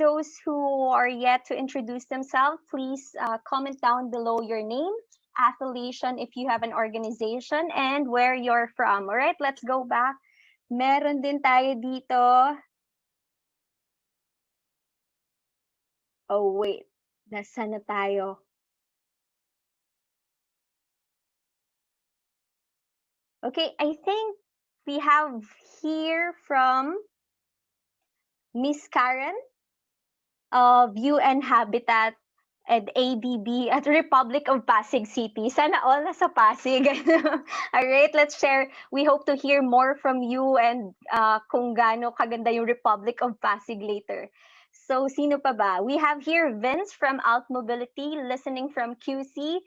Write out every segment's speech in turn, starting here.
those who are yet to introduce themselves, please comment down below your name, affiliation if you have an organization, and where you're from. All right, let's go back. Meron din tayo dito. Oh, wait. Nasaan na tayo? Okay, I think we have here from Miss Karen of UN Habitat and ADB at Republic of Pasig City. Sana all nasa Pasig. All right, let's share. We hope to hear more from you and kung gaano kaganda yung Republic of Pasig later. So, sino pa ba? We have here Vince from AltMobility, listening from QC.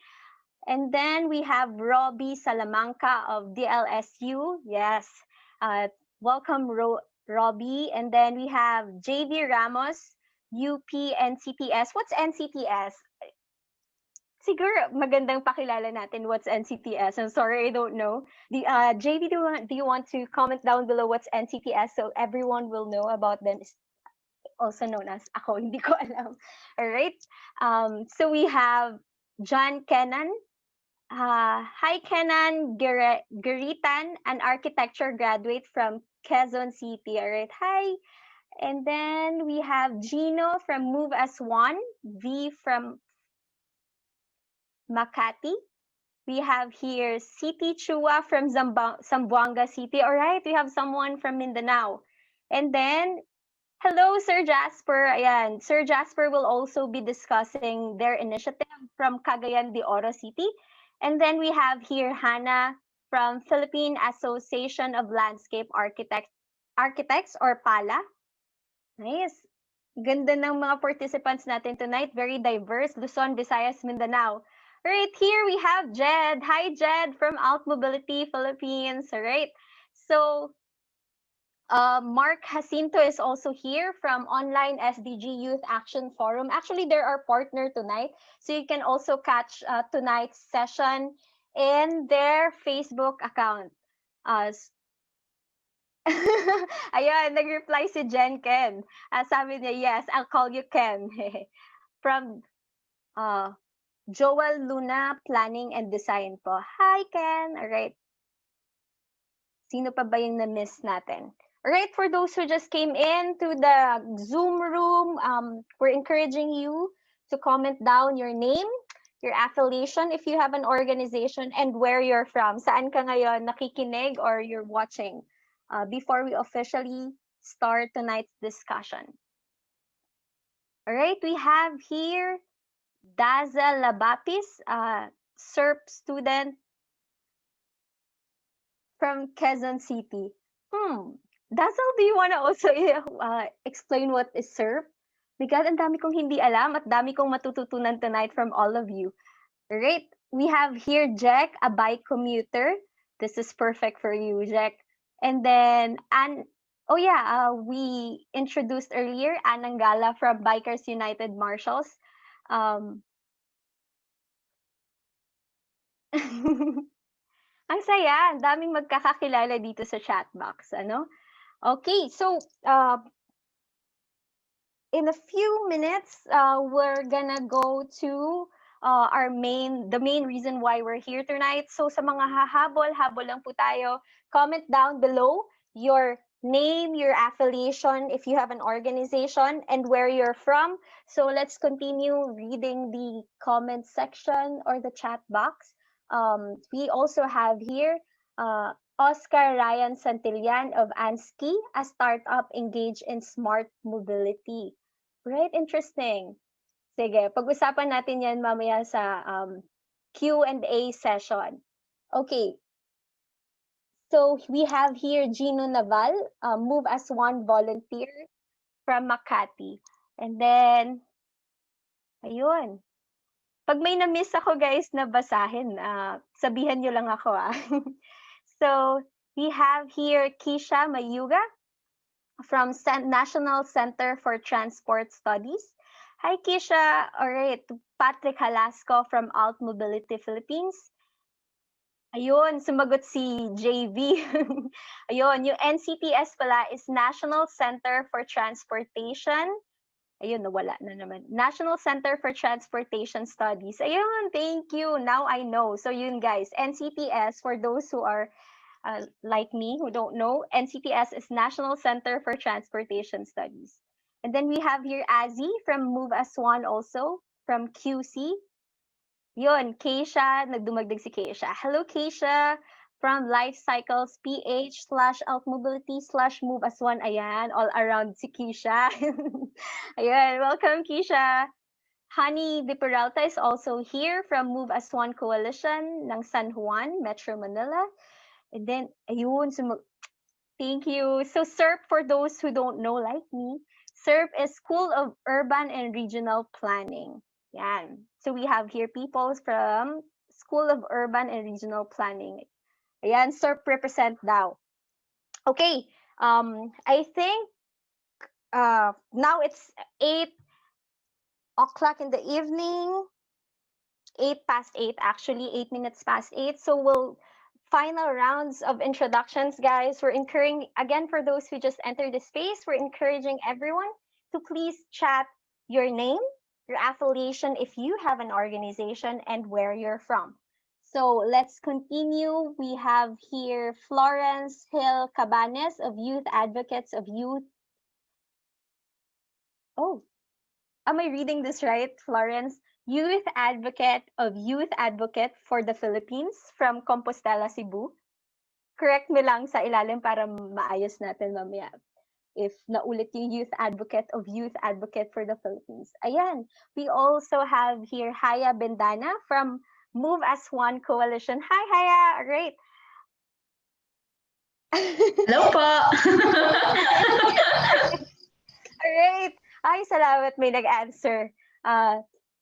And then we have Robbie Salamanca of DLSU. Yes. Welcome, Robbie. And then we have JV Ramos, UP NCTS. What's NCTS? Siguro magandang pakilala natin what's NCTS. I'm sorry, I don't know. JV, do you want to comment down below what's NCTS so everyone will know about them? Also known as ako, hindi ko alam. All right. So we have John Kenan. Hi, Kenan Guritan, an architecture graduate from Quezon City. All right. Hi. And then we have Gino from Move as One, V from Makati. We have here City Chua from Zamboanga City. All right. We have someone from Mindanao. And then hello, Sir Jasper. Ayan, Sir Jasper will also be discussing their initiative from Cagayan de Oro City. And then we have here Hannah from Philippine Association of Landscape Architects or PALA. Nice. Ganda ng mga participants natin tonight. Very diverse. Luzon, Visayas, Mindanao. Right here we have Jed. Hi, Jed from AltMobility Philippines. All right. So Mark Jacinto is also here from Online SDG Youth Action Forum. Actually, they're our partner tonight. So you can also catch tonight's session in their Facebook account. Ayan, nag-reply si Jen Ken. Sabi niya, yes, I'll call you Ken. From Joel Luna Planning and Design po. Hi, Ken. All right. Sino pa ba yung na-miss natin? All right, for those who just came in to the Zoom room, we're encouraging you to comment down your name, your affiliation, if you have an organization, and where you're from. Saan ka ngayon nakikinig or you're watching before we officially start tonight's discussion. All right, we have here Daza Labapis, SERP student from Quezon City. Dazzle, do you want to also explain what is SERP? Because ang dami kong hindi alam at dami kong matututunan tonight from all of you. Right? We have here Jack, a bike commuter. This is perfect for you, Jack. And then Ann, we introduced earlier Ann Angala from Bikers United Marshals. Ang saya, ang daming magkakakilala dito sa chat box, ano? Okay, so in a few minutes, we're gonna go to the main reason why we're here tonight. So sa mga habol lang po tayo. Comment down below your name, your affiliation, if you have an organization, and where you're from. So let's continue reading the comment section or the chat box. We also have here Oscar Ryan Santillan of ANSKI, a startup engaged in smart mobility. Right? Interesting. Sige, pag-usapan natin yan mamaya sa Q&A session. Okay. So we have here Gino Naval, Move as One volunteer from Makati. And then, ayun. Pag may na-miss ako guys na basahin, sabihan nyo lang ako So we have here Kisha Mayuga from National Center for Transport Studies. Hi, Kisha. All right. Patrick Jalasco from AltMobility Philippines. Ayun, sumagot si JV. Ayun, yung NCTS pala is National Center for Transportation Ayun, nawala na naman. National Center for Transportation Studies. Ayun, thank you. Now I know. So yun guys, NCTS, for those who are like me who don't know, NCTS is National Center for Transportation Studies. And then we have here Azzy from Move as One also, from QC. Yun, Keisha, nagdumagdag si Keisha. Hello, Keisha, from Life Cycles PH / AltMobility / Move as One. Ayan, all around si Keisha. Ayan, welcome, Keisha. Honey De Peralta is also here from Move as One Coalition ng San Juan, Metro Manila. And then, ayun, thank you. So SERP, for those who don't know like me, SERP is School of Urban and Regional Planning. Yan. So we have here people from School of Urban and Regional Planning. Ayan, SERP represent daw. Okay, I think now it's 8 o'clock in the evening. 8 past 8, actually, 8 minutes past 8. So we'll final rounds of introductions, guys. We're encouraging, again, for those who just entered the space, we're encouraging everyone to please chat your name, your affiliation, if you have an organization, and where you're from. So let's continue. We have here Florence Hill Cabanes of Youth Advocates of Youth. Oh, am I reading this right, Florence? Youth Advocate of Youth Advocate for the Philippines from Compostela, Cebu. Correct me lang sa ilalim para maayos natin mamaya. If naulit yung Youth Advocate of Youth Advocate for the Philippines. Ayan. We also have here Haya Bendana from Move as One Coalition. Hi, Haya. Great. Hello po! Alright. Ay, salamat may nag-answer.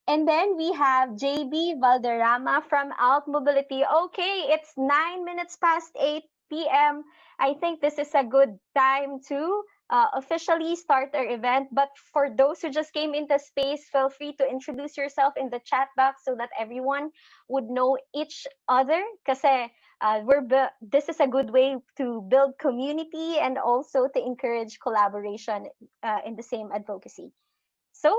And then we have JB Valderrama from AltMobility. Okay, it's 9 minutes past 8 p.m. I think this is a good time to officially start our event. But for those who just came into space, feel free to introduce yourself in the chat box so that everyone would know each other. Kasi this is a good way to build community and also to encourage collaboration in the same advocacy. So,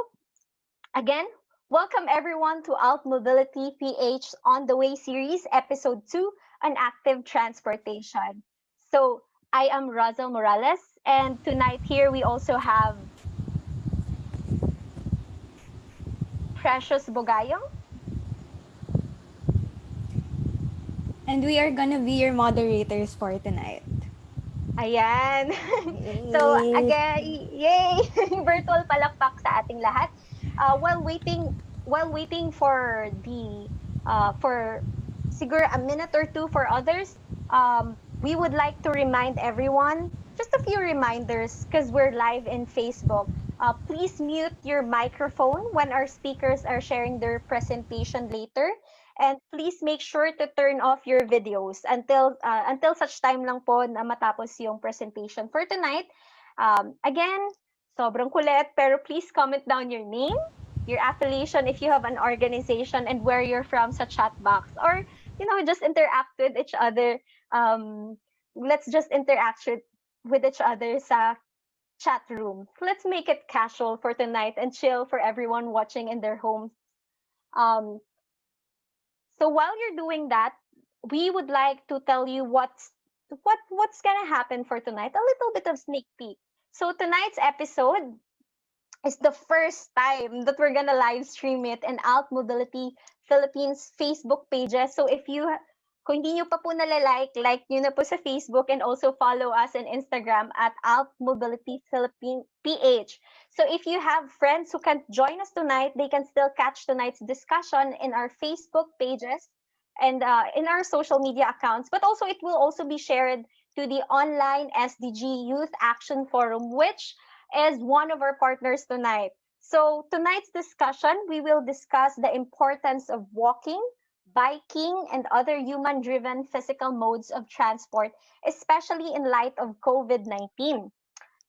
again, welcome everyone to AltMobility PH On the Way series, episode 2 on active transportation. So, I am Rosal Morales, and tonight here we also have Precious Bogayong. And we are gonna be your moderators for tonight. Ayan. So, again, yay! Virtual palakpak sa ating lahat. While waiting for for siguro a minute or two for others, we would like to remind everyone, just a few reminders, because we're live in Facebook. Please mute your microphone when our speakers are sharing their presentation later. And please make sure to turn off your videos until such time lang po na matapos yung presentation for tonight. Again, sobrang kulit, pero please comment down your name, your affiliation if you have an organization, and where you're from sa chat box. Or, just interact with each other. Let's just interact with each other sa chat room. Let's make it casual for tonight and chill for everyone watching in their homes. So while you're doing that, we would like to tell you what's gonna happen for tonight. A little bit of sneak peek. So tonight's episode is the first time that we're gonna live stream it in AltMobility Philippines Facebook pages. So kung hindi nyo pa po like nyo na po sa Facebook, and also follow us on Instagram at AltMobility Philippine PH. So if you have friends who can't join us tonight, they can still catch tonight's discussion in our Facebook pages and in our social media accounts. But also it will also be shared to the online SDG Youth Action Forum, which is one of our partners tonight. So tonight's discussion, we will discuss the importance of walking, biking, and other human-driven physical modes of transport, especially in light of COVID-19.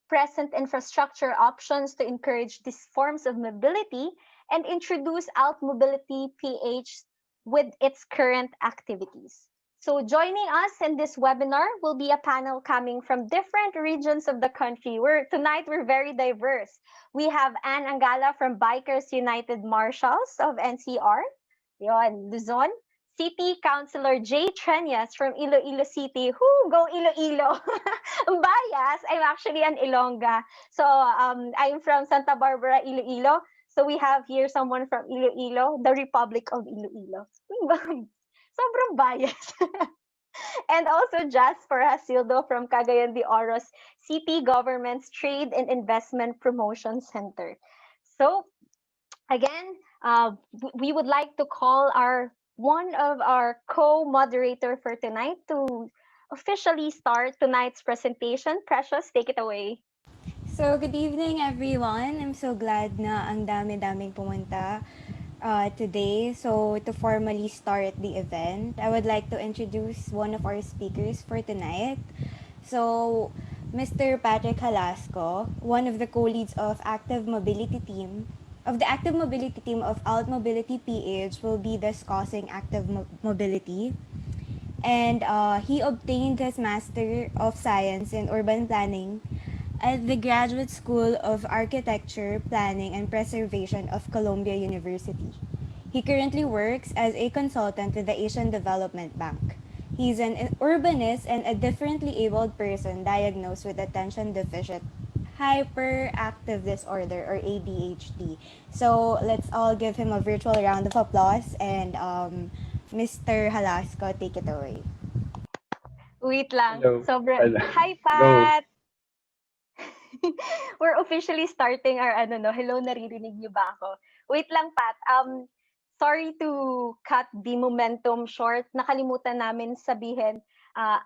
Present infrastructure options to encourage these forms of mobility, and introduce AltMobility PH with its current activities. So joining us in this webinar will be a panel coming from different regions of the country. We're very diverse. We have Ann Angala from Bikers United Marshals of NCR, yon, Luzon. City Councilor Jay Treñas from Iloilo City. Who go Iloilo? Bias. I'm actually an Ilongga. So I'm from Santa Barbara, Iloilo. So we have here someone from Iloilo, the Republic of Iloilo. Sobrang bias. And also Jasper Jacildo from Cagayan de Oro's City Government's Trade and Investment Promotion Center. So again, we would like to call our one of our co-moderator for tonight to officially start tonight's presentation. Precious, take it away. So, good evening everyone. I'm so glad na ang dami-daming pumunta today. So, to formally start the event, I would like to introduce one of our speakers for tonight. So, Mr. Patrick Jalasco, one of the co-leads of the Active Mobility team of AltMobility PH, will be discussing active mobility. And he obtained his Master of Science in Urban Planning at the Graduate School of Architecture, Planning, and Preservation of Columbia University. He currently works as a consultant with the Asian Development Bank. He's an urbanist and a differently abled person diagnosed with attention deficit hyperactive disorder or ADHD. So let's all give him a virtual round of applause and Mr. Halasco, take it away. Wait lang. Hello. Sobrang... Hello. Hi, Go. Pat! We're officially starting our ano no. Hello, naririnig niyo ba ako? Wait lang, Pat. Sorry to cut the momentum short. Nakalimutan namin sabihin uh,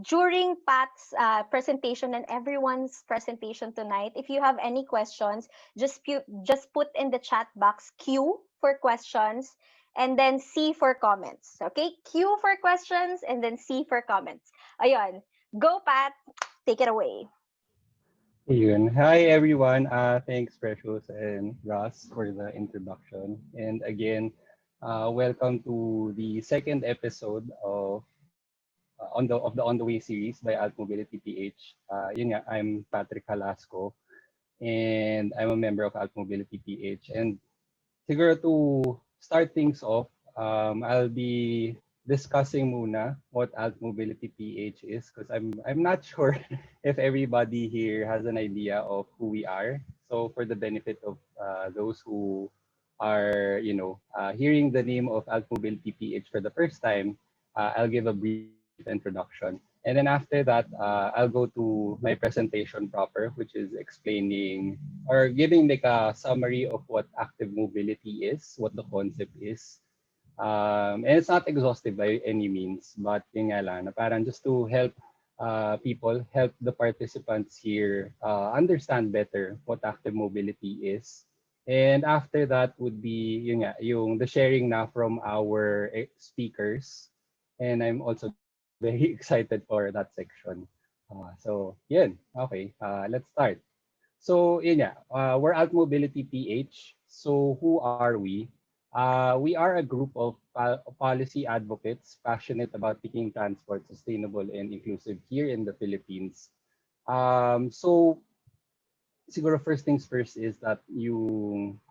during Pat's presentation and everyone's presentation tonight, if you have any questions, just put in the chat box Q for questions and then C for comments. Okay? Q for questions and then C for comments. Ayun. Go, Pat. Take it away. Yun. Hi, everyone. Thanks, Precious and Ross, for the introduction. And again, welcome to the second episode of the On the Way series by AltMobility PH. Yun nga, I'm Patrick Jalasco, and I'm a member of AltMobility PH. And siguro to start things off, I'll be discussing muna what AltMobility PH is because I'm not sure if everybody here has an idea of who we are. So for the benefit of those who are, hearing the name of AltMobility PH for the first time, I'll give a brief introduction. And then after that, I'll go to my presentation proper, which is explaining or giving like a summary of what active mobility is, what the concept is. And it's not exhaustive by any means, but yun nga lang, na parang just to help people, help the participants here understand better what active mobility is. And after that would be yun nga, the sharing na from our speakers. And I'm also very excited for that section. So yun, okay, let's start. So yun nga, we're AltMobility PH. So who are we? We are a group of policy advocates passionate about making transport sustainable and inclusive here in the Philippines. So siguro first things first is that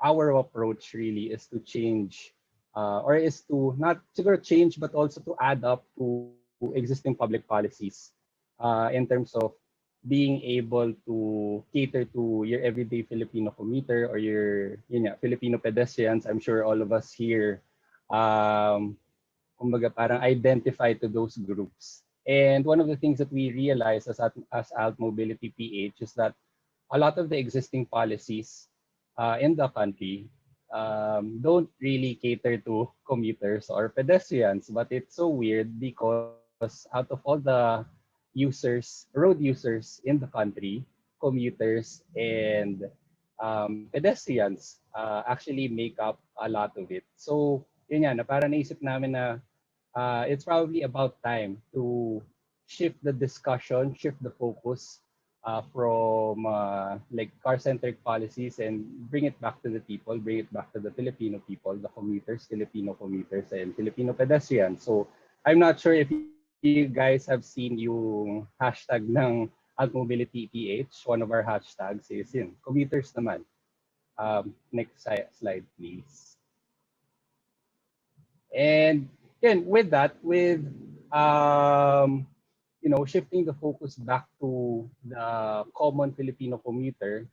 our approach really is to change or is to not siguro change but also to add up to existing public policies in terms of being able to cater to your everyday Filipino commuter or your Filipino pedestrians. I'm sure all of us here kumbaga parang identify to those groups. And one of the things that we realize as Alt Mobility PH is that a lot of the existing policies in the country don't really cater to commuters or pedestrians. But it's so weird because out of all the road users in the country, commuters and pedestrians actually make up a lot of it. So yun yan, na parang naisip namin na it's probably about time to shift the discussion, shift the focus from like car-centric policies and bring it back to the people, bring it back to the Filipino people, the commuters, Filipino commuters, and Filipino pedestrians. So I'm not sure if you guys have seen yung hashtag ng AltMobility PH. One of our hashtags is yun, commuters naman. Next slide, please. And yun, with that, with shifting the focus back to the common Filipino commuter,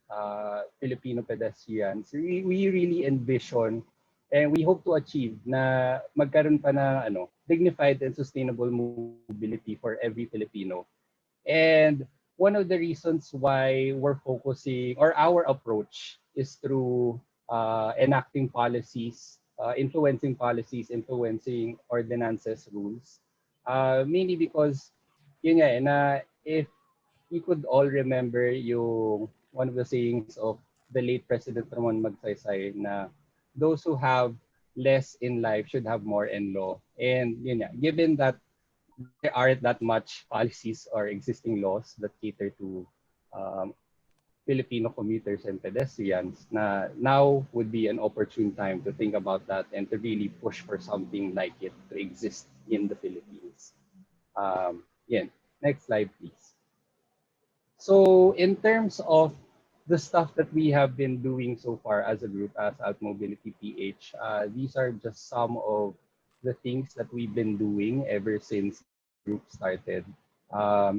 Filipino pedestrians, we really envision and we hope to achieve na magkaroon pa na dignified and sustainable mobility for every Filipino. And one of the reasons why we're focusing, or our approach is through enacting policies, influencing ordinances, rules. Mainly because, yun nga, na if we could all remember yung one of the sayings of the late President Ramon Magsaysay na those who have less in life should have more in law. And yun nga, given that there aren't that much policies or existing laws that cater to um, Filipino commuters and pedestrians, na now would be an opportune time to think about that and to really push for something like it to exist in the Philippines. Yeah. Next slide, please. So in terms of the stuff that we have been doing so far as a group, as AltMobility PH, these are just some of the things that we've been doing ever since the group started.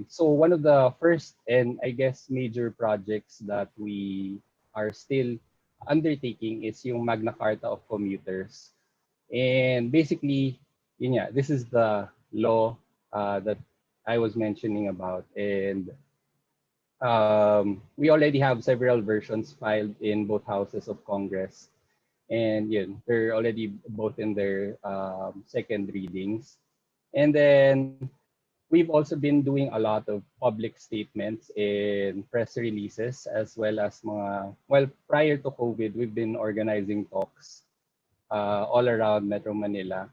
So one of the first and I guess major projects that we are still undertaking is yung Magna Carta of Commuters. And basically, this is the law that I was mentioning about. And we already have several versions filed in both houses of Congress. And they're already both in their second readings. And then we've also been doing a lot of public statements and press releases, as well as prior to COVID, we've been organizing talks all around Metro Manila.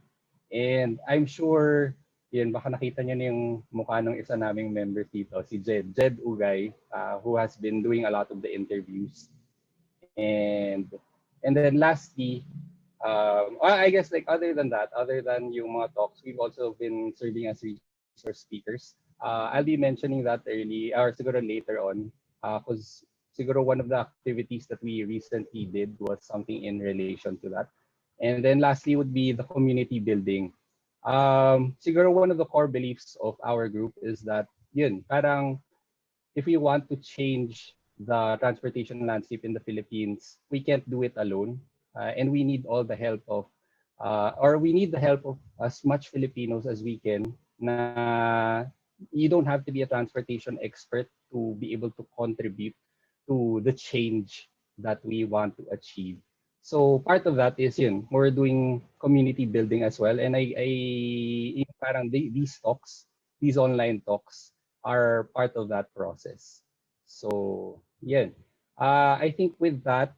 And I'm sure, baka nakita niyo na yung mukha ng isa naming member dito, si Jed Ugay, who has been doing a lot of the interviews. And then lastly, I guess like other than that, other than yung mga talks, we've also been serving as resource speakers. I'll be mentioning that early or siguro later on, because siguro one of the activities that we recently did was something in relation to that. And then lastly would be the community building. Siguro one of the core beliefs of our group is that parang if we want to change the transportation landscape in the Philippines, we can't do it alone. And we need all the help of, or we need the help of as much Filipinos as we can. Na you don't have to be a transportation expert to be able to contribute to the change that we want to achieve. So part of that is we're doing community building as well. And parang these talks, these online talks are part of that process. So I think with that,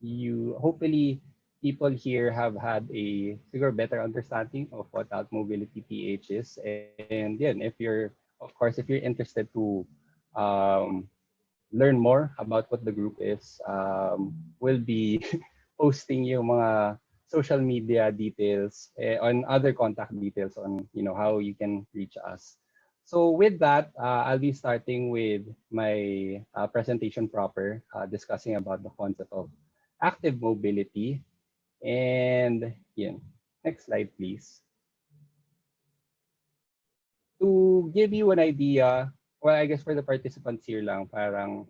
you hopefully people here have had a better understanding of what AltMobility PH is. And if you're, of course, if you're interested to um, learn more about what the group is, we'll be posting yung mga social media details on other contact details on how you can reach us. So with that, I'll be starting with my presentation proper, discussing about the concept of active mobility. And next slide, please. To give you an idea, well, I guess for the participants here lang, parang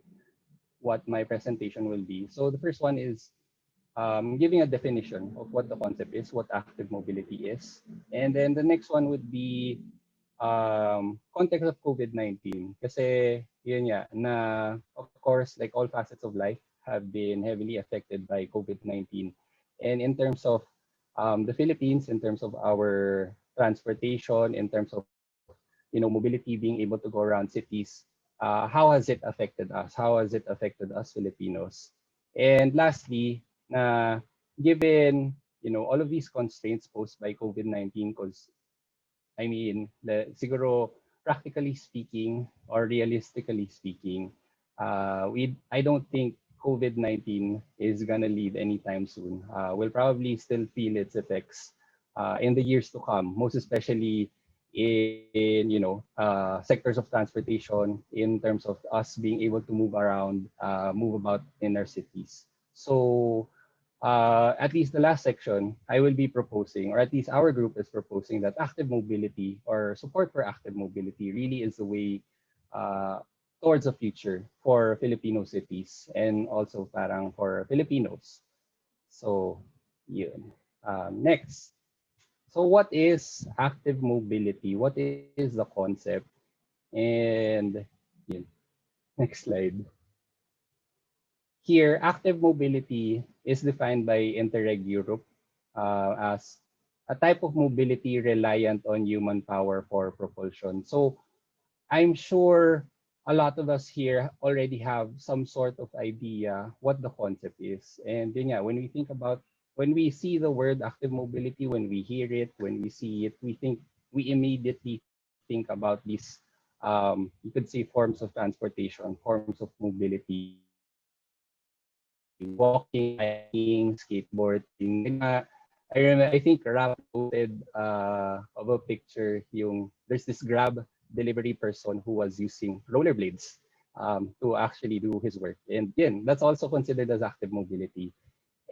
what my presentation will be. So the first one is giving a definition of what the concept is, what active mobility is. And then the next one would be context of COVID-19. Kasi na of course, like all facets of life have been heavily affected by COVID-19. And in terms of the Philippines, in terms of our transportation, in terms of mobility, being able to go around cities, how has it affected us? How has it affected us Filipinos? And lastly, given all of these constraints posed by COVID-19, because siguro practically speaking or realistically speaking, I don't think COVID-19 is gonna leave anytime soon. We'll probably still feel its effects in the years to come, most especially in sectors of transportation, in terms of us being able to move around, move about in our cities. So at least the last section, I will be proposing, or at least our group is proposing, that active mobility or support for active mobility really is the way uh, towards the future for Filipino cities and also parang for Filipinos. So, yun. Next. So what is active mobility? What is the concept? And yun. Next slide. Here, active mobility is defined by Interreg Europe as a type of mobility reliant on human power for propulsion. So I'm sure a lot of us here already have some sort of idea what the concept is. And yun nga, when we see the word active mobility, when we hear it, when we see it, we immediately think about these, you could say, forms of transportation, forms of mobility, walking, biking, skateboarding. I think Rap posted of a picture there's this Grab delivery person who was using rollerblades to actually do his work. And again, that's also considered as active mobility.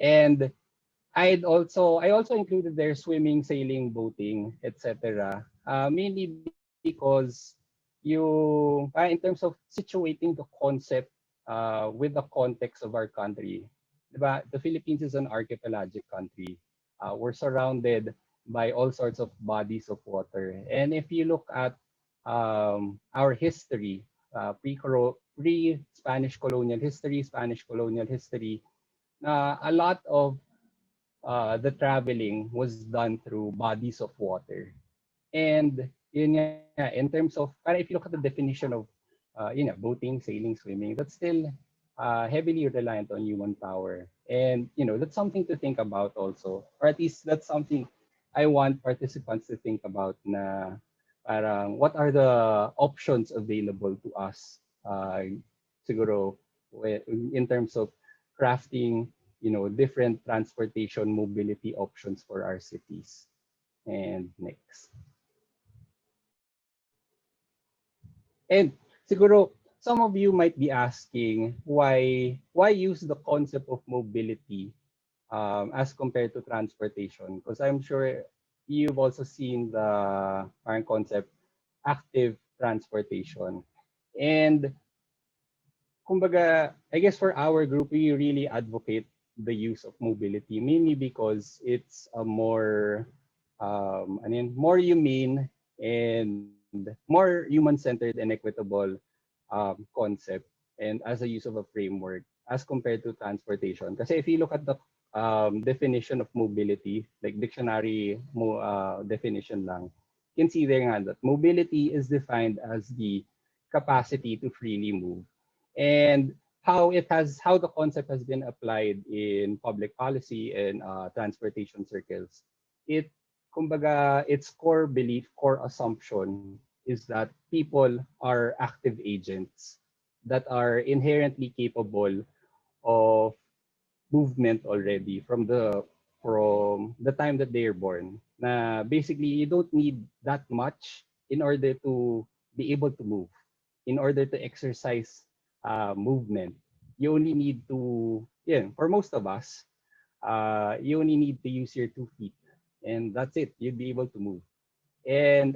And I also included there swimming, sailing, boating, etc. Mainly because in terms of situating the concept with the context of our country, diba? The Philippines is an archipelagic country. We're surrounded by all sorts of bodies of water. And if you look at our history, pre-Spanish Spanish colonial history, a lot of the traveling was done through bodies of water. And yun nga, in terms of, if you look at the definition of boating, sailing, swimming, that's still heavily reliant on human power. And that's something to think about also, or at least that's something I want participants to think about, na parang what are the options available to us, siguro in terms of crafting different transportation mobility options for our cities. And next. And siguro some of you might be asking why use the concept of mobility as compared to transportation, because I'm sure you've also seen the current concept active transportation. And kumbaga, I guess for our group, we really advocate the use of mobility, mainly because it's a more humane and more human-centered and equitable concept, and as a use of a framework as compared to transportation. Kasi if you look at the definition of mobility, like dictionary definition lang, you can see there nga that mobility is defined as the capacity to freely move. And how the concept has been applied in public policy and transportation circles. Kumbaga, its core belief, core assumption is that people are active agents that are inherently capable of movement already from the time that they are born. Na basically, you don't need that much in order to be able to move, in order to exercise movement. You only need to, for most of us, you only need to use your 2 feet, and that's it. You'd be able to move. And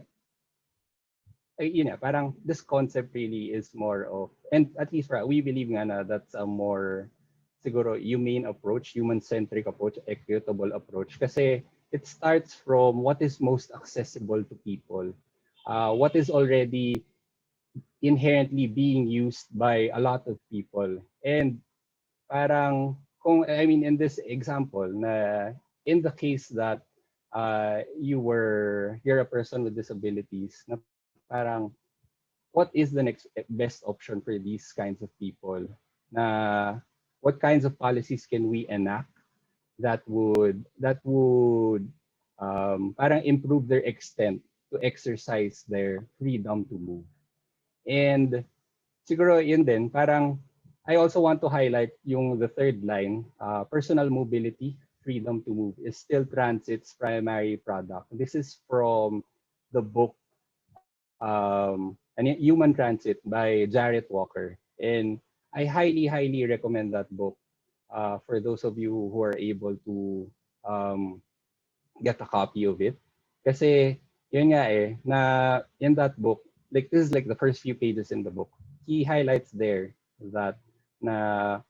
parang this concept really is more of, and at least we believe nga na that's a more siguro humane approach, human-centric approach, equitable approach. Kasi it starts from what is most accessible to people, what is already inherently being used by a lot of people. And parang, in this example, na in the case that you're a person with disabilities, na parang, what is the next best option for these kinds of people? Na what kinds of policies can we enact that would parang improve their extent to exercise their freedom to move? And siguro yun din, parang I also want to highlight the third line, personal mobility freedom to move is still transit's primary product. This is from the book Human Transit by Jarrett Walker. And I highly recommend that book for those of you who are able to um, get a copy of it. Kasi yun nga na in that book, like this is like the first few pages in the book, he highlights there that na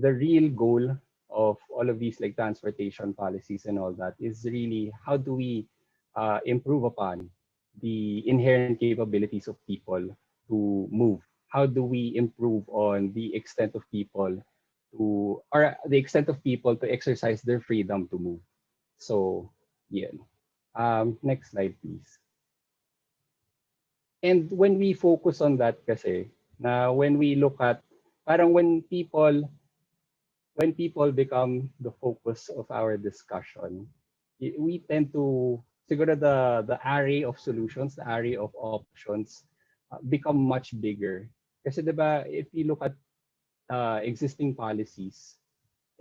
the real goal of all of these like transportation policies and all that is really how do we improve upon the inherent capabilities of people to move? How do we improve on the extent of people to exercise their freedom to move? So, yeah. Next slide, please. And when we focus on that kasi, na when we look at, parang when people become the focus of our discussion, we tend to, siguro the array of solutions, the array of options become much bigger. Kasi diba, if you look at existing policies,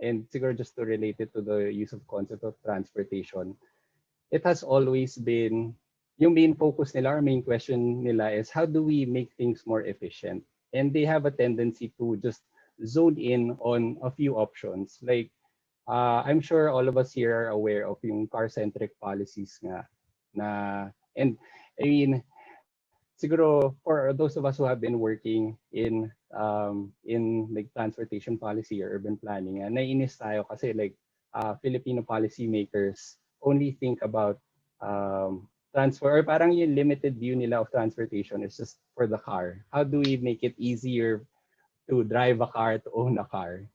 and siguro just to relate it to the use of concept of transportation, it has always been, yung main focus nila or main question nila is how do we make things more efficient? And they have a tendency to just zone in on a few options. Like, I'm sure all of us here are aware of yung car-centric policies nga. And I mean, siguro for those of us who have been working in like transportation policy or urban planning, naiinis tayo kasi like Filipino policymakers only think about transfer or parang yung limited view nila of transportation is just for the car. How do we make it easier to drive a car, to own a car?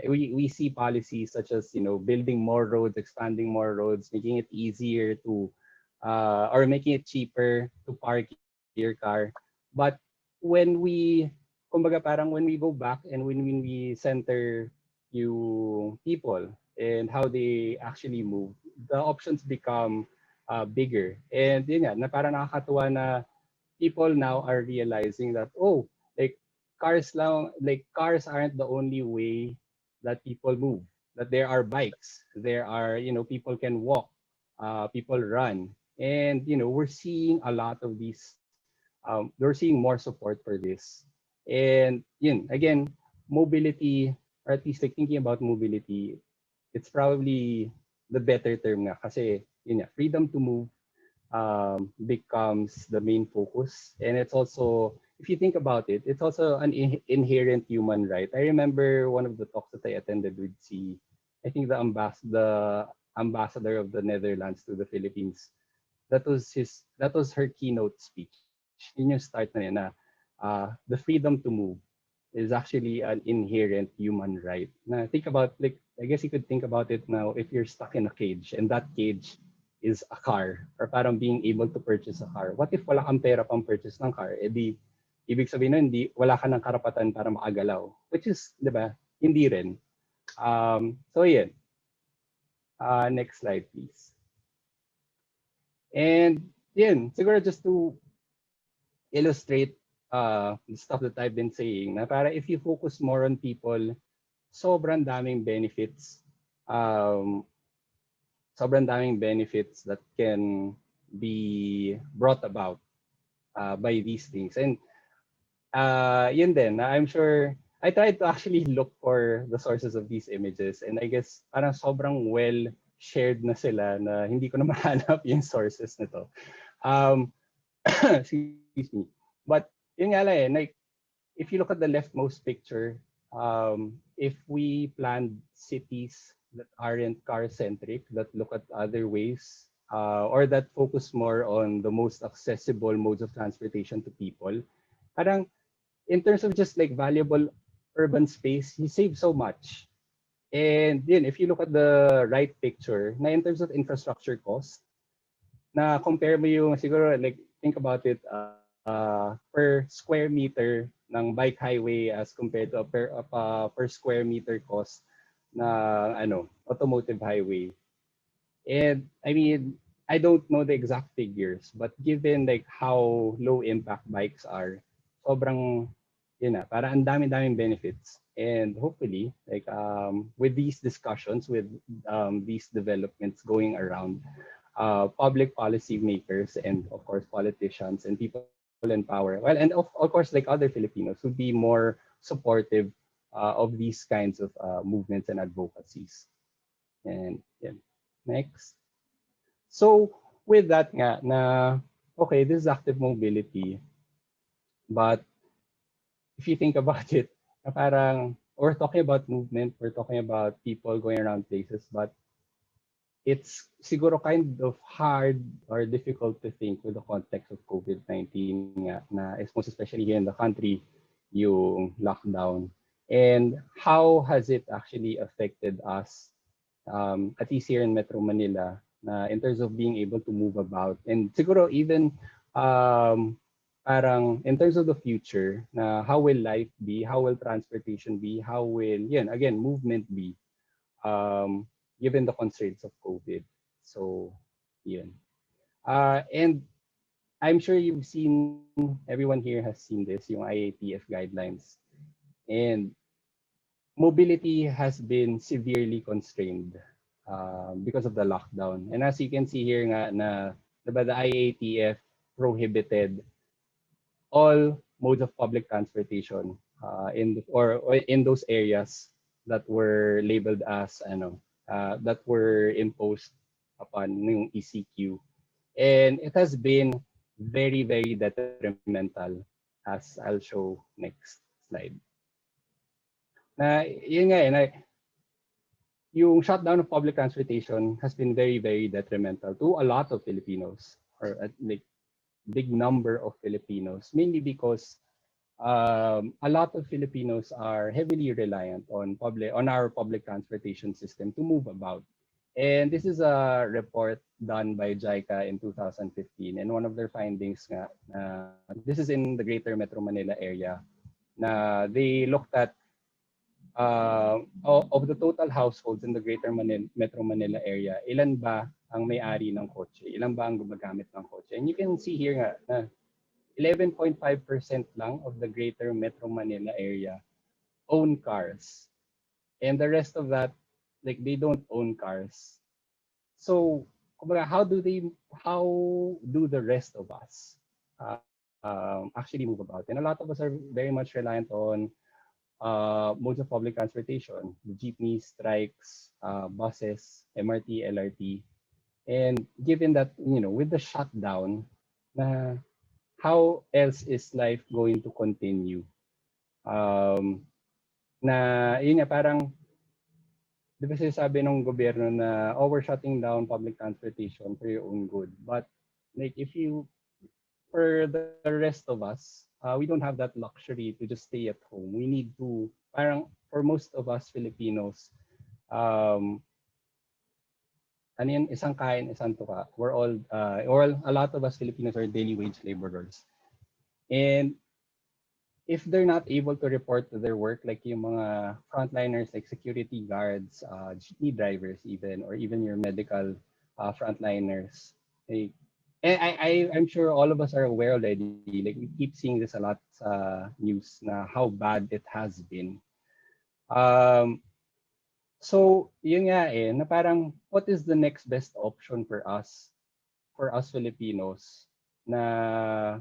We see policies such as building more roads, expanding more roads, making it easier to or making it cheaper to park your car. But when we kumbaga parang when we go back and when we center yung people and how they actually move, the options become bigger. And yun nga, na parang nakakatuwa na people now are realizing that, oh, like cars aren't the only way that people move. That there are bikes, there are, people can walk, people run. And, we're seeing a lot of these, we're seeing more support for this. And yun, again, mobility, or at least like thinking about mobility, it's probably the better term nga kasi yun nga, freedom to move becomes the main focus. And it's also, if you think about it, it's also an inherent human right. I remember one of the talks that I attended with I think the ambassador of the Netherlands to the Philippines. That was her keynote speech. Yun yung start na yun na the freedom to move is actually an inherent human right. Na think about, like, I guess you could think about it now if you're stuck in a cage and that cage is a car or parang being able to purchase a car. What if wala kang pera pang purchase ng car? Eh di, ibig sabihin nun, wala ka ng karapatan para makagalaw. Which is, di ba, hindi rin. So yun. Next slide, please. And yun, siguro just to illustrate the stuff that I've been saying, na para if you focus more on people, sobrang daming benefits. Sobrang daming benefits that can be brought about by these things. And yun din, I'm sure I tried to actually look for the sources of these images, and I guess parang sobrang well shared na sila na hindi ko na mahanap yung sources nito. Excuse me. But yun nga lang like if you look at the leftmost picture, if we planned cities that aren't car-centric, that look at other ways, or that focus more on the most accessible modes of transportation to people, parang in terms of just like valuable urban space, you save so much. And yun, if you look at the right picture, na in terms of infrastructure cost, na compare mo yung siguro like think about it per square meter ng bike highway as compared to per square meter cost na automotive highway. And I mean, I don't know the exact figures, but given like how low impact bikes are, sobrang yun na, para ang daming benefits. And hopefully, like with these discussions, with these developments going around, public policy makers and of course politicians and people in power, well, and of course like other Filipinos would be more supportive of these kinds of movements and advocacies. And yeah, next. So with that nga na, okay, this is active mobility, but if you think about it, na parang we're talking about movement, we're talking about people going around places, but it's siguro kind of hard or difficult to think with the context of COVID-19 nga, na is most especially here in the country, yung lockdown. And how has it actually affected us, at least here in Metro Manila, in terms of being able to move about. And siguro even parang in terms of the future, how will life be, how will transportation be, how will, yun, again, movement be, um, given the constraints of COVID. So, yun. And I'm sure you've seen, everyone here has seen this, yung IATF guidelines. And mobility has been severely constrained because of the lockdown. And as you can see here nga na, diba, the IATF prohibited all modes of public transportation or in those areas that were labeled as that were imposed upon yung ECQ. And it has been very, very detrimental, as I'll show next slide. Na yun nga na yung shutdown of public transportation has been very, very detrimental to a lot of Filipinos, or like big number of Filipinos, mainly because a lot of Filipinos are heavily reliant on our public transportation system to move about. And this is a report done by JICA in 2015, and one of their findings nga, this is in the Greater Metro Manila area, na they looked at of the total households in the Greater Metro Manila area, ilan ba ang may-ari ng kotse? Ilan ba ang gumagamit ng kotse? And you can see here nga na 11.5% lang of the Greater Metro Manila area own cars. And the rest of that, like, they don't own cars. So, kumbaga, how do the rest of us actually move about? And a lot of us are very much reliant on modes of public transportation, the jeepneys, strikes, buses, MRT, LRT. And given that, with the shutdown, how else is life going to continue? Yun nga, parang, di ba sinasabi ng gobyerno na, oh, we're shutting down public transportation for your own good. But, like, for the rest of us, we don't have that luxury to just stay at home. We need to, parang, for most of us Filipinos, isang kain, isang tuka. We're all, or a lot of us Filipinos are daily wage laborers. And if they're not able to report to their work, like yung mga frontliners, like security guards, jeepney drivers even, or even your medical frontliners, like, and I'm sure all of us are aware already, like we keep seeing this a lot sa news na how bad it has been. So, yun nga na parang, what is the next best option for us Filipinos, na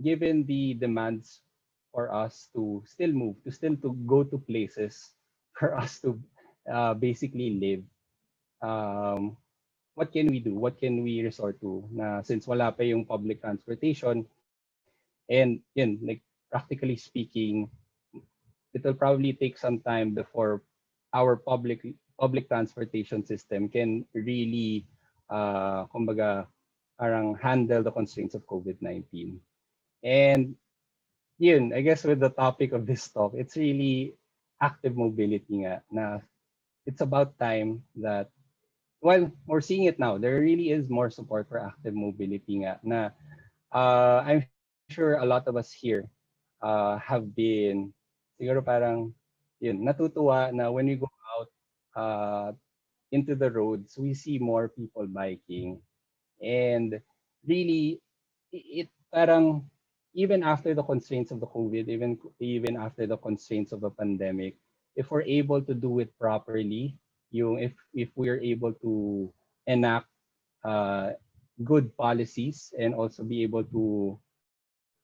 given the demands for us to still move, to go to places, for us to basically live, what can we do? What can we resort to? Na since wala pa yung public transportation, and yun, like practically speaking, it will probably take some time before our public transportation system can really, kumbaga, parang handle the constraints of COVID-19. And yun, I guess with the topic of this talk, it's really active mobility nga, na it's about time that, well, we're seeing it now. There really is more support for active mobility nga, na I'm sure a lot of us here have been, siguro parang, yun, natutuwa na when we go out into the roads, we see more people biking. And really, it parang, even after the constraints of the COVID, even after the constraints of the pandemic, if we're able to do it properly, if we're able to enact uh, good policies and also be able to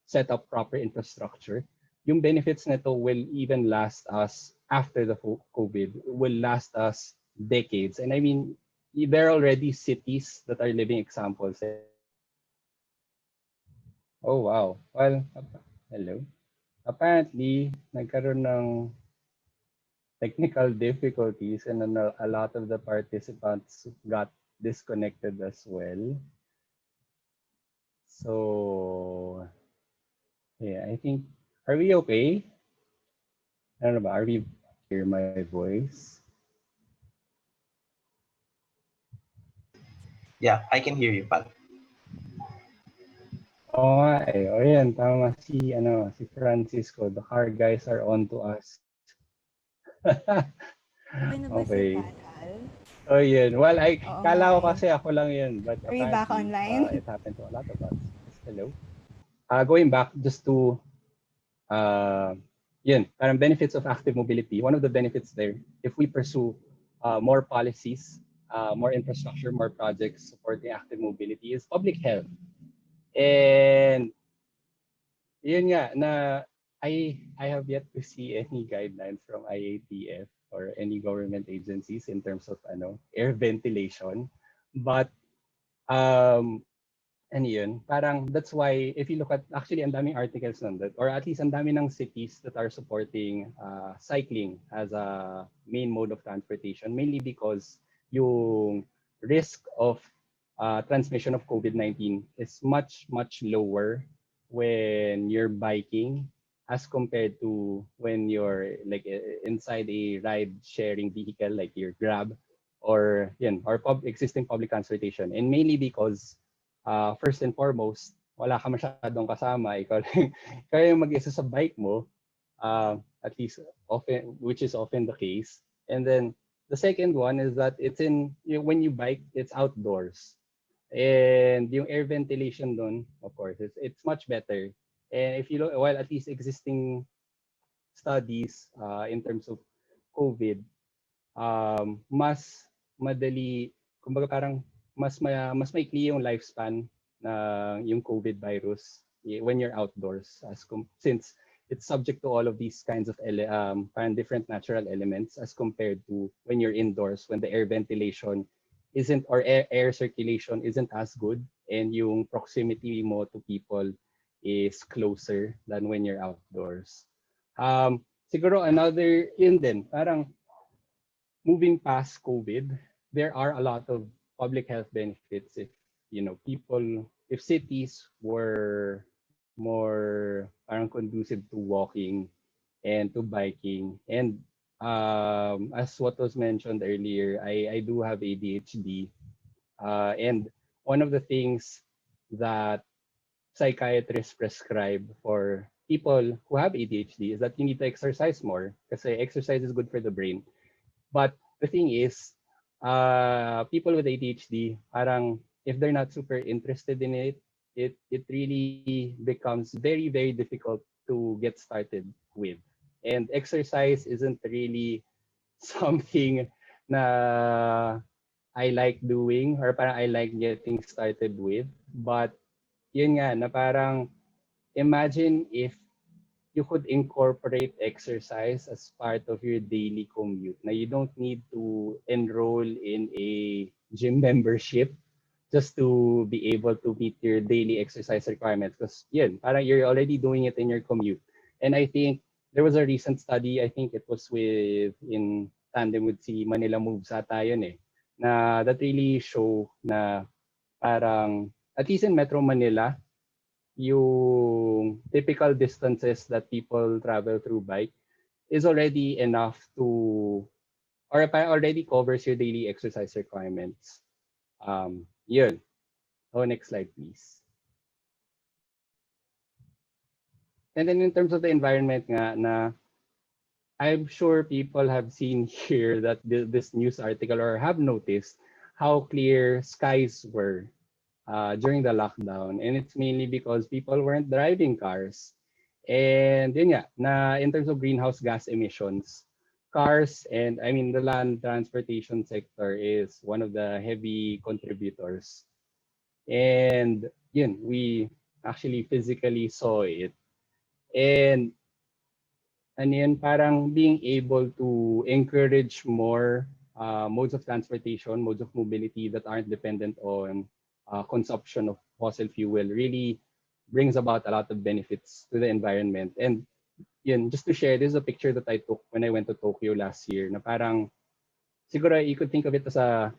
set up proper infrastructure, yung benefits nito will even last us after the COVID, will last us decades. And I mean, there are already cities that are living examples. Oh, wow. Well, hello. Apparently, nagkaroon ng technical difficulties and then a lot of the participants got disconnected as well. So, yeah, I think, are we okay? I don't know, are we hear my voice? Yeah, I can hear you, Pat. Oo nga eh. O yan, tama si Francisco. The car guys are on to us. Okay na ba si Okay. Patal? So yun. Well, Oo kala ko nga eh. kasi ako lang yun. But Are you back apparently, online? it happened to a lot of us. Hello. Going back just to, yun, parang benefits of active mobility. One of the benefits there, if we pursue more policies, more infrastructure, more projects supporting active mobility is public health. And yun nga na I have yet to see any guidelines from IATF or any government agencies in terms of air ventilation, but ano yun, parang that's why if you look at actually ang daming articles nun that, or at least ang dami ng cities that are supporting cycling as a main mode of transportation, mainly because yung risk of transmission of COVID-19 is much lower when you're biking as compared to when you're like inside a ride sharing vehicle like your Grab or existing public transportation, and mainly because first and foremost, wala ka masyadong kasama, ikaw yung mag-isa sa bike mo, at least often, which is often the case. And then the second one is that when you bike, it's outdoors. And yung air ventilation doon, of course, it's much better. And if you look, while at least existing studies in terms of COVID, mas madali, kumbaga parang mas maikli yung lifespan na yung COVID virus when you're outdoors since it's subject to all of these kinds of parang different natural elements as compared to when you're indoors, when the air ventilation isn't, or air circulation isn't as good, and yung proximity mo to people is closer than when you're outdoors. Siguro another yun din, parang moving past COVID, there are a lot of public health benefits if if cities were more parang conducive to walking and to biking. And as what was mentioned earlier, I do have ADHD, and one of the things that psychiatrists prescribe for people who have ADHD is that you need to exercise more kasi exercise is good for the brain. But the thing is, people with ADHD, parang if they're not super interested in it, it really becomes very difficult to get started with. And exercise isn't really something na I like doing or parang I like getting started with. But yun nga, na parang imagine if you could incorporate exercise as part of your daily commute. Now, you don't need to enroll in a gym membership just to be able to meet your daily exercise requirements. Because yun, parang you're already doing it in your commute. And I think there was a recent study, I think it was in tandem with si Manila Moves ata yun na that really show na parang, at least in Metro Manila, yung typical distances that people travel through bike is already enough to, or already covers your daily exercise requirements. Yun. Oh, next slide, please. And then in terms of the environment nga, na I'm sure people have seen here that this news article or have noticed how clear skies were during the lockdown, and it's mainly because people weren't driving cars. And yun nga, na in terms of greenhouse gas emissions, cars and I mean the land transportation sector is one of the heavy contributors. And yun, we actually physically saw it. And ano yun, parang being able to encourage more modes of transportation, modes of mobility that aren't dependent on consumption of fossil fuel really brings about a lot of benefits to the environment. And yun, just to share, this is a picture that I took when I went to Tokyo last year na parang siguro you could think of it as a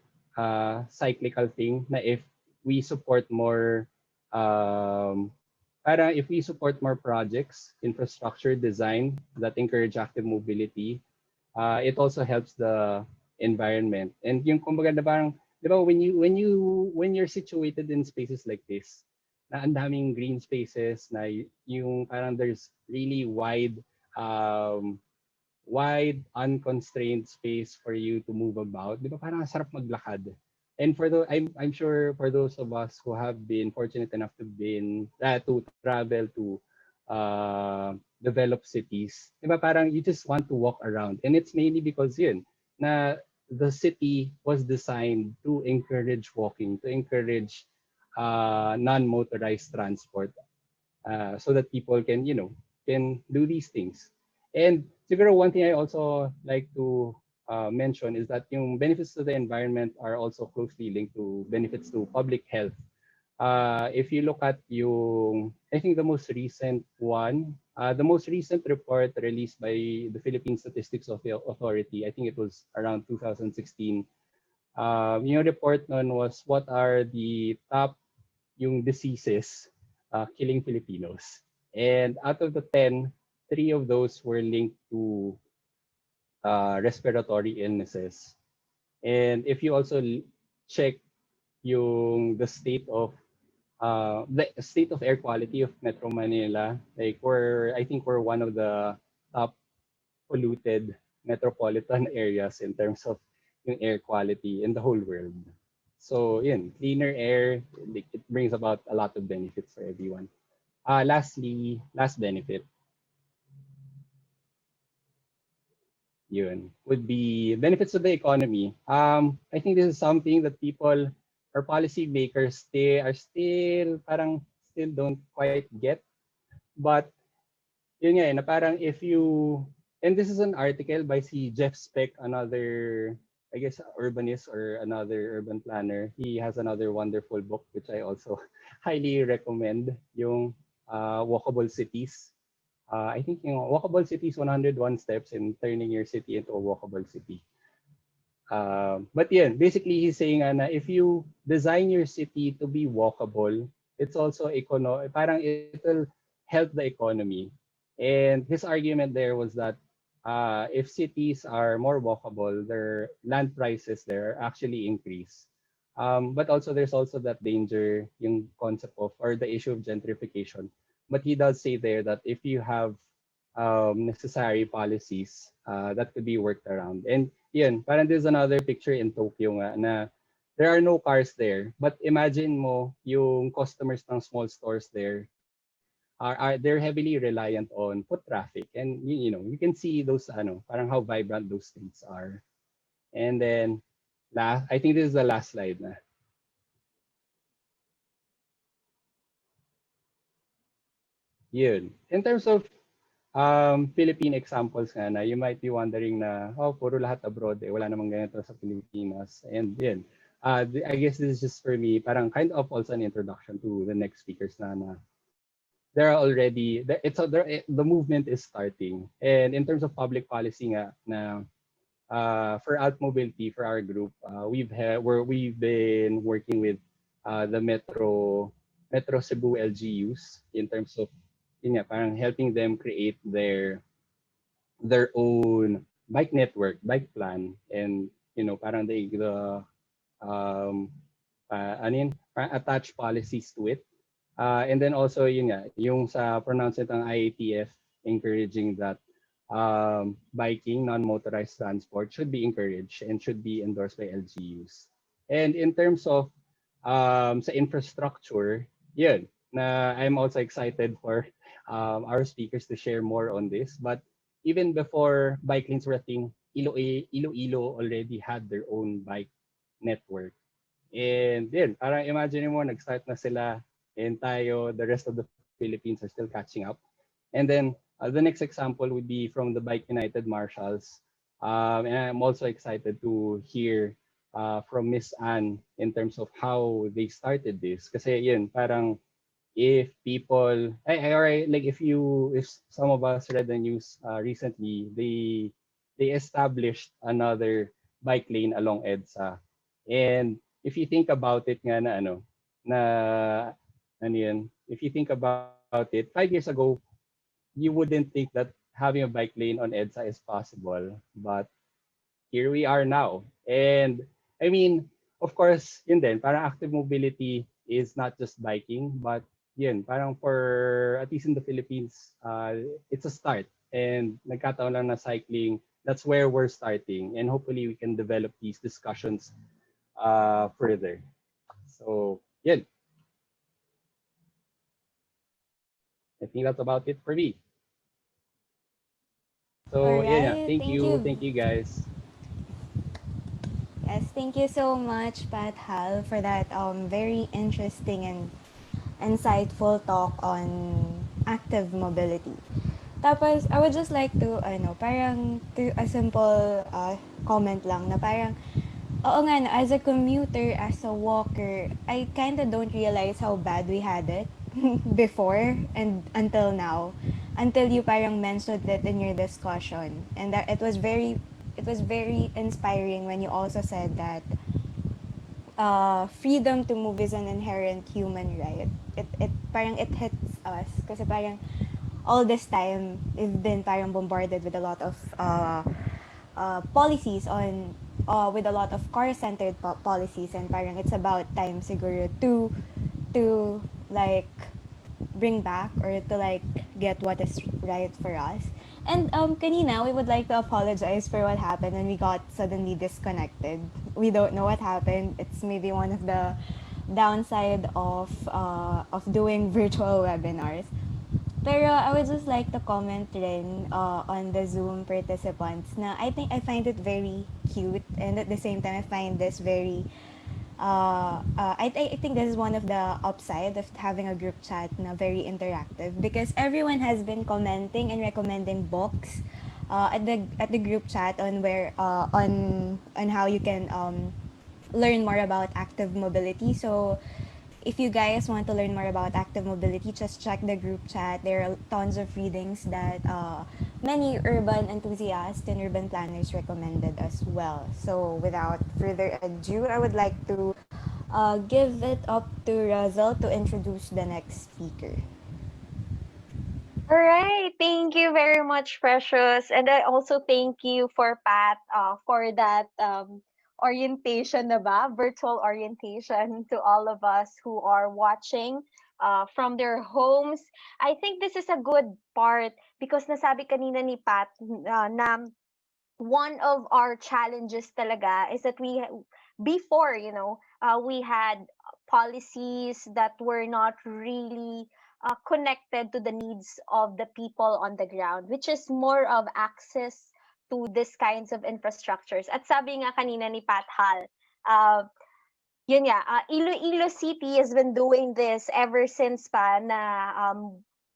cyclical thing na if we support more parang if we support more projects, infrastructure design that encourage active mobility, it also helps the environment. And yung kumbaga na parang, di ba, when you're situated in spaces like this, na ang daming green spaces, na yung parang there's really um, unconstrained space for you to move about. Di ba parang sarap maglakad. And I'm sure for those of us who have been fortunate enough to travel to developed cities, di ba parang you just want to walk around. And it's mainly because yun, na the city was designed to encourage walking, to encourage non-motorized transport so that people can, can do these things. And siguro one thing I also like to mention is that yung benefits to the environment are also closely linked to benefits to public health. If you look at yung, I think the most recent one, the most recent report released by the Philippine Statistics Authority, I think it was around 2016. Yung report nun was what are the top yung diseases killing Filipinos. And out of the 10, 3 of those were linked to respiratory illnesses. And if you also check yung the state of air quality of Metro Manila, like I think we're one of the top polluted metropolitan areas in terms of yung air quality in the whole world. So yun, cleaner air, like, it brings about a lot of benefits for everyone. Lastly, last benefit, yun, would be benefits to the economy. I think this is something that people or policy makers, they are still don't quite get. But yun nga, na parang if you, and this is an article by si Jeff Speck, another, I guess, urbanist or another urban planner. He has another wonderful book, which I also highly recommend, yung Walkable Cities. I think yung Walkable Cities, 101 Steps in Turning Your City into a Walkable City. But yeah, basically he's saying na if you design your city to be walkable, it's also parang it'll help the economy. And his argument there was that if cities are more walkable, their land prices there actually increase. But also there's also that danger, yung concept of or the issue of gentrification. But he does say there that if you have necessary policies that could be worked around. And yun, parang there's another picture in Tokyo nga na there are no cars there. But imagine mo yung customers ng small stores there they're heavily reliant on foot traffic. And you can see those parang how vibrant those streets are. And then I think this is the last slide na. Yun. In terms of Philippine examples nga na you might be wondering na puro lahat abroad wala namang ganito sa Pilipinas. And yun. I guess this is just for me parang kind of also an introduction to the next speakers na there are already the movement is starting. And in terms of public policy nga na for AltMobility, for our group, we've been working with the Metro Cebu LGUs in terms of parang helping them create their own bike network, bike plan, and parang the attach policies to it. And then also yung sa pronouncement ng IATF encouraging that biking, non-motorized transport should be encouraged and should be endorsed by LGUs. And in terms of sa infrastructure, yun, na I'm also excited for our speakers to share more on this. But even before bike lanes were a thing, Iloilo already had their own bike network. And yun, parang imagine mo, nag-start na sila and tayo, the rest of the Philippines are still catching up. And then the next example would be from the Bike United Marshals. And I'm also excited to hear from Miss Ann in terms of how they started this. Kasi yun, parang if people, like if some of us read the news recently, they established another bike lane along EDSA. And if you think about it nga na ano, na ano yun, if you think about it, 5 years ago, you wouldn't think that having a bike lane on EDSA is possible. But here we are now. And I mean, of course, yun din, parang active mobility is not just biking, but yun, parang for, at least in the Philippines, it's a start. And nagkataon lang na cycling, that's where we're starting. And hopefully we can develop these discussions further. So, yun. I think that's about it for me. All So, yeah, right, thank thank you. you. Thank you, guys. Yes, thank you so much, Pat Hal, for that very interesting and insightful talk on active mobility. Tapos, I would just like to, parang to a simple comment lang na parang, oo nga, no, as a commuter, as a walker, I kind of don't realize how bad we had it before and until now. Until you parang mentioned it in your discussion. And that it was very inspiring when you also said that freedom to move is an inherent human right. It hits us kasi parang all this time we've been parang bombarded with a lot of policies on with a lot of car-centered policies, and parang it's about time siguro to like bring back or to like get what is right for us. And kanina, we would like to apologize for what happened when we got suddenly disconnected. We don't know what happened. It's maybe one of the downside of doing virtual webinars. Pero I would just like to comment rin on the Zoom participants na I think I find it very cute, and at the same time I find this very I think this is one of the upside of having a group chat na very interactive, because everyone has been commenting and recommending books at the group chat on where on how you can learn more about active mobility. So if you guys want to learn more about active mobility, just check the group chat. There are tons of readings that many urban enthusiasts and urban planners recommended as well. So without further ado, I would like to give it up to Razel to introduce the next speaker. All right. Thank you very much, Precious. And I also thank you for Pat for that orientation na ba? Virtual orientation to all of us who are watching from their homes. I think this is a good part because nasabi kanina ni Pat na one of our challenges talaga is that before, we had policies that were not really connected to the needs of the people on the ground, which is more of access to these kinds of infrastructures. At sabi nga kanina ni Pat Hal, uh, yun nga, Iloilo City has been doing this ever since pa na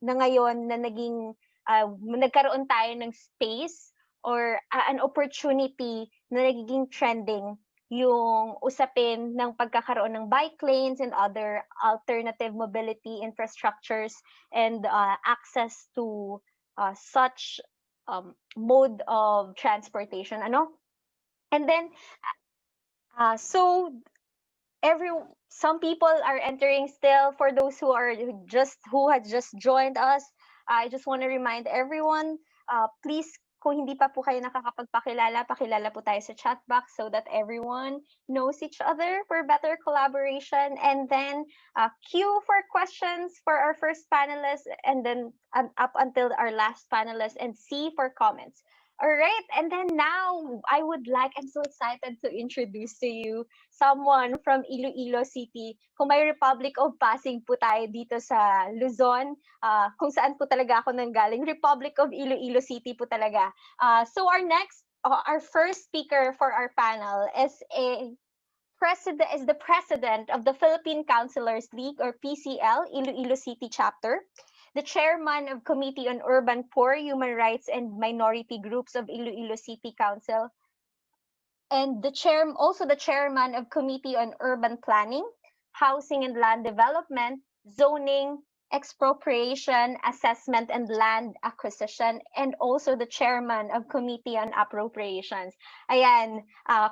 ngayon na nagkaroon tayo ng space or an opportunity na nagiging trending yung usapin ng pagkakaroon ng bike lanes and other alternative mobility infrastructures and access to such mode of transportation, ano? And then so every some people are entering still. For those who had just joined us, I just want to remind everyone, please, kung hindi pa po kayo nakakapagpakilala, pakilala po tayo sa chat box so that everyone knows each other for better collaboration. And then queue for questions for our first panelist, and then up until our last panelist, and C for comments. All right, and then now I'm so excited to introduce to you someone from Iloilo City. Kung may Republic of Pasig po tayo dito sa Luzon, kung saan po talaga ako nanggaling, Republic of Iloilo City po talaga. So our first speaker for our panel is the president of the Philippine Councilors League, or PCL, Iloilo City chapter, the chairman of Committee on Urban Poor, Human Rights and Minority Groups of Iloilo City Council, and also the chairman of Committee on Urban Planning, Housing and Land Development, Zoning, Expropriation, Assessment and Land Acquisition, and also the chairman of Committee on Appropriations. Ayan,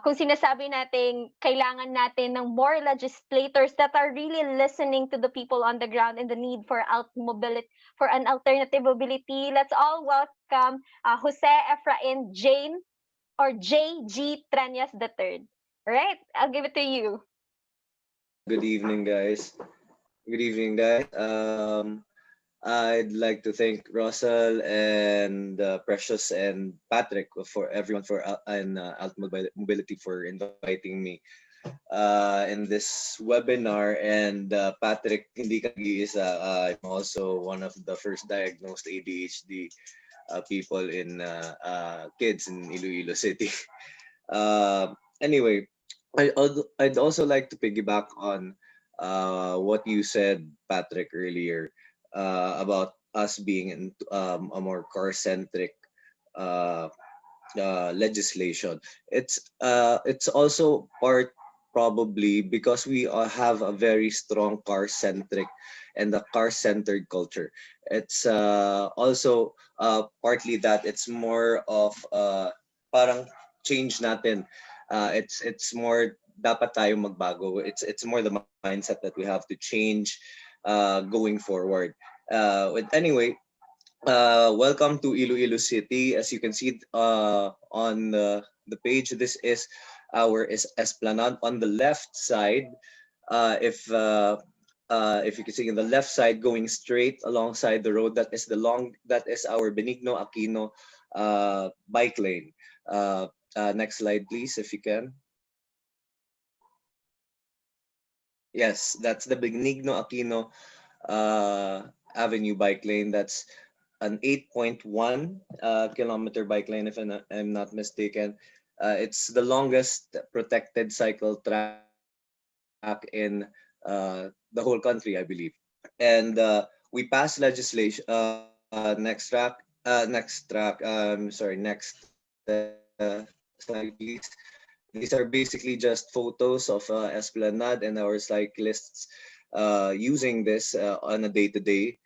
kung sinasabi natin kailangan natin ng more legislators that are really listening to the people on the ground and the need for an alternative mobility, let's all welcome Jose Efrain J.G. Treñas III. Right? I'll give it to you. Good evening, guys. I'd like to thank Russell and Precious and Patrick for AltMobility for inviting me in this webinar. And Patrick, hindi ka nag-iisa. I'm also one of the first diagnosed ADHD people in kids in Iloilo City. Anyway, I'd also like to piggyback on what you said, Patrick, earlier about us being a more car-centric legislation. It's also part probably because we have a very strong car-centric and a car-centered culture. It's also partly that it's more of parang change natin. It's more dapat tayo magbago. It's more the mindset that we have to change going forward. Anyway, welcome to Iloilo City. As you can see on the page, this is our esplanade on the left side. If you can see on the left side going straight alongside the road, that is our Benigno Aquino bike lane. Next slide, please, if you can. Yes, that's the Benigno Aquino Avenue bike lane. That's an 8.1 kilometer bike lane, if I'm not mistaken. It's the longest protected cycle track in the whole country, I believe. And we passed legislation. Next slide, please. These are basically just photos of Esplanade and our cyclists using this on a day-to-day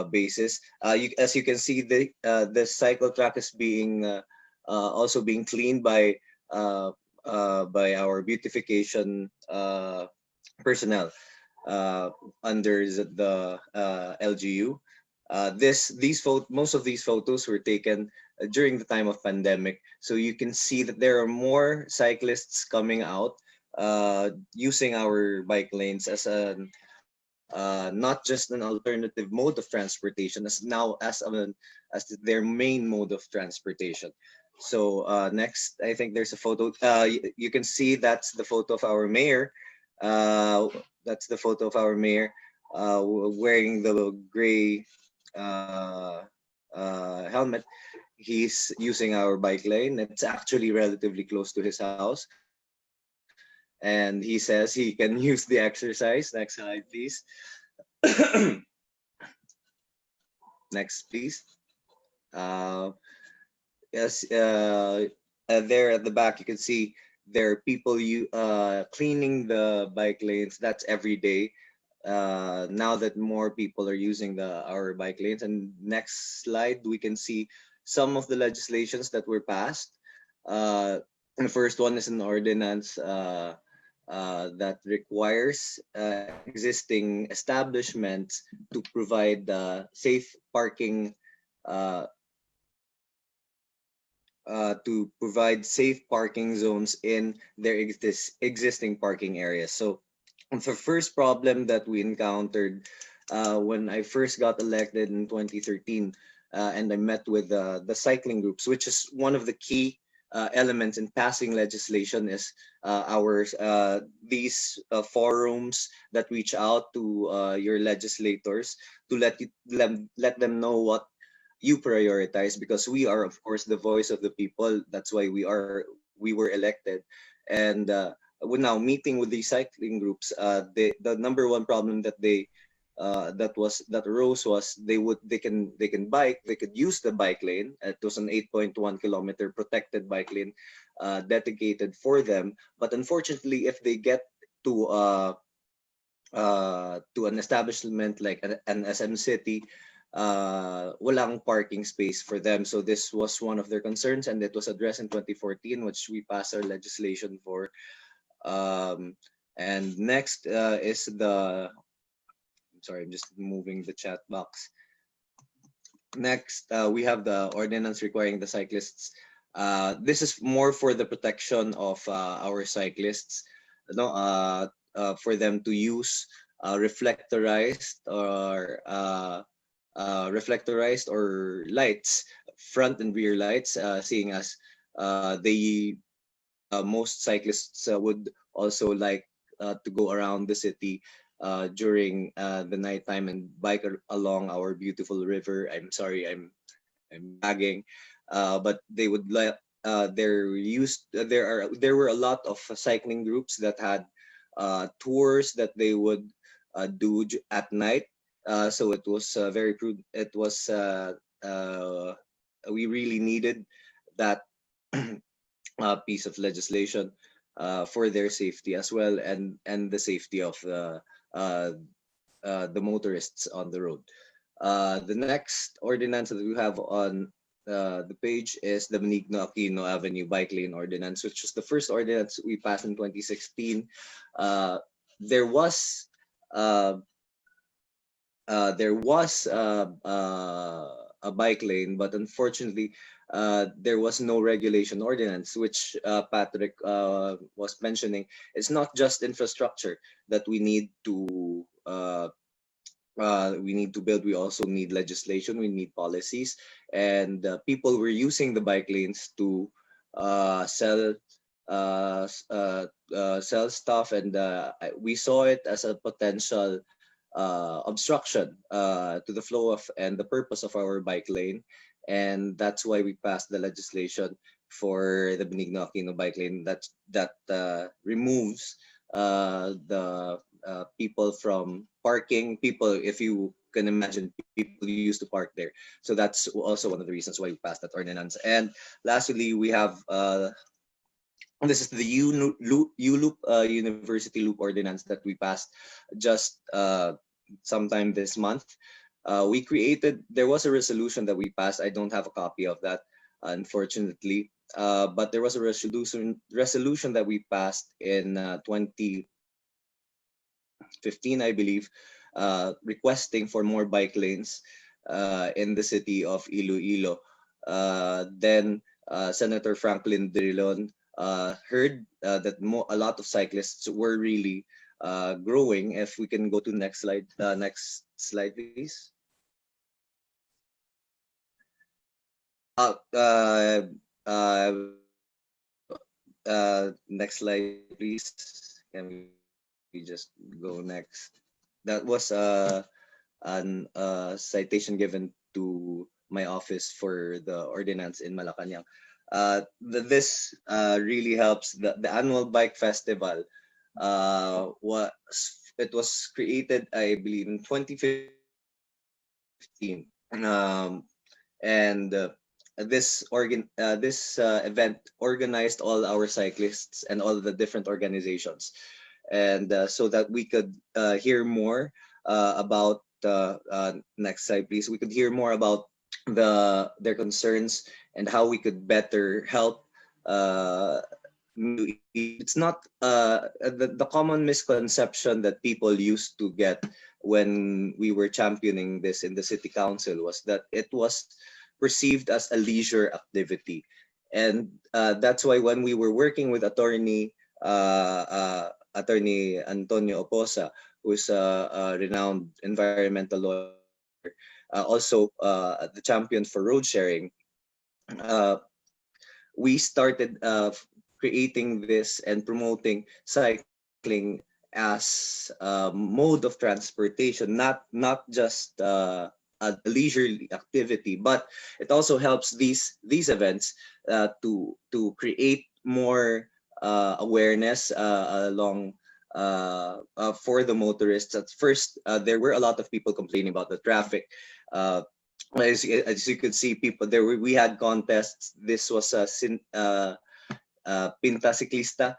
basis. As you can see, the cycle track is also being cleaned by our beautification personnel under the LGU. Most of these photos were taken during the time of pandemic, so you can see that there are more cyclists coming out using our bike lanes as not just an alternative mode of transportation, as their main mode of transportation. So next, I think there's a photo. You can see that's the photo of our mayor. Wearing the gray helmet. He's using our bike lane. It's actually relatively close to his house. And he says he can use the exercise. Next slide, please. Next, please. Yes, there at the back, you can see there are people cleaning the bike lanes. That's every day. Now that more people are using our bike lanes. And next slide, we can see some of the legislations that were passed. The first one is an ordinance that requires existing establishments to provide safe parking zones in their existing parking areas. So the first problem that we encountered when I first got elected in 2013 and I met with the cycling groups, which is one of the key elements in passing legislation. Is our these forums that reach out to your legislators to let them know what you prioritize, because we are of course the voice of the people. That's why we were elected. And we're now meeting with these cycling groups. The number one problem that that arose was they could use the bike lane. It was an 8.1 kilometer protected bike lane dedicated for them. But unfortunately, if they get to an establishment like an SM City, walang parking space for them. So this was one of their concerns, and it was addressed in 2014, which we passed our legislation for. And next is the, sorry, I'm just moving the chat box. Next, we have the ordinance requiring the cyclists. This is more for the protection of our cyclists, for them to use reflectorized or lights, front and rear lights, seeing as they most cyclists would also like to go around the city during the nighttime and bike along our beautiful river. I'm sorry, I'm bragging, but they would like there were a lot of cycling groups that had tours that they would do at night. So it was very prudent. It was we really needed that piece of legislation for their safety as well, and the safety of the motorists on the road. The next ordinance that we have on the page is the Benigno Aquino Avenue Bike Lane Ordinance, which was the first ordinance we passed in 2016. There was a bike lane, but unfortunately, there was no regulation ordinance, which Patrick was mentioning. It's not just infrastructure that we need to build. We also need legislation. We need policies, and people were using the bike lanes to sell stuff, and we saw it as a potential obstruction to the flow of and the purpose of our bike lane. And that's why we passed the legislation for the Benigno Aquino bike lane that removes the people from parking. People, if you can imagine, people used to park there. So that's also one of the reasons why we passed that ordinance. And lastly, we have this is the U-Loop University Loop Ordinance that we passed just sometime this month. There was a resolution that we passed. I don't have a copy of that, unfortunately. But there was a resolution that we passed in 2015, I believe, requesting for more bike lanes in the city of Iloilo. Then Senator Franklin Drilon heard that a lot of cyclists were really growing. If we can go to next slide, please. Next slide, please. Can we just go next? That was an citation given to my office for the ordinance in Malacanang. This really helps. The annual bike festival was created, I believe, in 2015, and this event organized all our cyclists and all the different organizations, and so that we could hear more about next slide, please. We could hear more about their concerns and how we could better help. It's not the common misconception that people used to get when we were championing this in the city council was that it was perceived as a leisure activity, and that's why when we were working with attorney Antonio Oposa, who's a renowned environmental lawyer, also the champion for road sharing, we started creating this and promoting cycling as a mode of transportation, not just a leisurely activity, but it also helps these events to create more awareness along for the motorists. At first, there were a lot of people complaining about the traffic. Uh, as you could see, people there were, we had contests. This was a Pinta Ciclista,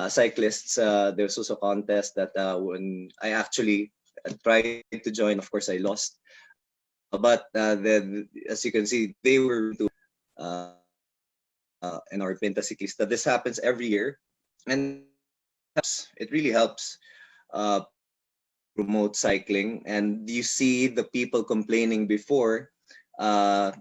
cyclists. There was also a contest that when I actually tried to join, of course, I lost. But then, as you can see, they were to in our Pinta Ciclista. This happens every year, and it really helps promote cycling. And you see the people complaining before, uh,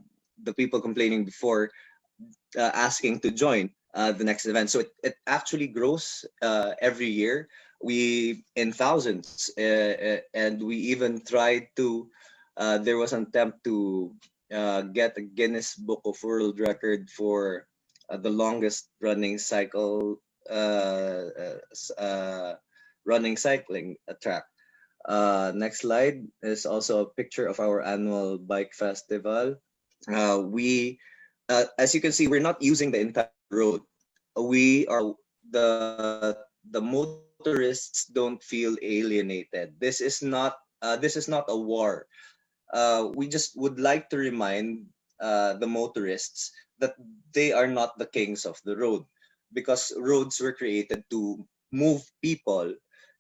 asking to join the next event. So it actually grows every year. We in thousands, and we even tried to. There was an attempt to get a Guinness Book of World Record for the longest running running cycling track. Next slide is also a picture of our annual bike festival. We, as you can see, we're not using the entire road. We are the motorists don't feel alienated. This is not a war. We just would like to remind the motorists that they are not the kings of the road, because roads were created to move people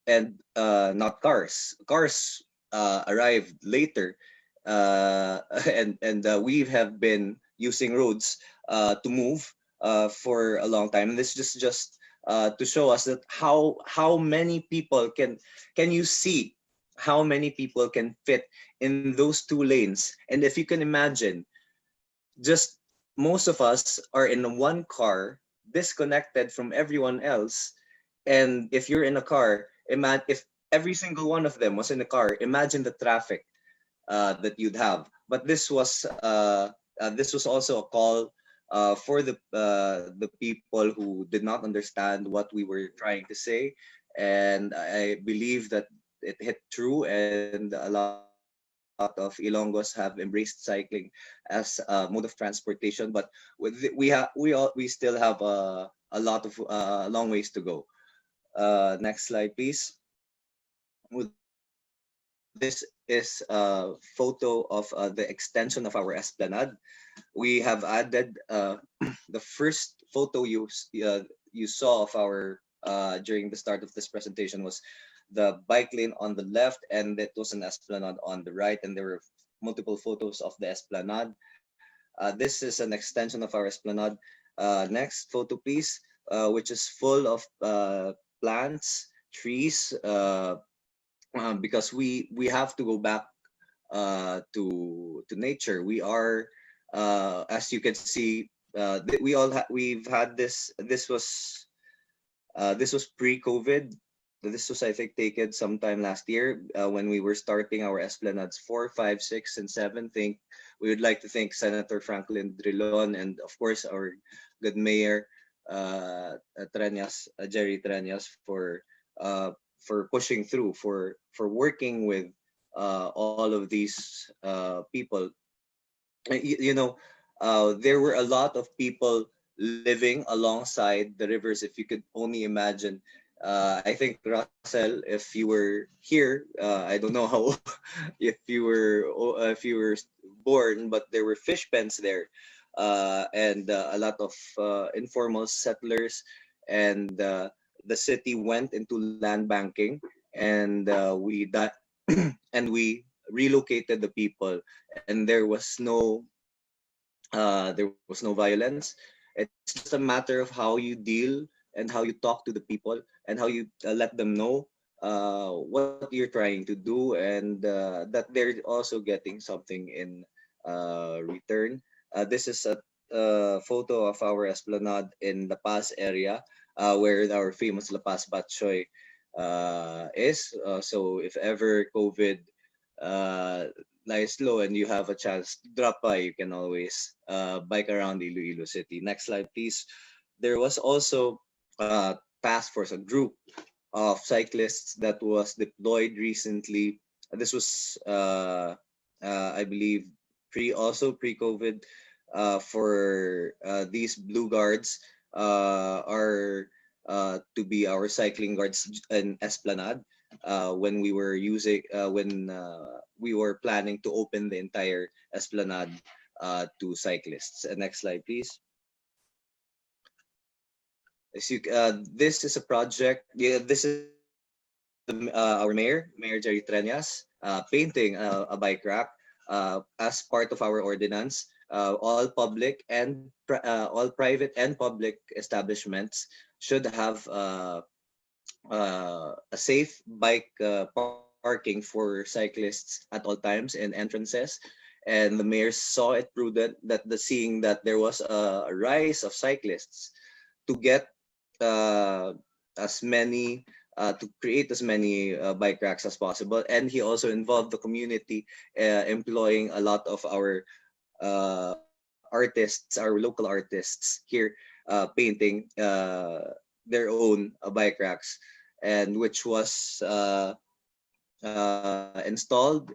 and not cars. Cars arrived later, and we have been using roads to move for a long time. And this is just to show us that how many people can you see how many people can fit in those two lanes. And if you can imagine, just most of us are in one car, disconnected from everyone else. And if you're in a car, if every single one of them was in a car, imagine the traffic that you'd have. But this was also a call for the people who did not understand what we were trying to say, and I believe that it hit true, and a lot of Ilonggos have embraced cycling as a mode of transportation. But we still have a lot of long ways to go. Next slide, please. This is a photo of the extension of our esplanade. We have added the first photo you saw of our during the start of this presentation was the bike lane on the left, and it was an esplanade on the right, and there were multiple photos of the esplanade. This is an extension of our esplanade. Next photo, please, which is full of plants, trees, because we have to go back to nature. We are, as you can see, we've had this. This was pre-COVID. This was, I think, taken sometime last year when we were starting our esplanades 4, 5, 6, and 7. We would like to thank Senator Franklin Drilon, and of course our good mayor Jerry Treñas, for pushing through, for working with all of these people. There were a lot of people living alongside the rivers. If you could only imagine, I think, Russell, if you were here, I don't know how if you were born, but there were fish pens there, and a lot of informal settlers, and the city went into land banking, and and we relocated the people, and there was no violence. It's just a matter of how you deal and how you talk to the people, and how you let them know what you're trying to do, and that they're also getting something in return. This is a photo of our esplanade in La Paz area, where our famous La Paz Bat Choy is. So if ever COVID lies low and you have a chance to drop by, you can always bike around Iloilo City. Next slide, please. There was also a task force, a group of cyclists that was deployed recently. This was, I believe, pre-COVID. For these blue guards are to be our cycling guards in Esplanade when we were planning to open the entire Esplanade to cyclists. Next slide, please. This is a project. Yeah, this is our Mayor Jay Treñas, painting a bike rack as part of our ordinance. All private and public establishments should have a safe bike parking for cyclists at all times in entrances. And the mayor saw it prudent that seeing that there was a rise of cyclists to get as many to create as many bike racks as possible. And he also involved the community, employing a lot of our artists, our local artists here, painting their own bike racks, and which was installed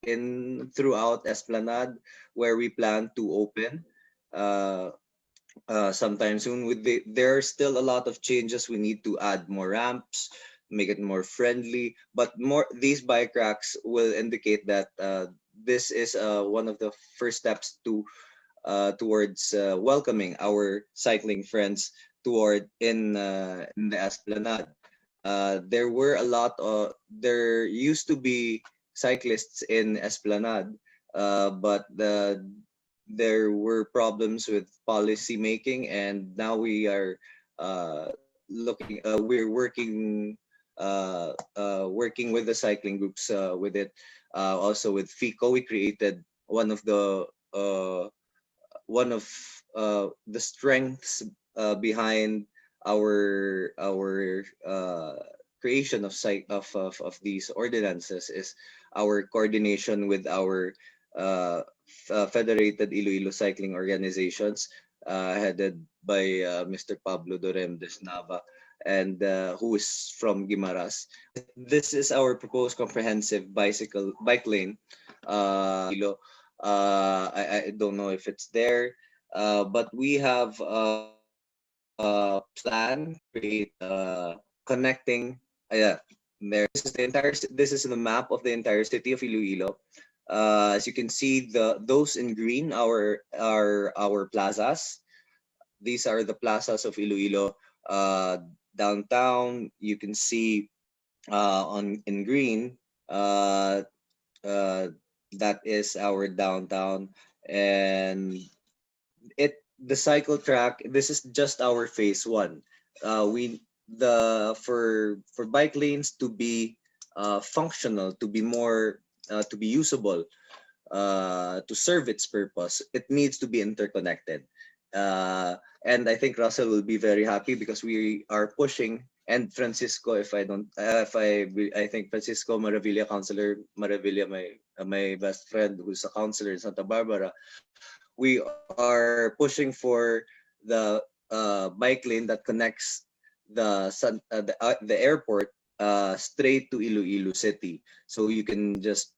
in throughout Esplanade, where we plan to open sometime soon. There are still a lot of changes. We need to add more ramps, make it more friendly, but these bike racks will indicate that this is one of the first steps towards welcoming our cycling friends in the Esplanade. There used to be cyclists in Esplanade, but there were problems with policy making, and now we are we're working with the cycling groups with it. Also with FICO, we created one of the strengths behind our creation of these ordinances is our coordination with our federated Iloilo cycling organizations, headed by Mr. Pablo Dorem Desnava, and who is from Guimaras. This is our proposed comprehensive bike lane. I don't know if it's there, but we have a plan to create connecting. Yeah, there. This is the map of the entire city of Iloilo. As you can see, those in green are our plazas. These are the plazas of Iloilo. Downtown, you can see in green, that is our downtown, and the cycle track. This is just our phase one. For bike lanes to be functional, to be more to be usable, to serve its purpose, it needs to be interconnected. And I think Russell will be very happy because we are pushing, and Francisco, I think Francisco Maravilla, Councilor Maravilla, my best friend who's a councilor in Santa Barbara, we are pushing for the bike lane that connects the airport straight to Iloilo City. So you can just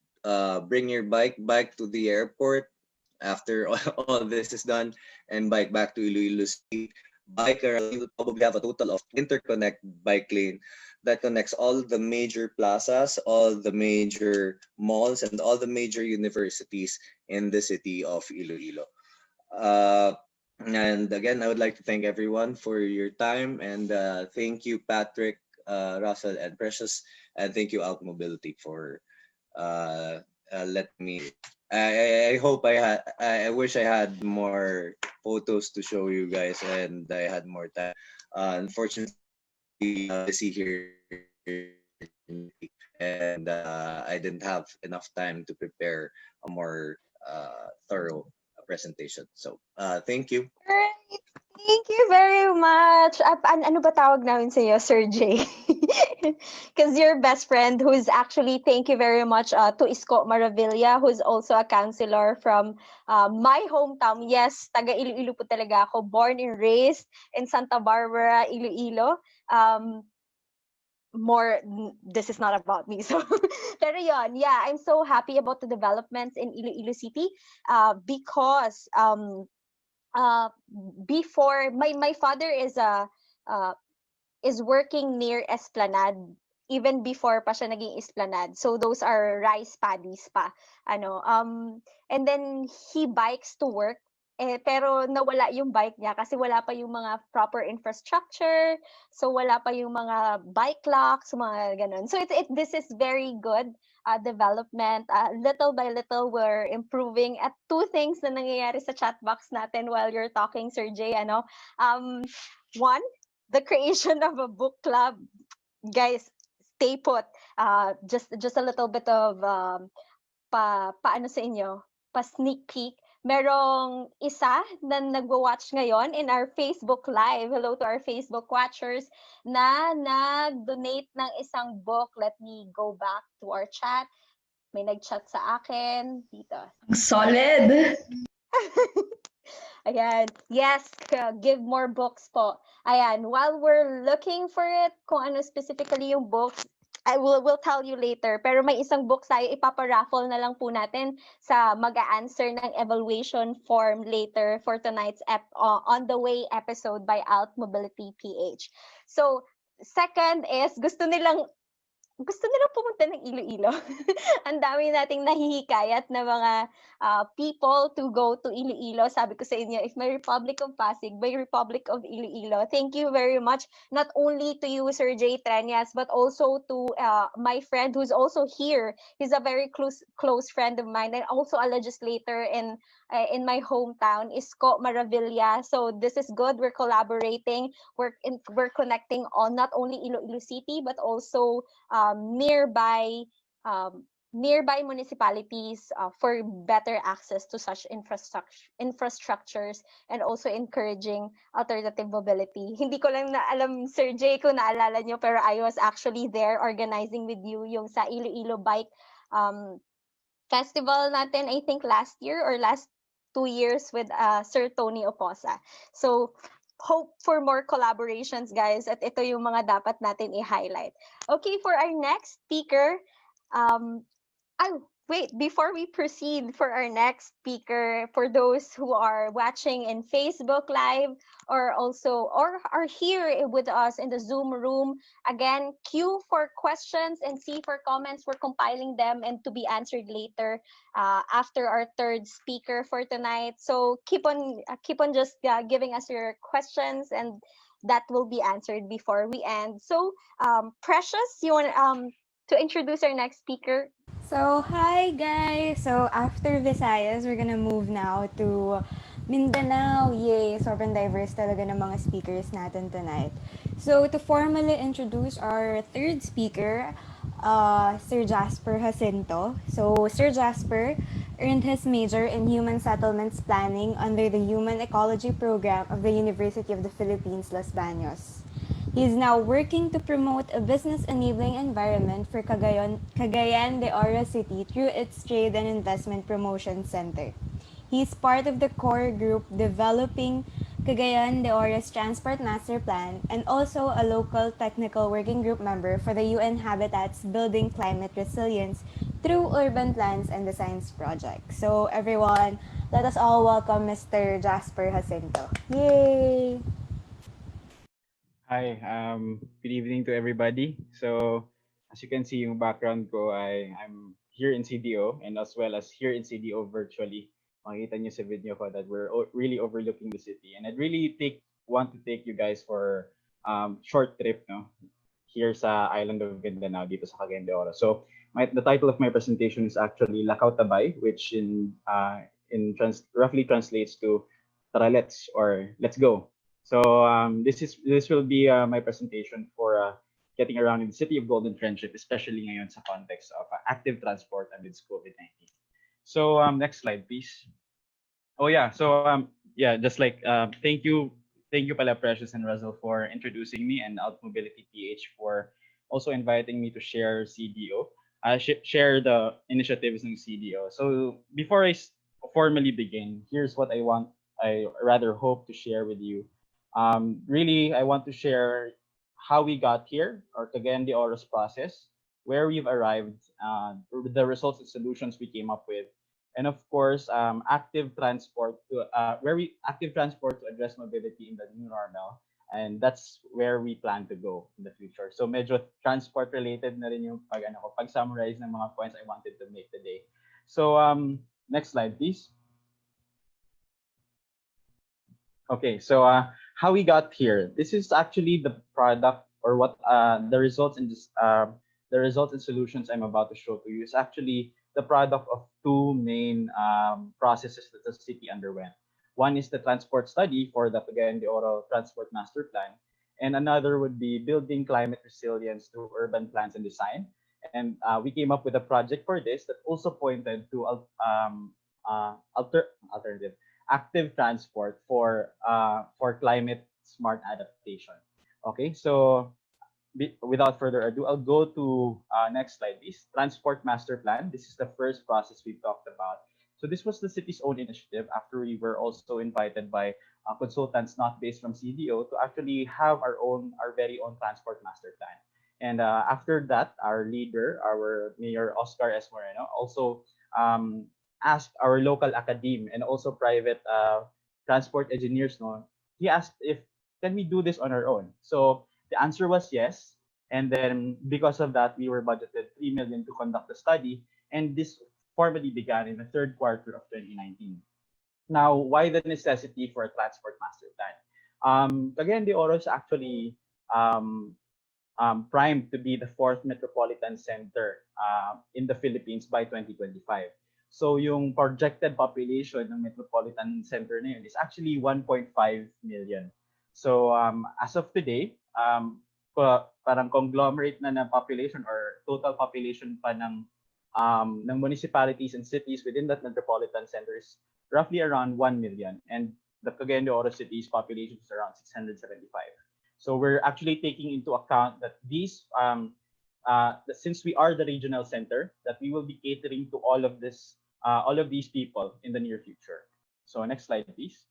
bring your bike to the airport after all this is done, and bike back to Iloilo City. Bike around, you will probably have a total of interconnect bike lane that connects all the major plazas, all the major malls, and all the major universities in the city of Iloilo. And again, I would like to thank everyone for your time, and thank you, Patrick, Russell, and Precious, and thank you, AltMobility, for letting me. I hope I wish I had more photos to show you guys, and I had more time. Unfortunately, busy here, and I didn't have enough time to prepare a more thorough presentation. So thank you. Great. Thank you very much. Ano ba tawag namin sa'yo, Sir Jay? Because your best friend, who's actually, thank you very much to Isko Maravilla, who's also a councilor from my hometown. Yes, taga Iloilo po talaga ako. Born and raised in Santa Barbara, Iloilo. This is not about me, so pero yon, yeah, I'm so happy about the developments in Iloilo City because before my father uh, is working near Esplanade even before pa siya naging Esplanade. So those are rice paddies pa. And then he bikes to work. Pero nawala yung bike niya kasi wala pa yung mga proper infrastructure. So wala pa yung mga bike locks, mga ganun. So this is very good development. Little by little, we're improving at two things na nangyayari sa chat box natin while you're talking, Sir Jay. One, the creation of a book club. Guys, stay put. Just a little bit of paano sa inyo, pa sneak peek. Merong isa na nagwa-watch ngayon in our Facebook Live. Hello to our Facebook watchers na nag-donate ng isang book. Let me go back to our chat. May nag-chat sa akin dito. Solid! Ayan. Yes, give more books po. Ayan, while we're looking for it, kung ano specifically yung books, we'll tell you later. Pero may isang book tayo, ipaparaffle na lang po natin sa mag-a-answer ng evaluation form later for tonight's On the Way episode by AltMobility PH. So, second is, gusto nilang pumunta ng Iloilo. Ang dami nating nahihikayat na mga people to go to Iloilo. Sabi ko sa inyo, if may Republic of Pasig, may Republic of Iloilo. Thank you very much, not only to you, Sir Jay Treñas, but also to my friend who's also here. He's a very close friend of mine and also a legislator in my hometown, Isko Maravilla. So this is good. We're collaborating. We're connecting on not only Iloilo City, but also nearby municipalities for better access to such infrastructures and also encouraging alternative mobility. Hindi ko lang na alam, Sir Jay, kung naalala nyo, pero I was actually there organizing with you yung sa Iloilo Bike festival natin, I think last year or last 2 years with Sir Tony Oposa. So, hope for more collaborations, guys. At ito yung mga dapat natin i-highlight. Okay, for our next speaker, wait, before we proceed for our next speaker, for those who are watching in Facebook Live or are here with us in the Zoom room, again, queue for questions and see for comments. We're compiling them and to be answered later after our third speaker for tonight. So keep on just giving us your questions and that will be answered before we end. So Precious, you want to introduce our next speaker? So, hi guys! So, after Visayas, we're gonna move now to Mindanao. Yay! Sobrang diverse talaga ng mga speakers natin tonight. So, to formally introduce our third speaker, Sir Jasper Jacildo. So, Sir Jasper earned his major in Human Settlements Planning under the Human Ecology Program of the University of the Philippines, Los Baños. He is now working to promote a business-enabling environment for Cagayan de Oro City through its Trade and Investment Promotion Center. He is part of the core group developing Cagayan de Oro's Transport Master Plan and also a local technical working group member for the UN Habitat's Building Climate Resilience through Urban Plans and Designs project. So everyone, let us all welcome Mr. Jasper Jacildo. Yay! Hi, good evening to everybody. So, as you can see yung background ko, I'm here in CDO and as well as here in CDO virtually. Makikita niyo sa video ko that we're really overlooking the city. And I'd really want to take you guys for short trip here sa island of Mindanao dito sa Cagayan de Oro. So, the title of my presentation is actually Lakaw Tabay, which roughly translates to Tara let's or let's go. So this will be my presentation for getting around in the city of Golden Friendship, especially ngayon sa context of active transport amidst COVID-19. So next slide, please. Oh yeah, so just like thank you pala Precious and Russell for introducing me and AltMobility PH for also inviting me to share CDO, share the initiatives ng CDO. So before formally begin, here's what I rather hope to share with you. Really, I want to share how we got here, or again, the OROS process, where we've arrived, the results and solutions we came up with, and of course, active transport to address mobility in the new normal, and that's where we plan to go in the future. So medyo transport related na rin yung pag summarize ng mga points I wanted to make today. So next slide, please. Okay, so how we got here. This is actually the product, or what the results in this the results and solutions I'm about to show to you is actually the product of two main processes that the city underwent. One is the transport study for the Cagayan de Oro Transport Master Plan, and another would be building climate resilience through urban plans and design. And we came up with a project for this that also pointed to alternative active transport for climate smart adaptation. Okay, so without further ado, I'll go to next slide, please. Transport master plan. This is the first process we've talked about. So this was the city's own initiative after we were also invited by consultants not based from CDO to actually have our very own transport master plan. And after that, our leader, our Mayor Oscar S. Moreno, also asked our local academe and also private transport engineers, no, he asked if can we do this on our own. So the answer was yes. And then because of that, we were budgeted 3 million to conduct the study. And this formally began in the third quarter of 2019. Now, why the necessity for a transport master plan? Again, the Oro is actually primed to be the fourth metropolitan center in the Philippines by 2025. So yung projected population ng metropolitan center na yun is actually 1.5 million. So as of today, parang conglomerate na population or total population pa ng municipalities and cities within that metropolitan center is roughly around 1 million. And the Cagayan de Oro city's population is around 675. So we're actually taking into account that these, since we are the regional center, that we will be catering to all of these people in the near future. So next slide, please.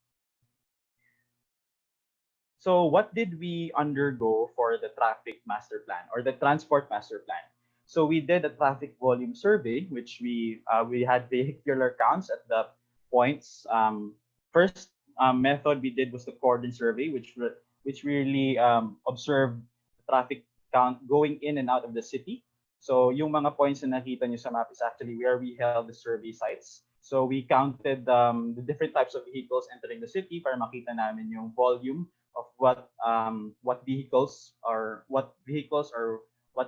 So what did we undergo for the traffic master plan or the transport master plan? So we did a traffic volume survey, which we had vehicular counts at the points. First method we did was the cordon survey, which really observed the traffic count going in and out of the city. So yung mga points na nakita nyo sa map is actually where we held the survey sites. So we counted the different types of vehicles entering the city para makita namin yung volume of what vehicles or what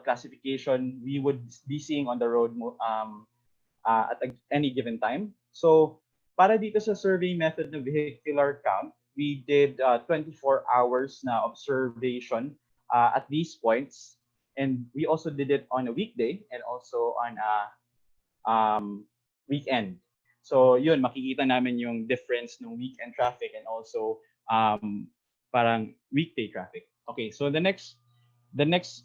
classification we would be seeing on the road at any given time. So para dito sa survey method ng vehicular count, we did 24 hours na observation at these points. And we also did it on a weekday and also on a weekend. So yun, makikita namin yung difference ng weekend traffic and also parang weekday traffic. Okay, so the next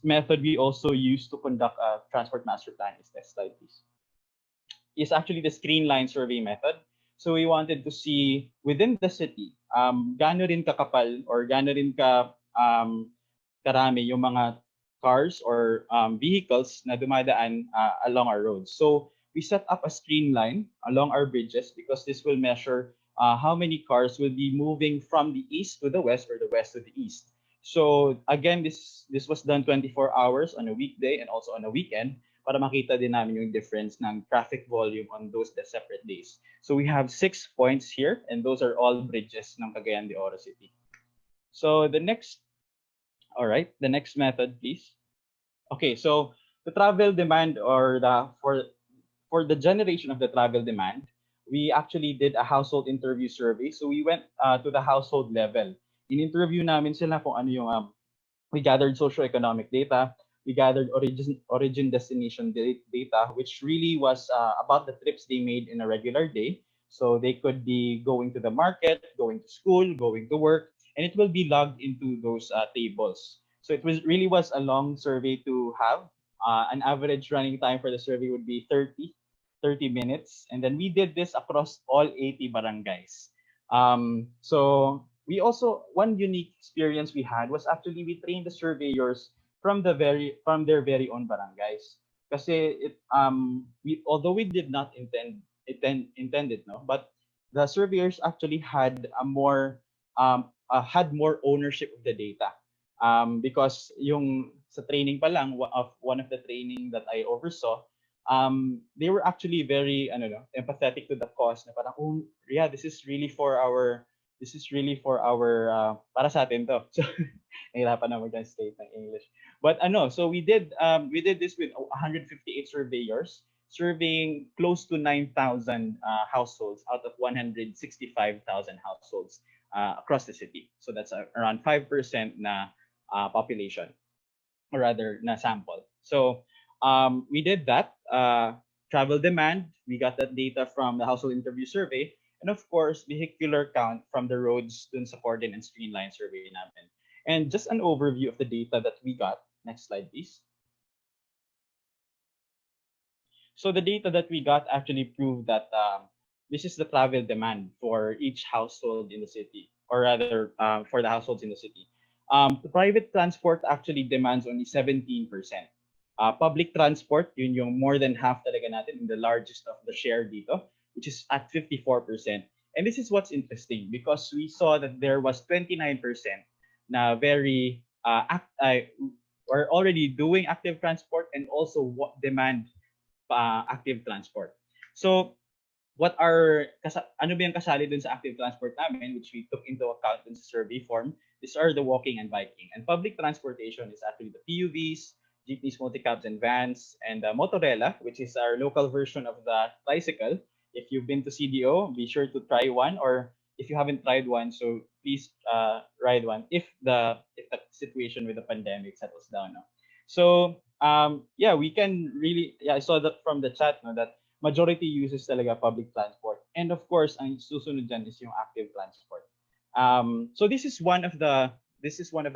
method we also use to conduct a transport master plan is this slide, please. Is actually the screen line survey method. So we wanted to see within the city, gaano rin kakapal or gaano rin karami yung mga cars or vehicles na dumadaan along our roads. So we set up a screen line along our bridges because this will measure how many cars will be moving from the east to the west or the west to the east. So again, this was done 24 hours on a weekday and also on a weekend para makita din namin yung difference ng traffic volume on those separate days. So we have 6 points here and those are all bridges ng Cagayan de Oro City. So the next method, please. Okay, so the travel demand or for the generation of the travel demand, we actually did a household interview survey. So we went to the household level. In-interview namin sila kung ano yung we gathered socioeconomic data, we gathered origin destination data, which really was about the trips they made in a regular day. So they could be going to the market, going to school, going to work, and it will be logged into those tables. So it was a long survey to have. An average running time for the survey would be 30 minutes. And then we did this across all 80 barangays. So we also, one unique experience we had was actually we trained the surveyors from their very own barangays. Kasi although we did not intend it, no, but the surveyors actually had more ownership of the data. Because yung sa training pa lang, one of the training that I oversaw, they were actually very empathetic to the cause, na parang, oh yeah, this is really for our para sa atin to. So nahirapan na mag-translate ng English. But so we did this with 158 surveyors surveying close to 9,000 households out of 165,000 households across the city. So that's around 5% na population, or rather na sample. So we did that. Travel demand, we got that data from the household interview survey, and of course vehicular count from the roads dun sa Cordon and Streamline survey namin. And just an overview of the data that we got. Next slide, please. So the data that we got actually proved that this is the travel demand for each household in the city, or rather for the households in the city. The private transport actually demands only 17%. Public transport, yun yung more than half talaga natin, in the largest of the share dito, which is at 54%. And this is what's interesting, because we saw that there was 29% na very are already doing active transport and also what demand active transport. So ano ba yung kasali dun sa active transport namin, which we took into account in the survey form? These are the walking and biking. And public transportation is actually the PUVs, jeepneys, multicabs, and vans, and motorella, which is our local version of the tricycle. If you've been to CDO, be sure to try one, or if you haven't tried one, so please ride one if the situation with the pandemic settles down. No? So we can really, I saw that from the chat, no, that majority uses talaga public transport. And of course, ang susunod dyan is yung active transport. So this is one of the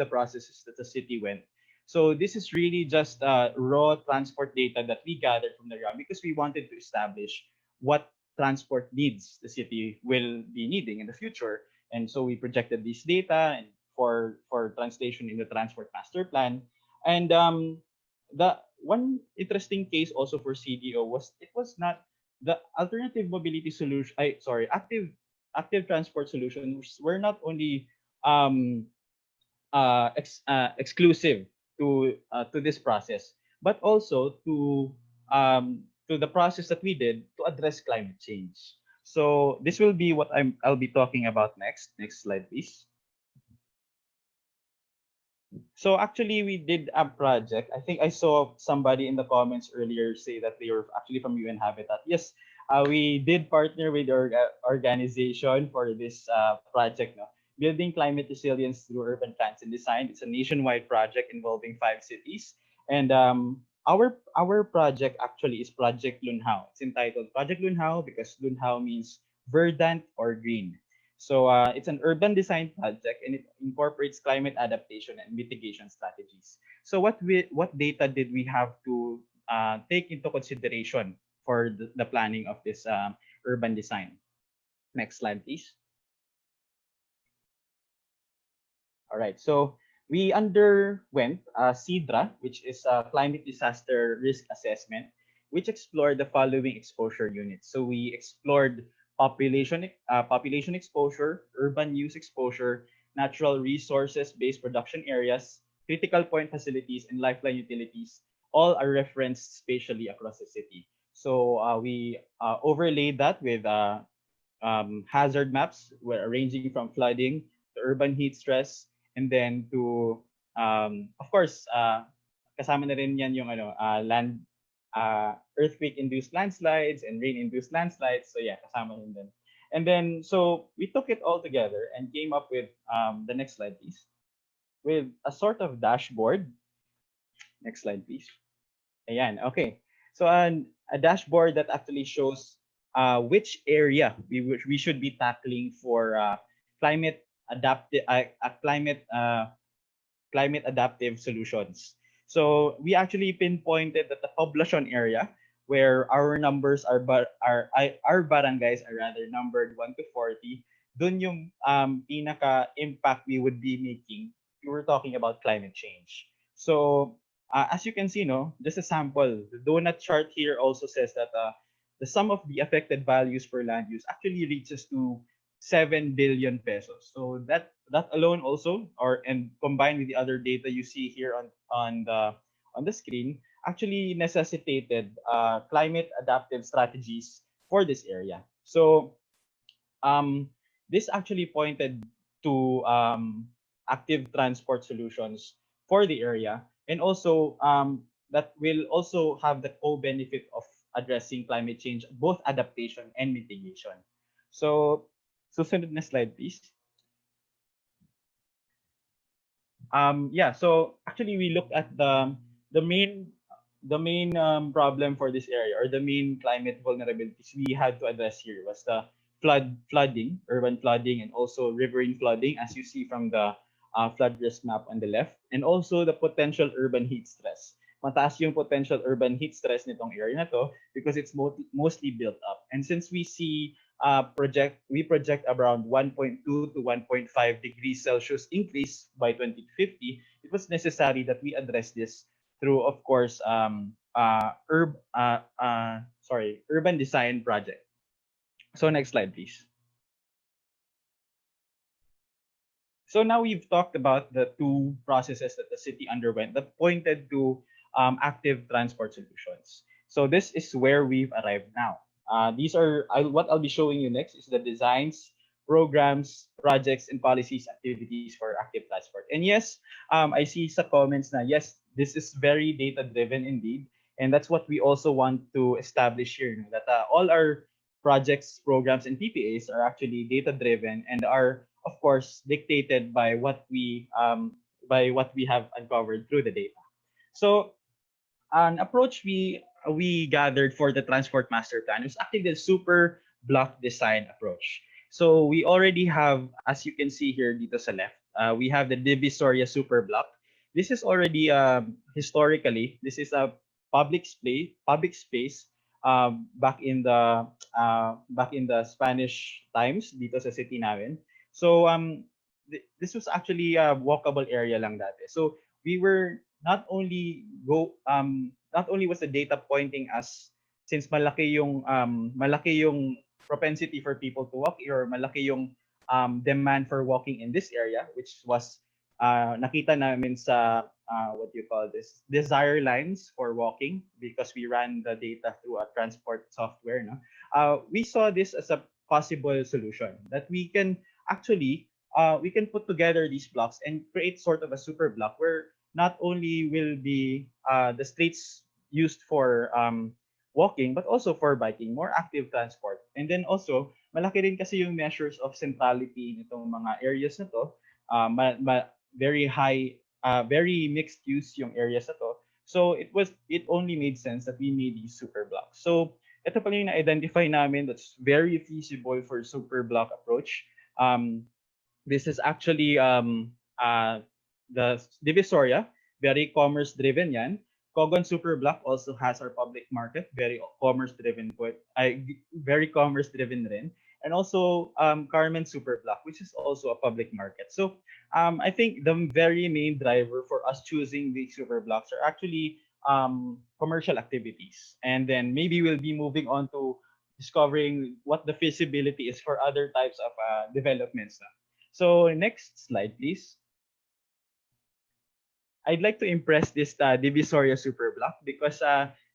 processes that the city went. So this is really just raw transport data that we gathered from the ground, because we wanted to establish what transport needs the city will be needing in the future. And so we projected this data and for translation in the transport master plan. And the one interesting case also for CDO was it was not the alternative mobility solution. Active transport solutions were not only exclusive to this process, but also to the process that we did to address climate change. So this will be what I'll be talking about next. Next slide, please. So actually, we did a project. I think I saw somebody in the comments earlier say that they were actually from UN Habitat. Yes, we did partner with our organization for this project. No? Building Climate Resilience Through Urban Plans and Design. It's a nationwide project involving 5 cities. And our project actually is Project Lunhao. It's entitled Project Lunhao because Lunhao means verdant or green. So it's an urban design project, and it incorporates climate adaptation and mitigation strategies. So what data did we have to take into consideration for the planning of this urban design? Next slide, please. All right, so we underwent CIDRA, which is a climate disaster risk assessment, which explored the following exposure units. So we explored population exposure, urban use exposure, natural resources-based production areas, critical point facilities, and lifeline utilities. All are referenced spatially across the city. So we overlaid that with hazard maps, ranging from flooding to urban heat stress, and then to of course kasama na rin yan yung land earthquake-induced landslides and rain-induced landslides. So yeah, kasama rin din. And then, so we took it all together and came up with, the next slide, please, with a sort of dashboard. Next slide, please. Ayan, okay. So a dashboard that actually shows which area we should be tackling for climate climate adaptive solutions. So we actually pinpointed that the poblacion area where our numbers our barangays are rather numbered 1 to 40, dun yung pinaka impact we would be making. We were talking about climate change. So as you can see, no, just a sample. The donut chart here also says that the sum of the affected values per land use actually reaches to 7 billion pesos. So that alone also, or and combined with the other data you see here on the screen, actually necessitated climate adaptive strategies for this area. So um, this actually pointed to active transport solutions for the area, and also that will also have the co-benefit of addressing climate change, both adaptation and mitigation. So, susunod na slide, please. Yeah, so actually we looked at the main problem for this area, or the main climate vulnerabilities we had to address here, was the flooding, urban flooding, and also riverine flooding, as you see from the flood risk map on the left, and also the potential urban heat stress. Mataas yung potential urban heat stress nitong area na to because it's mostly built up. And since we see we project around 1.2 to 1.5 degrees Celsius increase by 2050, it was necessary that we address this through, of course, urban design project. So next slide, please. So now we've talked about the two processes that the city underwent that pointed to active transport solutions. So this is where we've arrived now. What I'll be showing you next is the designs, programs, projects, and policies activities for active transport. And yes, I see some comments now. Yes, this is very data driven indeed, and that's what we also want to establish here. That all our projects, programs, and PPAs are actually data driven and are, of course, dictated by what we have uncovered through the data. So an approach we gathered for the transport master plan was actually the super block design approach. So we already have, as you can see here dito sa left, we have the Divisoria super block. This is already historically, this is a public space back in the Spanish times dito sa city namin. So this was actually a walkable area lang dati. So we were not only was the data pointing us, since malaki yung propensity for people to walk, or malaki yung demand for walking in this area, which was nakita namin sa what do you call this, desire lines for walking, because we ran the data through a transport software, no? We saw this as a possible solution that we can actually put together these blocks and create sort of a super block where not only will be the streets used for walking, but also for biking, more active transport. And then also, malaki rin kasi yung measures of centrality nitong mga areas na to. Very high, very mixed use yung areas na to. So it only made sense that we made these super blocks. So ito pala yung na-identify namin that's very feasible for super block approach. This is actually the Divisoria, very commerce driven yan. Cogon Super Block also has our public market, very commerce driven rin. And also Carmen Super Block, which is also a public market. So I think the very main driver for us choosing these super blocks are actually commercial activities. And then maybe we'll be moving on to discovering what the feasibility is for other types of developments. So next slide, please. I'd like to impress this Divisoria Super Block because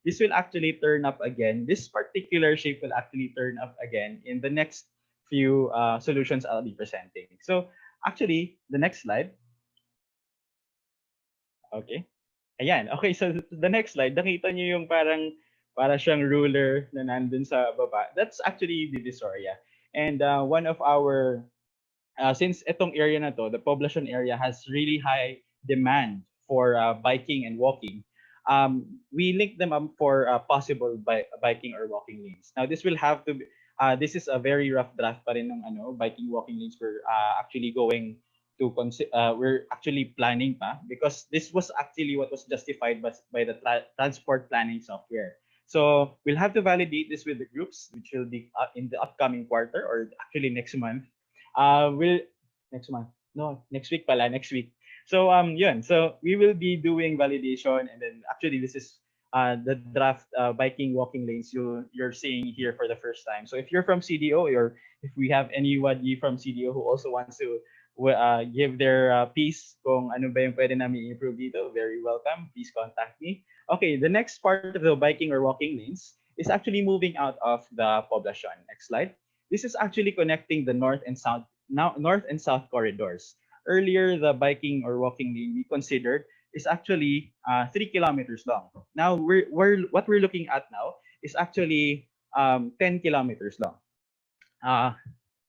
this will actually turn up again. This particular shape will actually turn up again in the next few solutions I'll be presenting. So actually, the next slide. Okay. Ayan. Okay, so the next slide, nakita niyo yung para siyang ruler na nandun sa baba. That's actually Divisoria. And one of our, since itong area na to, the poblacion area has really high demand for biking and walking, we link them up for possible biking or walking lanes. Now, this will have to be, this is a very rough draft pa rin ng biking walking lanes we're actually going we're actually planning pa, because this was actually what was justified by the transport planning software. So we'll have to validate this with the groups, which will be in the upcoming quarter, or actually next month. We'll next month. No, next week pala, next week. So yun. So we will be doing validation, and then actually this is the draft biking walking lanes you're seeing here for the first time. So if you're from CDO, or if we have anybody from CDO who also wants to give their piece kung ano ba yung pwede namin improve dito, very welcome. Please contact me. Okay, the next part of the biking or walking lanes is actually moving out of the poblacion. Next slide. This is actually connecting the north and south corridors. Earlier, the biking or walking lane we considered is actually 3 kilometers long. Now, what we're looking at now is actually 10 kilometers long.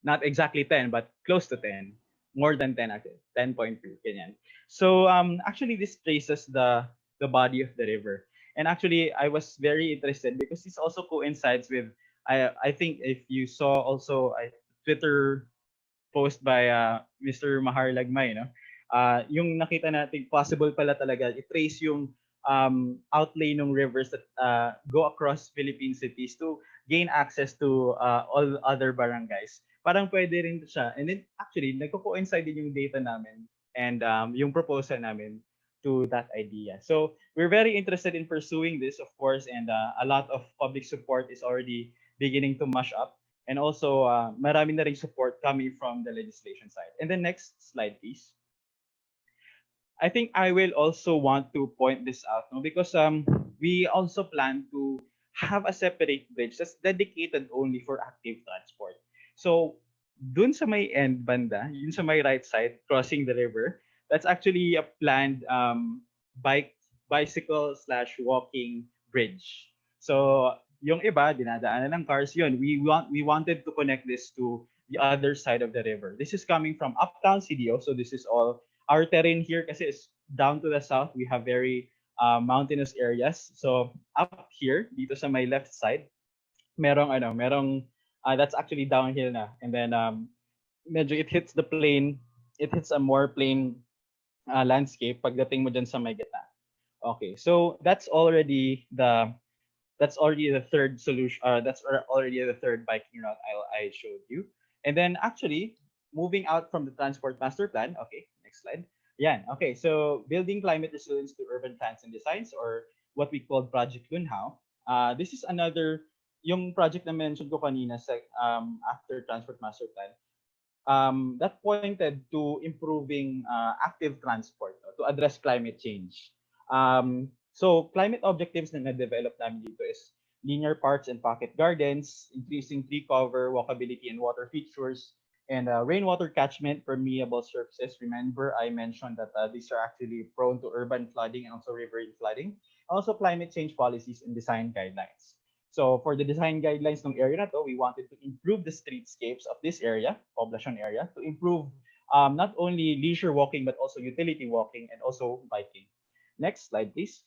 Not exactly 10, but close to 10. More than 10 actually, 10.2, ganyan. So actually this traces the body of the river. And actually I was very interested because this also coincides with, I think if you saw also a Twitter post by Mr. Mahar Lagmay, no? Yung nakita natin possible pala talaga i-trace yung outlay ng rivers that go across Philippine cities to gain access to all other barangays. Parang pwede rin siya. And then actually, nagko-coincide din yung data namin and yung proposal namin to that idea. So we're very interested in pursuing this, of course, and a lot of public support is already beginning to mash up. And also, marami na ring support coming from the legislation side. And the next slide, please. I think I will also want to point this out, no? Because we also plan to have a separate bridge that's dedicated only for active transport. So, dun sa may end banda, yun sa may right side, crossing the river, that's actually a planned bicycle slash walking bridge. So, yung iba, dinadaanan ng cars, yun. We wanted to connect this to the other side of the river. This is coming from uptown CDO, so this is all our terrain here kasi is down to the south. We have very mountainous areas. So, up here, dito sa my left side, merong that's actually downhill na. And then medyo it hits the plain, it hits a more plain landscape pagdating mo dyan sa may gitna. Okay, so that's already the third solution. That's already the third biking route I showed you. And then actually moving out from the transport master plan. Okay, next slide. Yeah. Okay, so building climate resilience to urban plans and designs, or what we call Project Lunhao. This is another yung project na mentioned ko kanina sa after transport master plan. That pointed to improving active transport to address climate change. So climate objectives na na-develop namin dito is linear parks and pocket gardens, increasing tree cover, walkability and water features, and rainwater catchment, permeable surfaces. Remember, I mentioned that these are actually prone to urban flooding and also riverine flooding. Also climate change policies and design guidelines. So for the design guidelines ng area na to, we wanted to improve the streetscapes of this area, poblacion area, to improve not only leisure walking, but also utility walking and also biking. Next slide, please.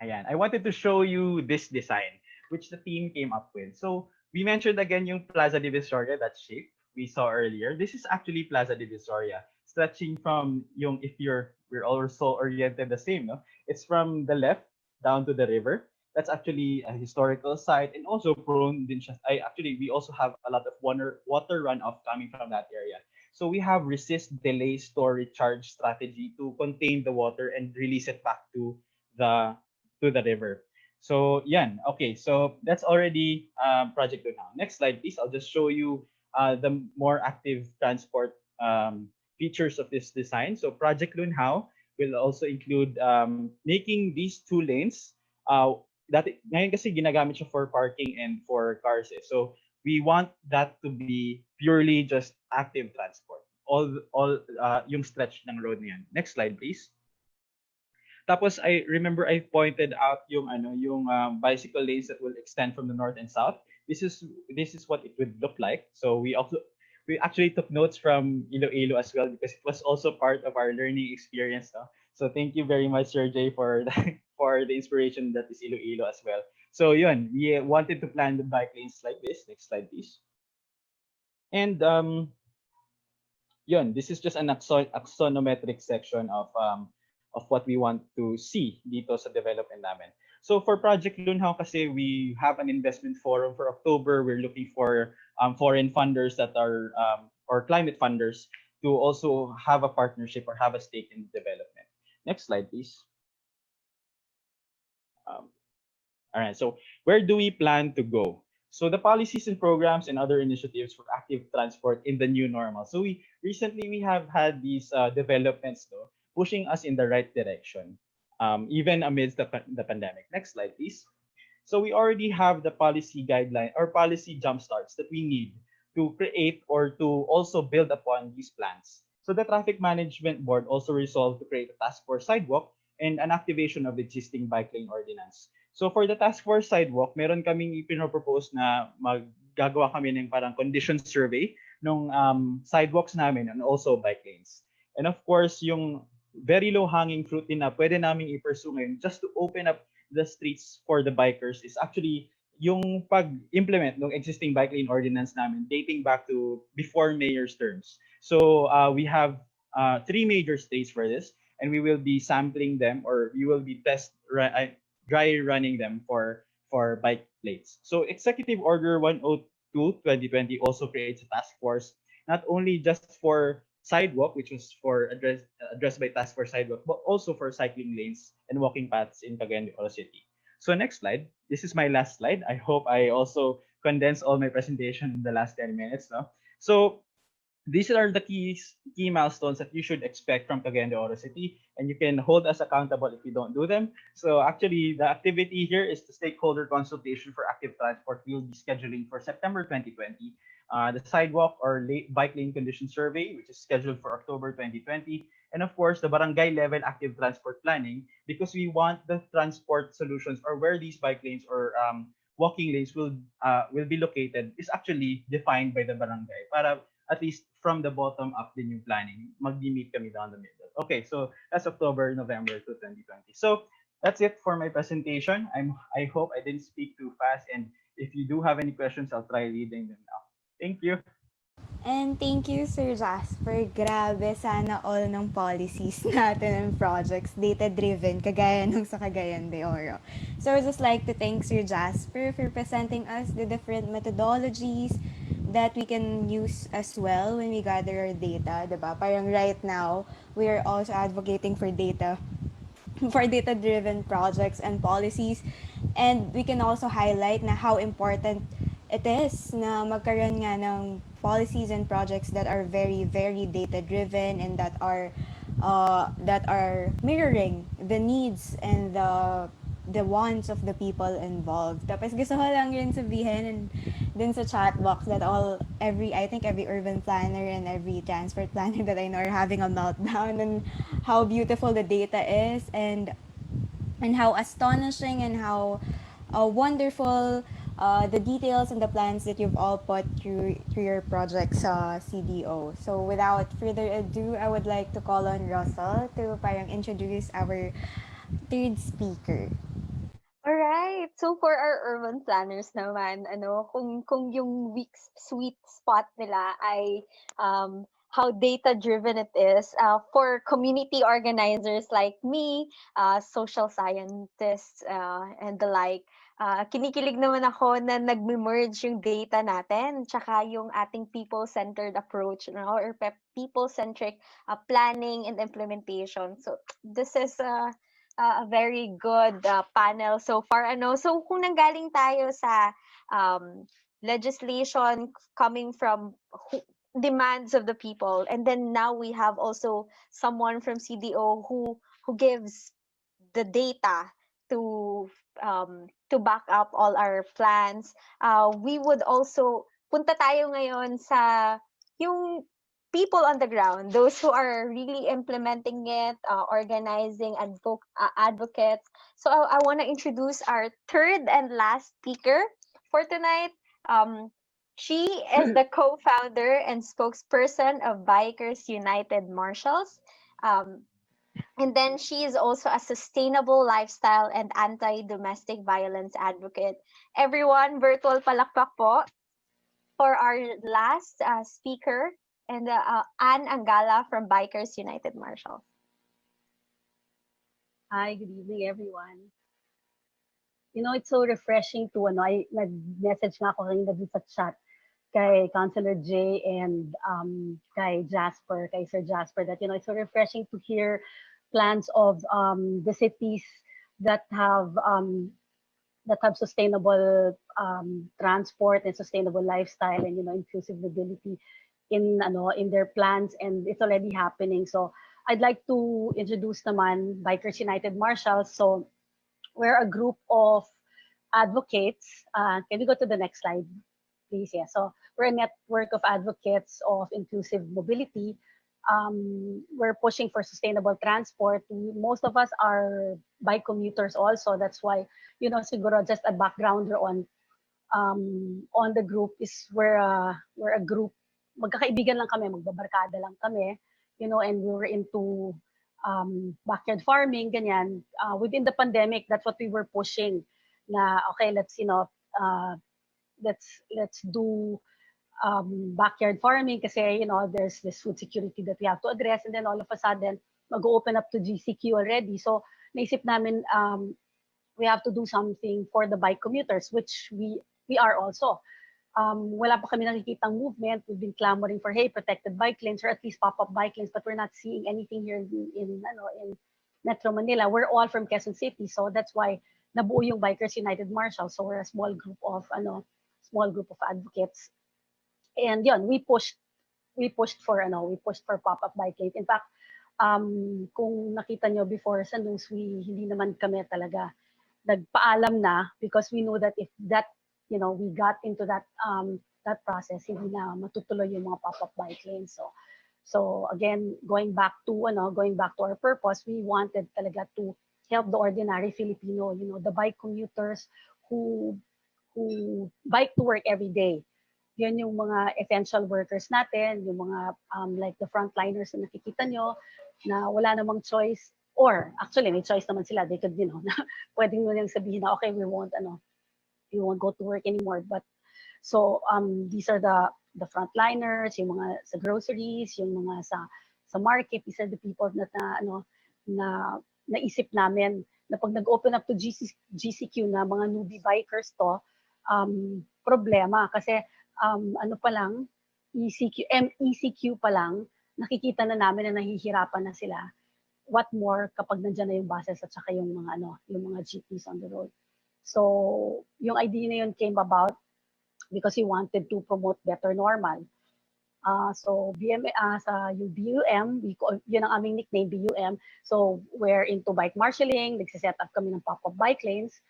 Ayan, I wanted to show you this design, which the team came up with. So we mentioned again yung Plaza Divisoria, that shape we saw earlier. This is actually Plaza Divisoria, stretching from yung, if we're also oriented the same, no? It's from the left down to the river. That's actually a historical site and also prone din siya. We also have a lot of water runoff coming from that area. So we have resist, delay, store, recharge strategy to contain the water and release it back to the river. So yan. Okay, so that's already Project Lunhao. Next slide, please. I'll just show you the more active transport features of this design. So Project Lunhao will also include making these two lanes. Ngayon kasi ginagamit siya for parking and for cars. So we want that to be purely just active transport. All yung stretch ng road niyan. Next slide, please. Tapos I remember I pointed out yung bicycle lanes that will extend from the north and south. This is what it would look like. So we actually took notes from Iloilo as well because it was also part of our learning experience. No? So thank you very much, Sir Jay, for the inspiration that is Iloilo as well. So yun, we wanted to plan the bike lanes like this. Next slide, please. And yun, this is just an axonometric section of what we want to see dito sa development namin. So for Project Lunhaw kasi we have an investment forum for October. We're looking for foreign funders that are or climate funders to also have a partnership or have a stake in development. Next slide, please. Um, all right, so where do we plan to go? So the policies and programs and other initiatives for active transport in the new normal. So we recently we have had these developments though, pushing us in the right direction, even amidst the pandemic. Next slide, please. So we already have the policy guideline or policy jumpstarts that we need to create or to also build upon these plans. So the Traffic Management Board also resolved to create a task force sidewalk and an activation of the existing bike lane ordinance. So for the task force sidewalk, meron kaming ipinopropose na maggagawa kami ng parang condition survey ng sidewalks namin and also bike lanes. And of course, yung very low hanging fruit din na pwede namin i-pursue ngayon just to open up the streets for the bikers is actually yung pag-implement ng existing bike lane ordinance namin dating back to before mayor's terms. So we have three major states for this, and we will be sampling them, or we will be dry running them for bike lanes. So Executive Order 102/2020 also creates a task force not only just for sidewalk, which was for addressed by task force sidewalk, but also for cycling lanes and walking paths in Cagayan de Oro City. So next slide. This is my last slide. I hope I also condensed all my presentation in the last 10 minutes. No? So these are the key milestones that you should expect from Cagayan de Oro City, and you can hold us accountable if you don't do them. So actually, the activity here is the stakeholder consultation for active transport. We'll be scheduling for September 2020. The sidewalk or bike lane condition survey, which is scheduled for October 2020. And of course, the barangay level active transport planning, because we want the transport solutions or where these bike lanes or walking lanes will be located is actually defined by the barangay para at least from the bottom up din yung planning. Mag-meet kami down the middle. Okay, so that's October, November 2020. So that's it for my presentation. I hope I didn't speak too fast, and if you do have any questions, I'll try reading them now. Thank you. And thank you, Sir Jasper. Grabe, sana all ng policies natin and projects data-driven, kagaya nung sa Cagayan de Oro. So I would just like to thank Sir Jasper for presenting us the different methodologies that we can use as well when we gather our data, diba? Parang right now, we are also advocating for data for data-driven projects and policies. And we can also highlight na how important it is na magkaroon nga ng policies and projects that are very, very data-driven and that are mirroring the needs and the wants of the people involved. Tapos gusto ko lang rin sabihin and dun sa chat box that I think every urban planner and every transport planner that I know are having a meltdown and how beautiful the data is and how astonishing and how wonderful the details and the plans that you've all put through your project's CDO. So without further ado, I would like to call on Russell to parang introduce our third speaker. Alright. So for our urban planners naman, kung yung weak sweet spot nila ay how data-driven it is, for community organizers like me, social scientists, and the like, kinikilig naman ako na nagme-merge yung data natin tsaka yung ating people-centered approach, or people-centric planning and implementation. So this is a very good panel so far. So kung nanggaling tayo sa legislation coming from demands of the people, and then now we have also someone from CDO who gives the data to back up all our plans. We would also punta tayo ngayon sa yung people on the ground, those who are really implementing it, organizing advocates. So I want to introduce our third and last speaker for tonight. She is the co-founder and spokesperson of Bikers United Marshals. And then she is also a sustainable lifestyle and anti-domestic violence advocate. Everyone, virtual palakpak po. for our last speaker, and Ann Angala from Bikers United Marshall. Hi, good evening, everyone. You know, it's so refreshing to, nag-message nga ako kanina dun sa chat kay Councilor Jay and kay Jasper, kay Sir Jasper, that, it's so refreshing to hear plans of the cities that have sustainable transport and sustainable lifestyle and, inclusive mobility in their plans, and it's already happening. So I'd like to introduce naman Bikers United Marshals. So we're a group of advocates. Can we go to the next slide, please? Yeah. So we're a network of advocates of inclusive mobility. We're pushing for sustainable transport. Most of us are bike commuters also. That's why, siguro just a backgrounder on the group is we're a group, magkakaibigan lang kami, magbabarkada lang kami, and we were into backyard farming, ganyan. Within the pandemic, that's what we were pushing. Na okay, let's let's do backyard farming kasi there's this food security that we have to address, and then all of a sudden mag-open up to GCQ already. So naisip namin we have to do something for the bike commuters, which we are also. Wala pa kami nakikitang movement. We've been clamoring for, hey, protected bike lanes or at least pop-up bike lanes, but we're not seeing anything here in Metro Manila. We're all from Quezon City, so that's why nabuo yung Bikers United Marshals. So we're a small group of advocates. And yun, we pushed for pop-up bike lanes. In fact, kung nakita nyo before sa news, hindi naman kami talaga nagpaalam na, because we know that if that we got into that process, hindi na matutuloy yung mga pop-up bike lanes. So again, going back to our purpose, we wanted talaga to help the ordinary Filipino, the bike commuters who bike to work every day. Yan yung mga essential workers natin, yung mga like the frontliners na nakikita nyo, na wala namang choice, or actually may choice naman sila. They could, pwedeng mo nang sabihin na, okay, we won't go to work anymore. But so these are the frontliners, yung mga sa groceries, yung mga sa market. These are the people na naisip namin na pag nag-open up to GCQ na mga newbie bikers to, problema kasi pa lang, MECQ pa lang, nakikita na namin na nahihirapan na sila. What more kapag nandiyan na yung buses at saka yung mga jeepneys on the road. So yung idea na yun came about because we wanted to promote better normal. So sa BUM, yun ang aming nickname, BUM. So we're into bike marshalling, nagsiset up kami ng pop-up bike lanes.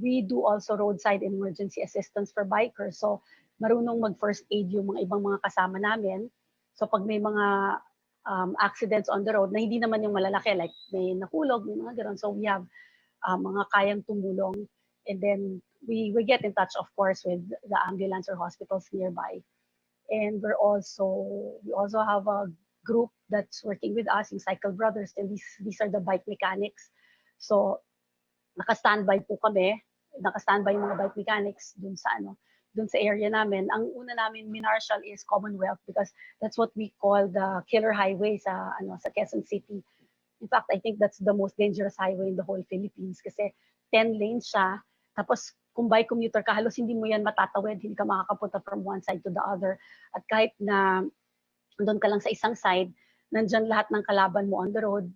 We do also roadside emergency assistance for bikers. So marunong mag-first aid yung mga ibang mga kasama namin. So pag may mga accidents on the road na hindi naman yung malalaki, like may nahulog, may mga gano'n. So we have mga kayang tumulong. And then we get in touch, of course, with the ambulance or hospitals nearby. And we also have a group that's working with us, yung Cycle Brothers, and these are the bike mechanics. So naka-standby po kami, naka-standby yung mga bike mechanics dun sa area namin. Ang una namin minarshal is Commonwealth, because that's what we call the killer highway sa Quezon City. In fact, I think that's the most dangerous highway in the whole Philippines kasi 10 lanes siya. Tapos kung bike commuter ka, halos hindi mo yan matatawid, hindi ka makakapunta from one side to the other. At kahit na doon ka lang sa isang side, nandyan lahat ng kalaban mo on the road.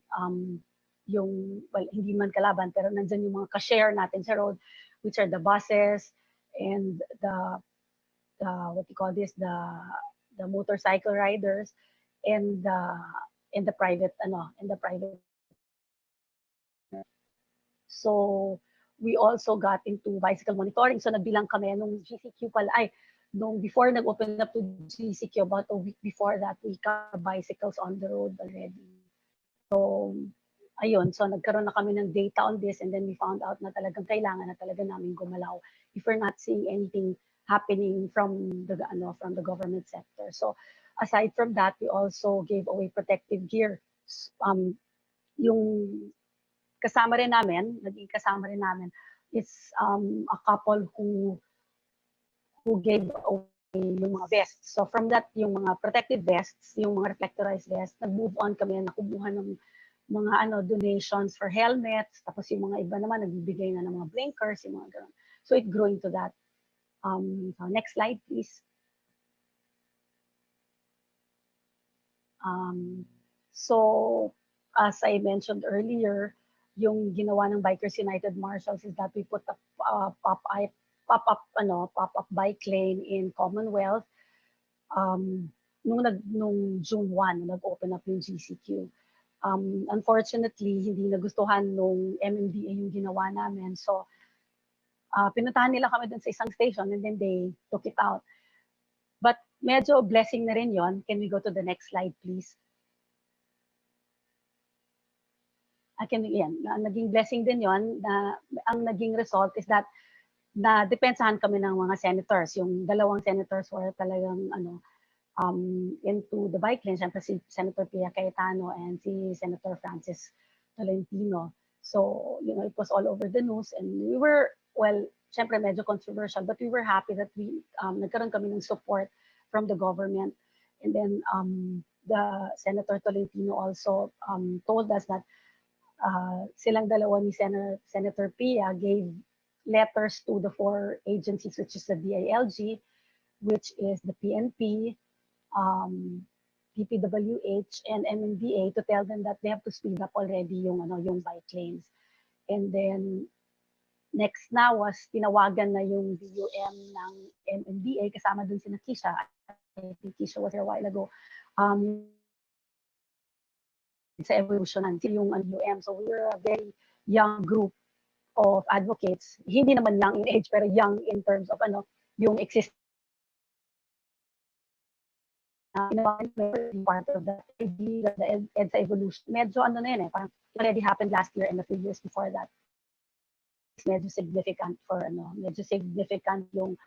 Hindi man kalaban, pero nandyan yung mga ka-share natin sa road, which are the buses and the motorcycle riders and the private. So we also got into bicycle monitoring. So nagbilang kami nung GCQ before nag-open up to GCQ, about a week before that, we got bicycles on the road already. So ayun, so nagkaroon na kami ng data on this, and then we found out na talagang kailangan na talaga namin gumalaw if we're not seeing anything happening from the government sector. So aside from that, we also gave away protective gear. Yung naging kasama rin namin is a couple who who gave away yung mga vests. So from that, yung mga protective vests, yung mga reflectorized vests, nag-move on kami na nakubuha ng mga donations for helmets, tapos yung mga iba naman nagbibigay na ng mga blinkers, yung mga ganun. So it grew into that. So next slide, please. So as I mentioned earlier, yung ginawa ng Bikers United Marshals is that we put a pop-up bike lane in Commonwealth nung June 1 nag-open up yung GCQ. Unfortunately, hindi nagustuhan nung MMDA yung ginawa namin. So pinuntahan nila kami dun sa isang station and then they took it out. But medyo blessing na rin yon. Can we go to the next slide, please? Naging blessing din yon na ang naging result is that na depensahan kami ng mga senators. Yung dalawang senators were talagang into the bike lane. Siyempre si Senator Pia Cayetano and si Senator Francis Tolentino. So, it was all over the news and we were, well, siyempre medyo controversial, but we were happy that we nagkaroon kami ng support from the government. And then the Senator Tolentino also told us that silang dalawa ni Senator Pia gave letters to the 4 agencies, which is the DILG, which is the PNP, PPWH, and MMDA to tell them that they have to speed up already yung bike lanes. And then next na was tinawagan na yung DUM ng MMDA kasama dun si Nakisha. I think Kisha was here a while ago. Sa evolution yung UM. So we were a very young group of advocates. Hindi naman young in age, pero young in terms of yung existing part of the EDSA evolution. Medyo na yun parang already happened last year and a few years before that. It's medyo significant for medyo significant yung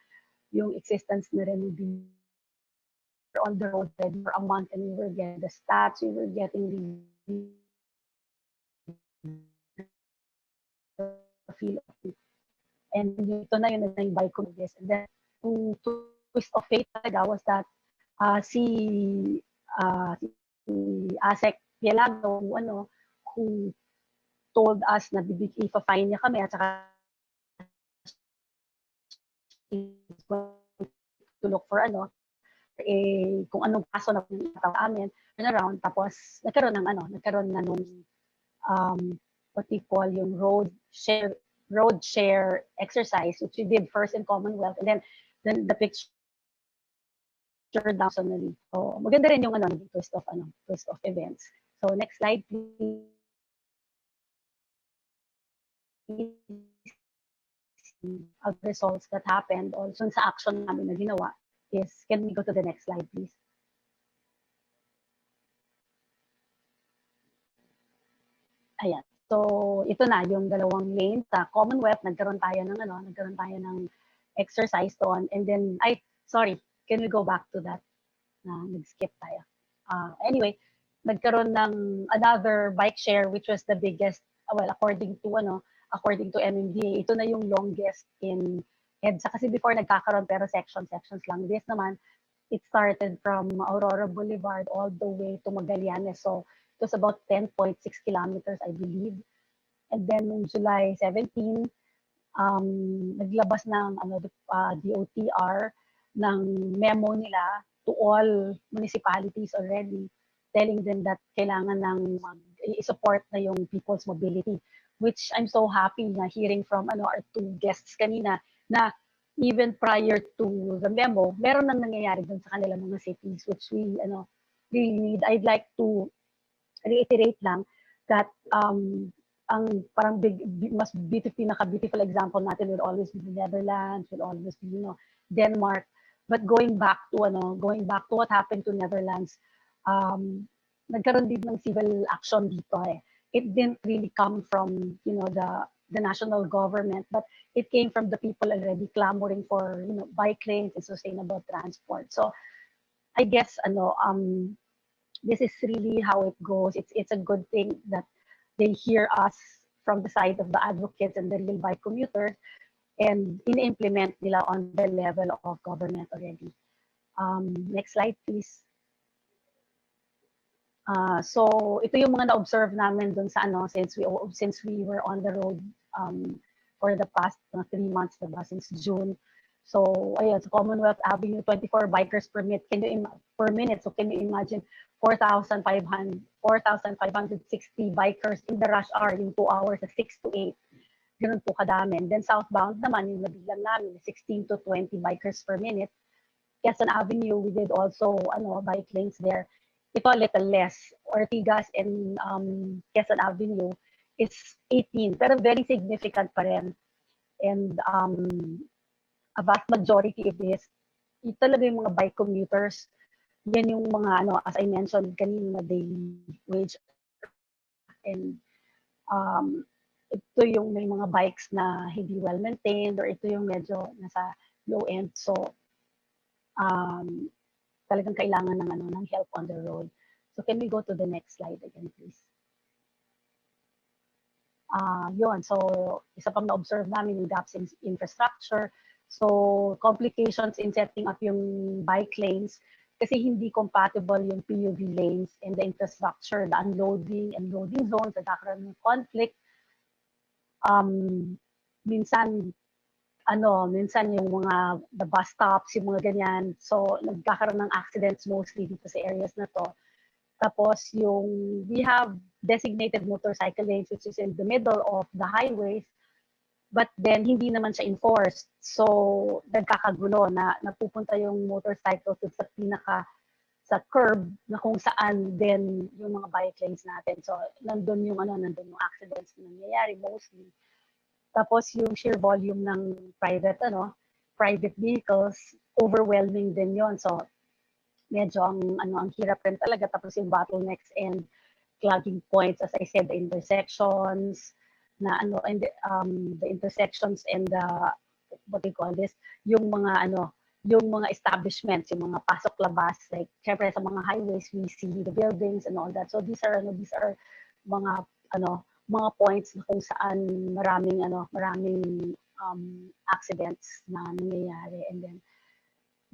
existence na rin on the road for a month and we were getting the stats, we were getting the feel of it. And ito na yun yung bike this. And then, twist of fate talaga was that si Asek Pielago, who told us na i-fine niya kami at saka to look for kung anong kaso na pinatawag amin, turn around, tapos nagkaroon na nung what we call yung road share exercise, which we did first in Commonwealth, and then the picture down suddenly. So maganda rin yung twist of events. So next slide, please. Of results that happened also sa action namin na ginawa is, can we go to the next slide, please? Ayan. So, ito na yung dalawang lane sa Commonwealth. Nagkaroon tayo ng exercise doon. And then, sorry, can we go back to that? Nag-skip tayo. Anyway, nagkaroon ng another bike share which was the biggest, well, according to MMDA, ito na yung longest in EDSA. Kasi before nagkakaroon pero sections lang. This naman, it started from Aurora Boulevard all the way to Magallanes. So it was about 10.6 kilometers, I believe. And then noong July 17, naglabas ng DOTR ng memo nila to all municipalities already, telling them that kailangan ng i-support na yung people's mobility, which I'm so happy na hearing from our 2 guests kanina na even prior to the memo, meron nang nangyayari dun sa kanilang mga cities, which we really need. I'd like to reiterate lang that ang parang mas beautiful example natin will always be the Netherlands, will always be Denmark. But going back to what happened to Netherlands, nagkaroon din ng civil action dito It didn't really come from the national government, but it came from the people already clamoring for bike lanes and sustainable transport. So I guess this is really how it goes. It's a good thing that they hear us from the side of the advocates and the real bike commuters. and in-implement nila on the level of government already. Next slide, please. So ito yung mga na-observe namin dun sa since we were on the road for the past 3 months, diba, since June. So ayun, sa Commonwealth Avenue, 24 bikers per minute. Per minute? So can you imagine 4,560 bikers in the rush hour, yung 2 hours, 6 to 8. Ganun po kadami. And then southbound naman, yung nabilang namin, 16 to 20 bikers per minute. Quezon Avenue, we did also bike lanes there. Ito a little less. Ortigas and Quezon Avenue is 18, pero very significant pa rin. And a vast majority of this, ito talaga yung mga bike commuters. Yan yung mga, as I mentioned kanina, daily wage. And ito yung may mga bikes na hindi well maintained, or ito yung medyo nasa low end. So talagang kailangan ng help on the road. So can we go to the next slide again, please? Yun, so isa pang na-observe namin yung gaps in infrastructure. So complications in setting up yung bike lanes kasi hindi compatible yung PUV lanes and the infrastructure, the unloading and loading zones, nagkakaroon ng conflict. Minsan yung mga the bus stops, yung mga ganyan. So nagkakaroon ng accidents mostly dito sa areas na to. Tapos we have designated motorcycle lanes which is in the middle of the highways, but then hindi naman siya enforced. So nagkakagulo na napupunta yung motorcycle sa curb na kung saan then yung mga bike lanes natin. So nandun yung accidents na nangyayari mostly. Tapos yung sheer volume ng private vehicles, overwhelming din yon. So medyo ang hirap rin talaga. Tapos yung bottlenecks and clogging points, as I said, the intersections and the intersections and what do you call this, yung mga establishments, yung mga pasok-labas, like syempre sa mga highways we see the buildings and all that. So these are mga points na kung saan maraming accidents na nangyayari, and then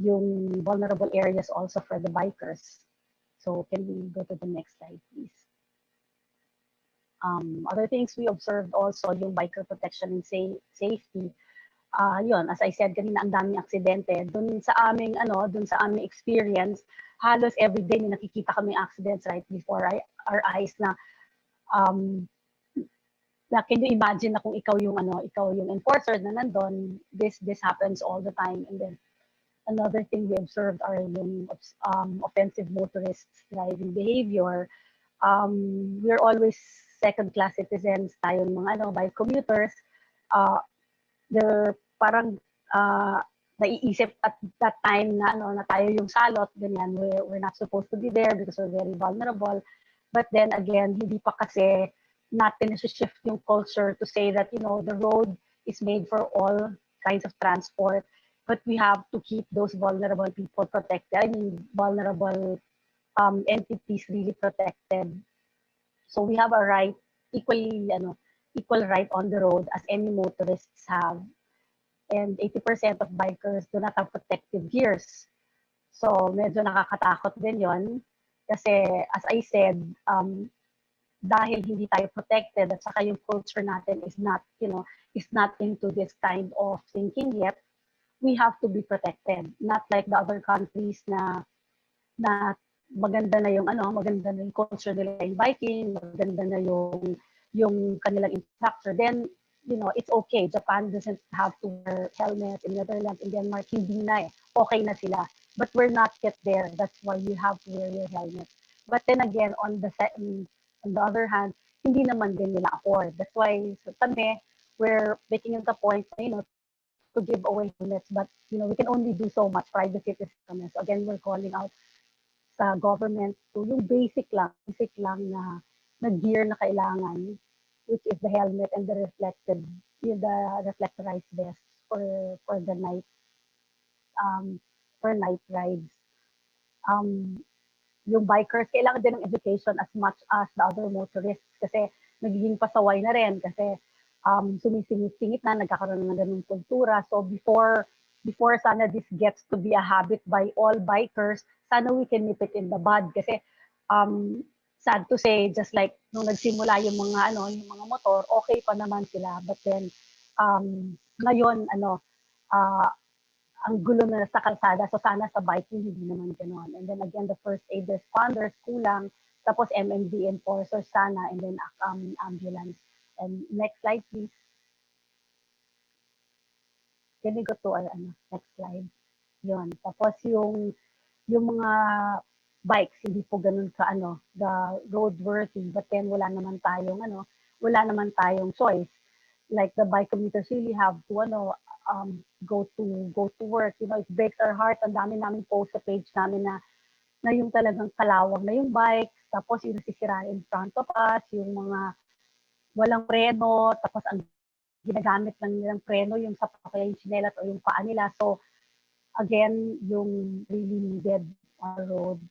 yung vulnerable areas also for the bikers. So can we go to the next slide, please? Other things we observed also, yung biker protection and safety. Yun, as I said kanina, ang daming aksidente. Dun sa aming experience, halos every day may nakikita kaming accidents right before our eyes na can you imagine na kung ikaw yung enforcer na nandun, this happens all the time. And then another thing we observed are yung offensive motorists driving behavior. We're always second-class citizens, tayong mga bike commuters. They're parang naiisip at that time na tayo yung salot, ganyan. We're not supposed to be there because we're very vulnerable. But then again, hindi pa kasi natin shift yung culture to say that the road is made for all kinds of transport, but we have to keep those vulnerable people protected. I mean, vulnerable entities really protected. So we have a right, equal right on the road as any motorists have. And 80% of bikers do not have protective gears. So medyo nakakatakot din yon. Kasi as I said, dahil hindi tayo protected at saka yung culture natin is not into this kind of thinking yet, we have to be protected. Not like the other countries na maganda na yung culture nila in biking, maganda na yung kanilang infrastructure. Then it's okay. Japan doesn't have to wear helmet. In Netherlands, in Denmark, hindi na okay na sila. But we're not yet there. That's why you have to wear your helmet. But then again, on the other hand, hindi naman din nila afford. That's why kami, we're making the point, to give away helmets. But we can only do so much. Private citizens. So again, we're calling out sa government to yung basic lang na gear na kailangan, which is the helmet and the reflectorized vest for the night rides. Yung bikers, kailangan din ng education as much as the other motorists kasi nagiging pasaway na rin kasi sumisingit-singit na, nagkakaroon ng ganung kultura. So before sana this gets to be a habit by all bikers, sana we can nip it in the bud. Kasi sad to say, just like nung nagsimula yung mga motor, okay pa naman sila. But then ngayon uh, ang gulo na sa kalsada. So sana sa biking hindi naman ganoon. And then again, the first aid responders kulang, tapos MMD enforcers sana, and then ambulance. And next slide please. Can we go to our next slide? Yun. Tapos yung mga bikes hindi po ganun ka the roadworthy, but then wala naman tayong choice. Like the bike commuters really have to go to work. It breaks our heart. Ang dami namin post sa page namin na yung talagang kalawang na yung bike, tapos yung nasisira in front of us, yung mga walang preno, tapos ang ginagamit lang nilang preno yung sa kaya yung chinelas o yung paa nila. So again, yung really needed on the road.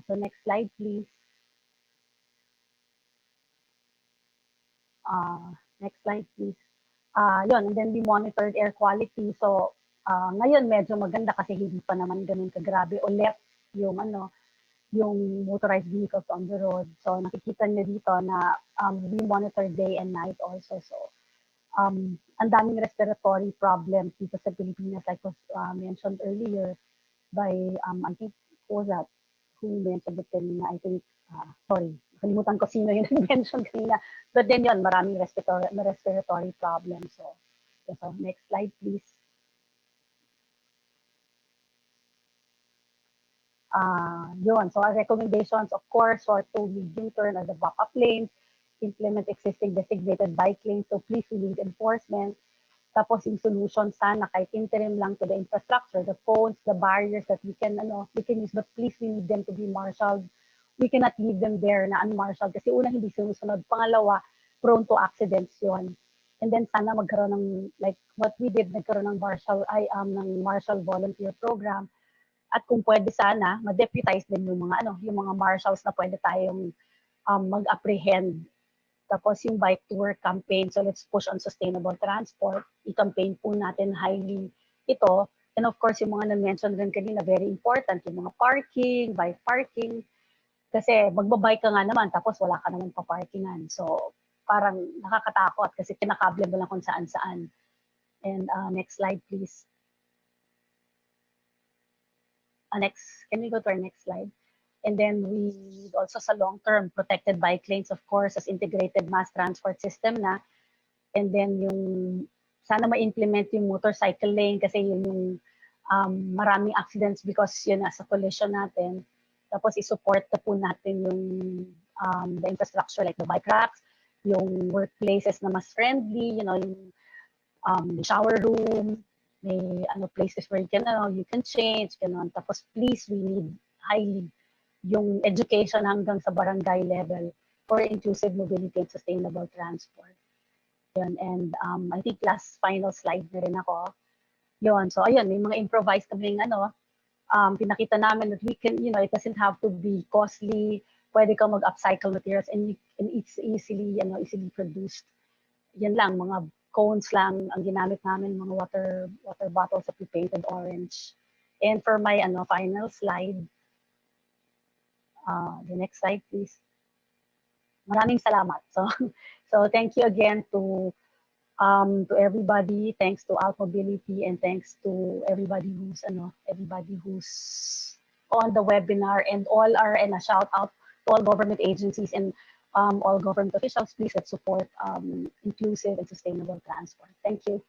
So next slide please. Next slide please. Yun, and then we monitored air quality. So ngayon medyo maganda kasi hindi pa naman ganun kagrabe ulit yung motorized vehicles on the road. So nakikita niyo dito na we monitor day and night also. So ang daming respiratory problems dito sa Pilipinas, like was mentioned earlier by I think who was that who mentioned it kanina. I think sorry, kalimutan ko sino yung nag-mention kanina. But then yun, maraming respiratory problems. So next slide please. Yun. So our recommendations, of course, for two-wheel U-turn are the backup lanes, implement existing designated bike lanes. So please, we need enforcement. Tapos yung solution sana kahit interim lang to the infrastructure, the phones, the barriers that we can use, but please we need them to be marshaled. We cannot leave them there na unmarshalled kasi una hindi sinusunod, pangalawa prone to accidents yon. And then sana magkaroon ng like what we did, nagkaroon ng marshal volunteer program. At kung pwede sana ma-deputize din yung mga marshals na pwede tayong mag-apprehend. Tapos yung bike to work campaign, so let's push on sustainable transport. I-campaign po natin highly ito. And of course, yung mga na-mention rin kanina, very important, yung mga parking, bike parking. Kasi magbabike ka nga naman, tapos wala ka naman pa-parkingan. So parang nakakatakot kasi kinakable mo lang kung saan-saan. And next slide, please. Can we go to our next slide? And then we also sa long-term protected bike lanes, of course, as integrated mass transport system na. And then yung sana ma-implement yung motorcycle lane kasi yun yung maraming accidents because yun nasa collision natin. Tapos i-support na po natin yung the infrastructure like the bike racks, yung workplaces na mas friendly, yung shower room, may places where you can change, ganun. Tapos please, we need highly yung education hanggang sa barangay level for inclusive mobility and sustainable transport. Yun. And I think last final slide na rin ako. Yun. So ayun, may mga improvised kaming pinakita namin that we can, it doesn't have to be costly. Pwede kang mag-upcycle materials and it's easily produced. Yan lang, mga cones lang ang ginamit namin, mga water bottles that we painted orange. And for my final slide, the next slide, please. Maraming salamat. So thank you again to everybody. Thanks to AltMobility and thanks to everybody who's on the webinar and a shout out to all government agencies and all government officials. Please let's support inclusive and sustainable transport. Thank you.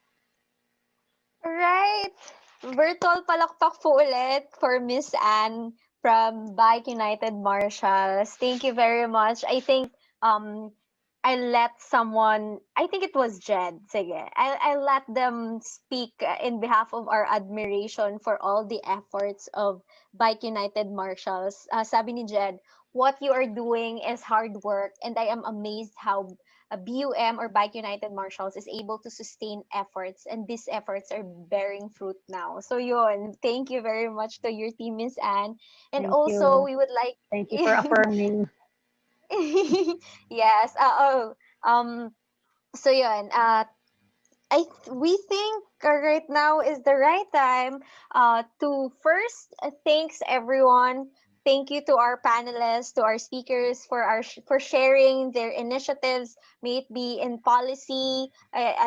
Right. Virtual palakpak po ulit for Miss Ann from Bike United Marshals. Thank you very much. I think I let someone, I think it was Jed. Sige. I let them speak in behalf of our admiration for all the efforts of Bike United Marshals. Sabi ni Jed, what you are doing is hard work and I am amazed how a BUM or Bike United Marshals is able to sustain efforts and these efforts are bearing fruit now. So yun, thank you very much to your team, Miss Anne. And Thank also you. we would like Thank you for affirming. yes. So yun, we think right now is the right time to first thanks everyone. Thank you to our panelists, to our speakers for for sharing their initiatives, may it be in policy,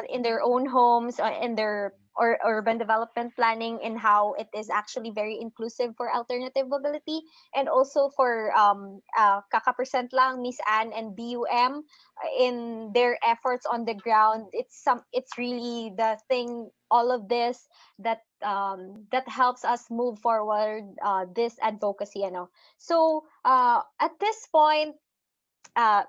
in their own homes, in their or urban development planning, and how it is actually very inclusive for alternative mobility, and also for kakapresent lang Miss Anne and BUM in their efforts on the ground. It's really the thing, all of this that that helps us move forward this advocacy, so at this point,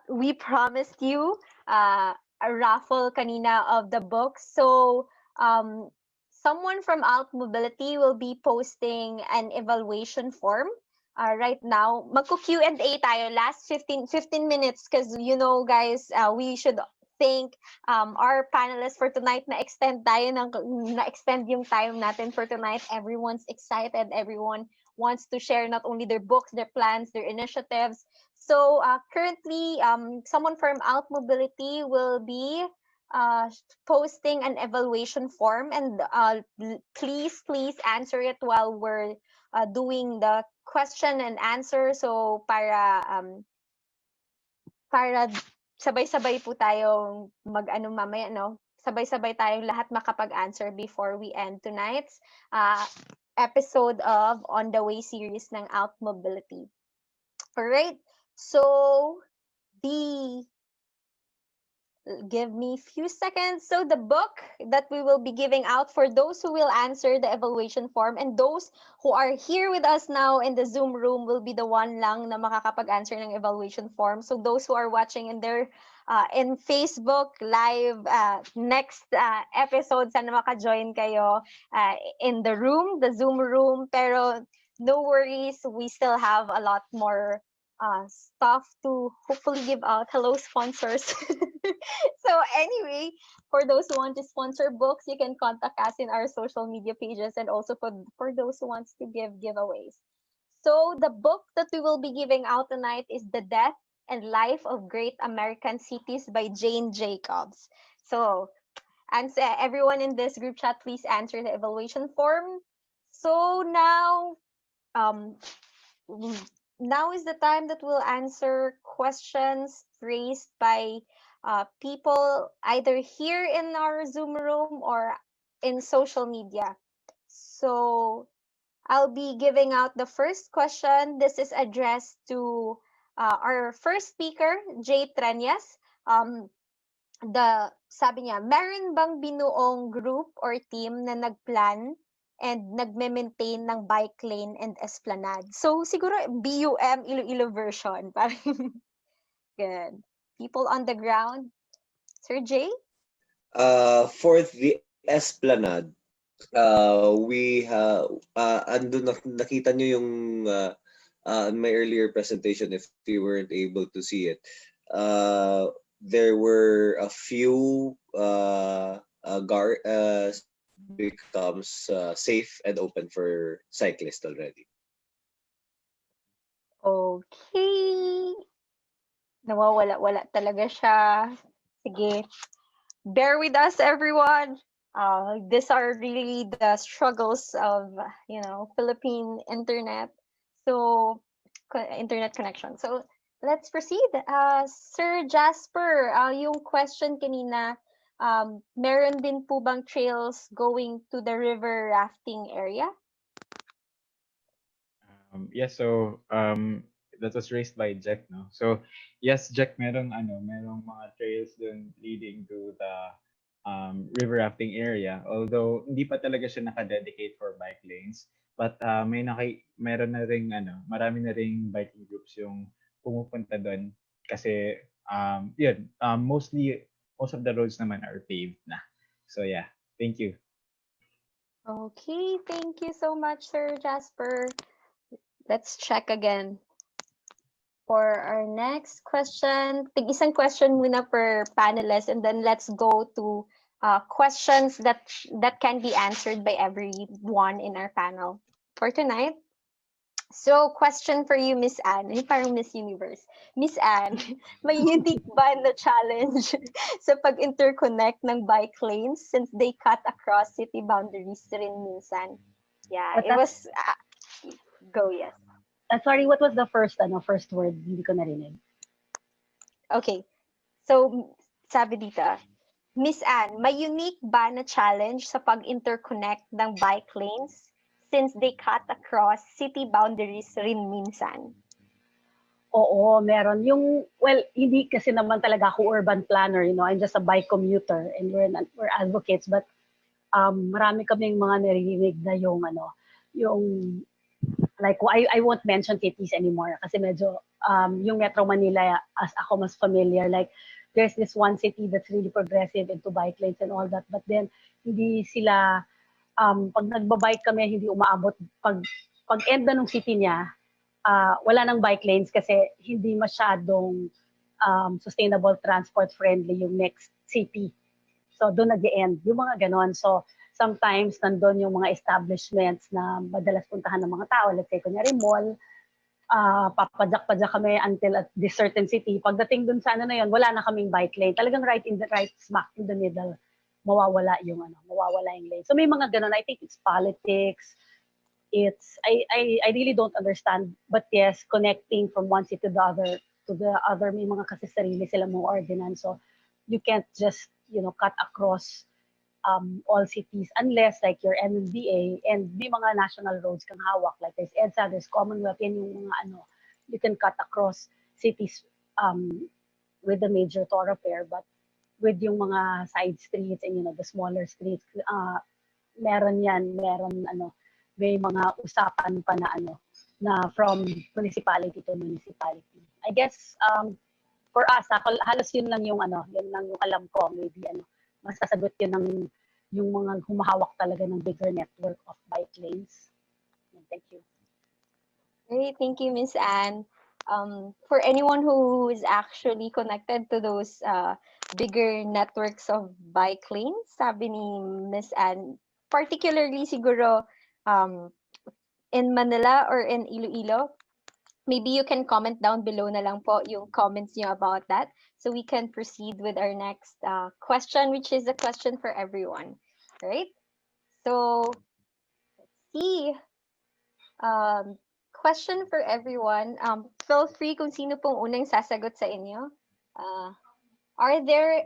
we promised you a raffle kanina of the book. So um, someone from Alt Mobility will be posting an evaluation form. Right now, magko-Q&A tayo last 15 minutes because guys, we should thank our panelists for tonight. Na-extend yung time natin for tonight. Everyone's excited. Everyone wants to share not only their books, their plans, their initiatives. So currently, someone from Alt Mobility will be uh, posting an evaluation form, and please answer it while we're doing the question and answer. So para sabay-sabay po tayong mag-ano mamaya, no? Sabay-sabay tayong lahat makapag-answer before we end tonight's episode of On the Way series ng Alt Mobility. Alright, so give me a few seconds. So the book that we will be giving out for those who will answer the evaluation form, and those who are here with us now in the Zoom room will be the one lang na makakapag-answer ng evaluation form. So those who are watching in Facebook live next episode, sana maka-join kayo in the room, the Zoom room. Pero no worries, we still have a lot more stuff to hopefully give out. Hello, sponsors. So anyway, for those who want to sponsor books, you can contact us in our social media pages, and also for those who wants to give giveaways. So the book that we will be giving out tonight is The Death and Life of Great American Cities by Jane Jacobs. So, and everyone in this group chat, please answer the evaluation form. So um, now is the time that we'll answer questions raised by people either here in our Zoom room or in social media. So I'll be giving out the first question. This is addressed to our first speaker, Jay Treñas. Sabi niya, meron bang binuong group or team na nagplan and nagme-maintain ng bike lane and esplanade? So siguro BUM Iloilo version. Parang good. People on the ground. Sir Jay? For the esplanade, we andun nakita nyo yung in my earlier presentation, if you weren't able to see it. There were a few becomes safe and open for cyclists already. Okay. Nawawala-wala talaga siya. Sige. Bear with us, everyone. These are really the struggles of, Philippine internet. So, internet connection. So, let's proceed. Sir Jasper, yung question kanina, meron din po bang trails going to the river rafting area? Yes, so that was raised by Jack, no? So yes, Jack, merong mga trails dun leading to the river rafting area. Although hindi pa talaga siya naka-dedicate for bike lanes, but meron na ring marami na ring biking groups yung pumupunta doon kasi most of the roads naman are paved na. So yeah, thank you. Okay, thank you so much, Sir Jasper. Let's check again. For our next question, isang question muna per panelist, and then let's go to questions that can be answered by everyone in our panel for tonight. So, question for you, Miss Anne. Ay, parang Miss Universe. Miss Anne, may unique ba na challenge sa pag-interconnect ng bike lanes since they cut across city boundaries rin minsan? Yeah, But it was... go, yes. sorry, what was the first word? Hindi ko narinig. Okay. So, sabi dito, Miss Anne, may unique ba na challenge sa pag-interconnect ng bike lanes since they cut across city boundaries rin minsan? Oo, meron. Well, hindi kasi naman talaga ako urban planner, I'm just a bike commuter and we're advocates, but marami kaming mga naririnig na yung like I won't mention cities anymore kasi medyo yung Metro Manila as ako mas familiar, like there's this one city that's really progressive into bike lanes and all that, but then hindi sila pag nagbabike kami hindi umaabot pag end na ng city niya, wala nang bike lanes kasi hindi masyadong sustainable transport friendly yung next city. So doon nag-end yung mga ganon. So sometimes nandun yung mga establishments na madalas puntahan ng mga tao, let's say kunyari mall, papadyak-padyak kami until at this certain city. Pagdating dun sa na yun, wala na kaming bike lane. Talagang right smack in the middle, mawawala yung lane. So may mga ganon. I think it's politics. I really don't understand. But yes, connecting from one city to the other, may mga kasi sarili sila mga ordinance. So you can't just, cut across all cities unless like your MMDA and may mga national roads kang hawak, like there's EDSA, there's Commonwealth, yan yung mga you can cut across cities with the major thoroughfare, but with yung mga side streets and the smaller streets, meron may mga usapan pa na from municipality to municipality. I guess for us, halos yun lang yung alam ko, maybe masasagot yun ng yung mga humahawak talaga ng bigger network of bike lanes. Thank you. Great, thank you, Miss Anne. For anyone who is actually connected to those bigger networks of bike lanes, sabi ni Miss Anne, particularly siguro in Manila or in Iloilo, maybe you can comment down below na lang po yung comments niyo about that so we can proceed with our next question, which is a question for everyone. Right? So, let's see. Question for everyone. Feel free kung sino pong unang sasagot sa inyo. Are there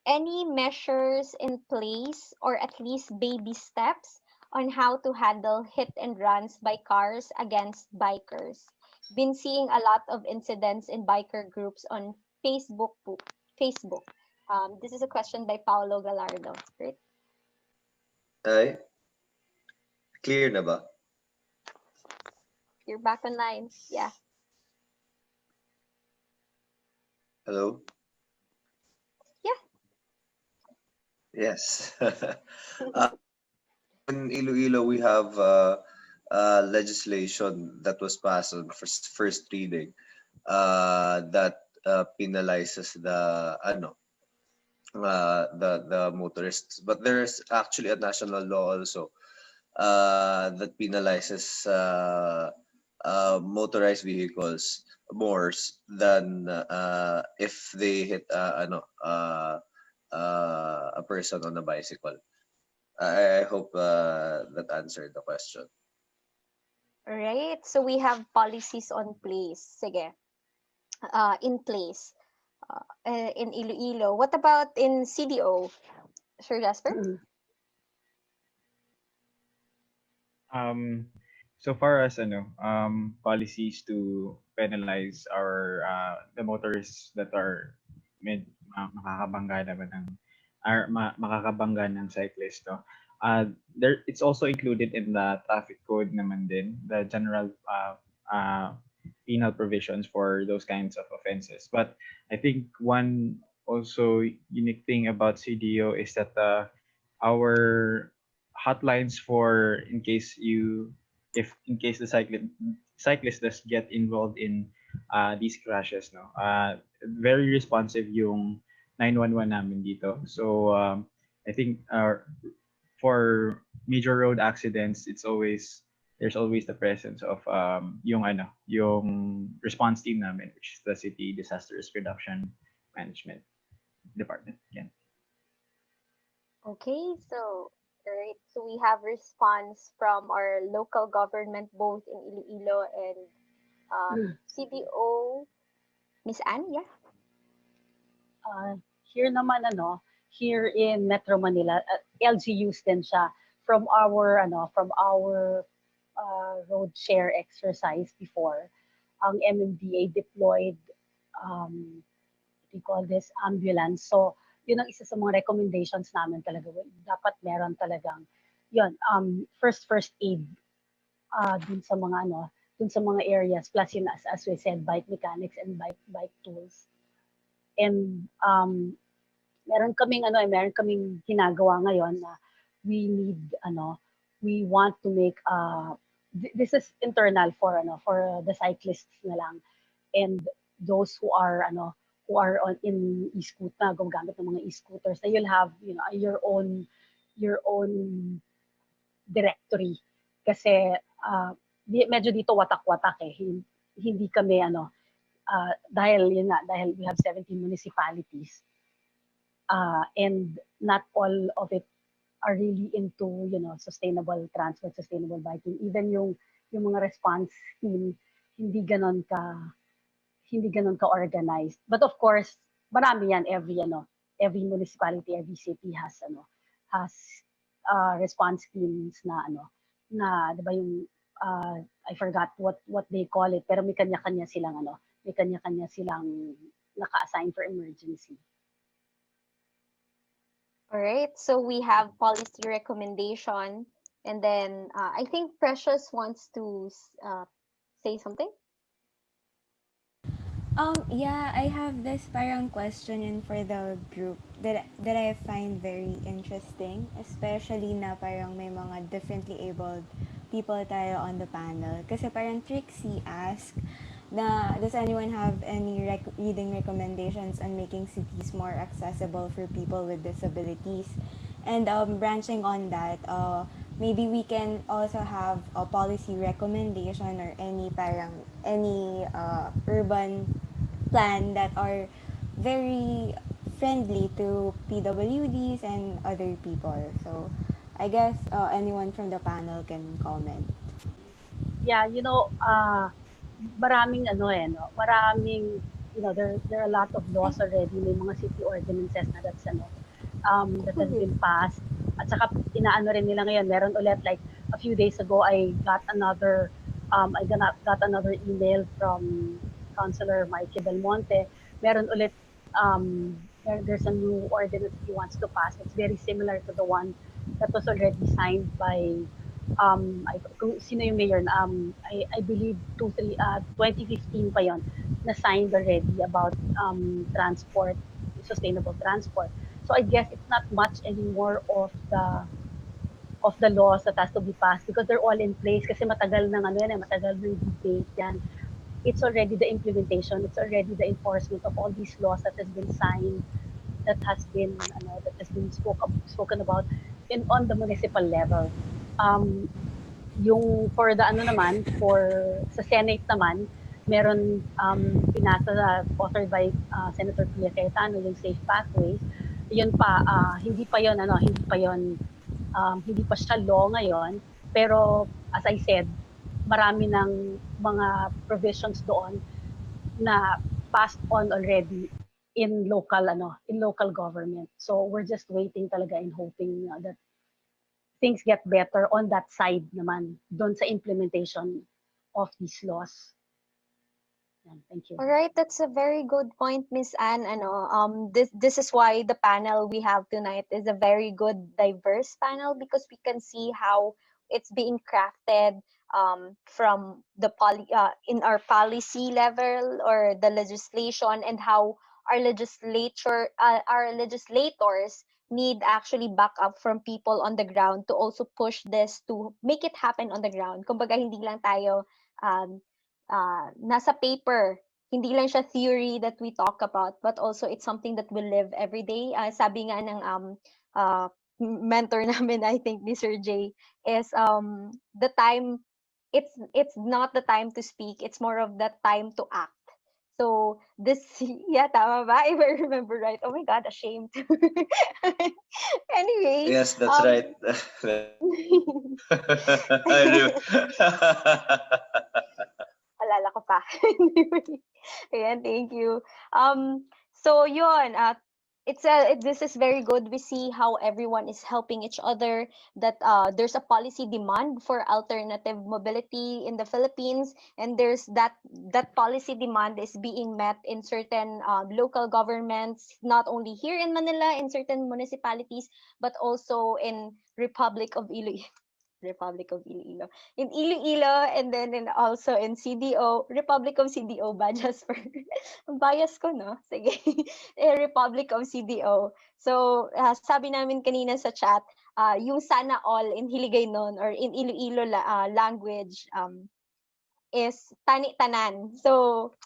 any measures in place or at least baby steps on how to handle hit and runs by cars against bikers? Been seeing a lot of incidents in biker groups on Facebook. This is a question by Paolo Gallardo. Right? Ay, clear na ba? You're back online. Yeah. Hello? Yeah. Yes. In Iloilo, we have legislation that was passed on first reading that penalizes the motorists. But there's actually a national law also that penalizes motorized vehicles more than if they hit a person on a bicycle. I hope that answered the question. All right. So we have policies on place. Sige. In place. In Iloilo. What about in CDO? Sir Jasper? So far as policies to penalize our the motorists that are makakabangga naman ng makakabangga ng cyclist, no? There it's also included in the traffic code naman din, the general penal provisions for those kinds of offenses. But I think one also unique thing about CDO is that our hotlines for in case the cyclist does get involved in these crashes, no, very responsive yung 911 namin dito. So I think for major road accidents, it's always there's always the presence of yung response team namin, which is the City Disaster Risk Reduction Management Department. Yan. Okay, so right, so we have response from our local government both in Iloilo and CDO. Miss Ann, yeah. Here naman here in Metro Manila, LGUs din siya from our road share exercise before. Ang MMDA deployed what do you call this, ambulance. So, yun ang isa sa mga recommendations namin talaga. Dapat meron talagang yun, first aid dun sa mga dun sa mga areas, plus yun as we said, bike mechanics and bike tools. And meron kaming ginagawa ngayon na we need we want to make this is internal for the cyclists na lang, and those who are on in e-scooter, gumagamit ng mga e-scooters, na you'll have your own directory, kasi medyo dito watak-watak hindi kami dahil we have 17 municipalities, and not all of it are really into sustainable transport, sustainable biking. Even yung mga response team hindi ganon ka organized. But of course, marami yan. Every municipality, every city has response teams na 'di ba yung I forgot what they call it, pero may kanya-kanya silang naka-assign for emergency. All right, so we have policy recommendation, and then I think Precious wants to say something. Yeah, I have this parang question in for the group that I find very interesting, especially na parang may mga differently abled people tayo on the panel. Kasi parang Trixie asked na, does anyone have any reading recommendations on making cities more accessible for people with disabilities? And branching on that, maybe we can also have a policy recommendation or any urban plan that are very friendly to PWDs and other people. So I guess anyone from the panel can comment. Yeah, maraming maraming there are a lot of laws already, may mga city ordinances na that has been passed. At saka inaano rin nila ngayon, meron ulit, like a few days ago I got another email from Councilor Mikey Belmonte. Meron ulit there's a new ordinance he wants to pass. It's very similar to the one that was already signed by kung sino yung mayor na I believe 2015 pa yon, na signed already about transport, sustainable transport. So I guess it's not much anymore of the laws that has to be passed, because they're all in place, kasi matagal ng matagal ng debate yan. It's already the implementation, it's already the enforcement of all these laws that has been signed, that has been spoken about on the municipal level. Yung for the sa Senate naman, meron pinasa authored by Senator Pia Cayetano, yung Safe Pathways. Yun pa, hindi pa siya law ngayon, pero as I said, marami ng mga provisions doon na passed on already in local government. So we're just waiting talaga and hoping that things get better on that side naman, doon sa implementation of these laws. Thank you. All right, that's a very good point, Miss Anne. This is why the panel we have tonight is a very good, diverse panel, because we can see how it's being crafted from the in our policy level or the legislation, and how our legislators need actually backup from people on the ground to also push this to make it happen on the ground. Kumbaga, hindi lang tayo nasa paper, hindi lang siya theory that we talk about, but also it's something that we live every day. Sabi nga ng mentor namin, I think, ni Sir Jay, is the time it's not the time to speak, it's more of the time to act. So this, yeah, tama ba? If I remember right. Oh my God, ashamed. Anyway, Yes, that's right. Anyway. alala ko pa. Anyway, ayan, thank you. So yun, this is very good. We see how everyone is helping each other, that there's a policy demand for alternative mobility in the Philippines, and there's that policy demand is being met in certain local governments, not only here in Manila, in certain municipalities, but also in Republic of Iloilo. Republic of Iloilo. In Iloilo, and then also in CDO, Republic of CDO ba, Jasper? Ang bias ko, no? Sige. Republic of CDO. So, sabi namin kanina sa chat, yung sana all in Hiligaynon or in Iloilo language is tani-tanan. So,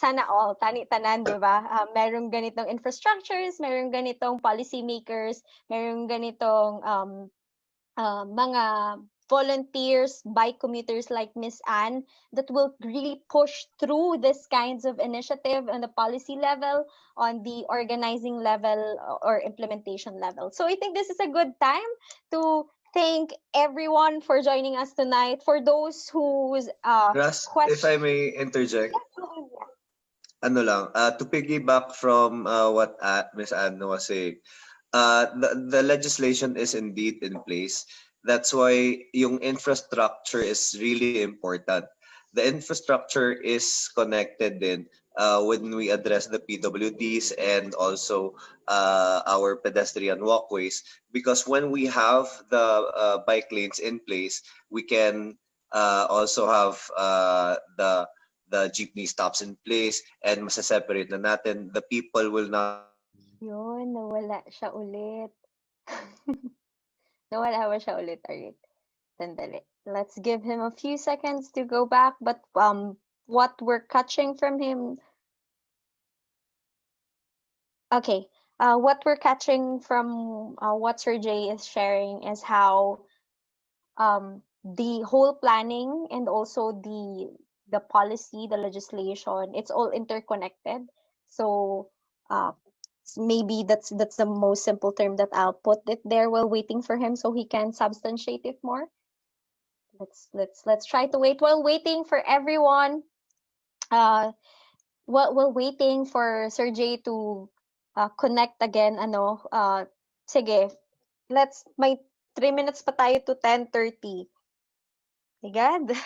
sana all, tani-tanan, di ba? Merong ganitong infrastructures, merong ganitong policy makers, merong ganitong mga volunteers, bike commuters like Miss Ann, that will really push through this kinds of initiative on the policy level, on the organizing level, or implementation level. So I think this is a good time to thank everyone for joining us tonight. For those whose Ras, if question, I may interject, yeah. ano lang, to piggyback from what Ms. Anna was saying, the legislation is indeed in place. That's why yung infrastructure is really important. The infrastructure is connected then when we address the PWDs and also our pedestrian walkways, because when we have the bike lanes in place, we can also have the jeepney stops in place, and masaseparate na natin. The people will not. Yun, nawala siya ulit. Nawala ba siya ulit? Alright. Sandali. Let's give him a few seconds to go back. But what we're catching from him, okay. What we're catching from what Sir Jay is sharing is how the whole planning and also the policy, the legislation, it's all interconnected. So maybe that's the most simple term that I'll put it there while waiting for him so he can substantiate it more. Let's try to wait while waiting for everyone. While waiting for Sir Jay to connect again, sige, may 3 minutes pa tayo to 10:30. My God.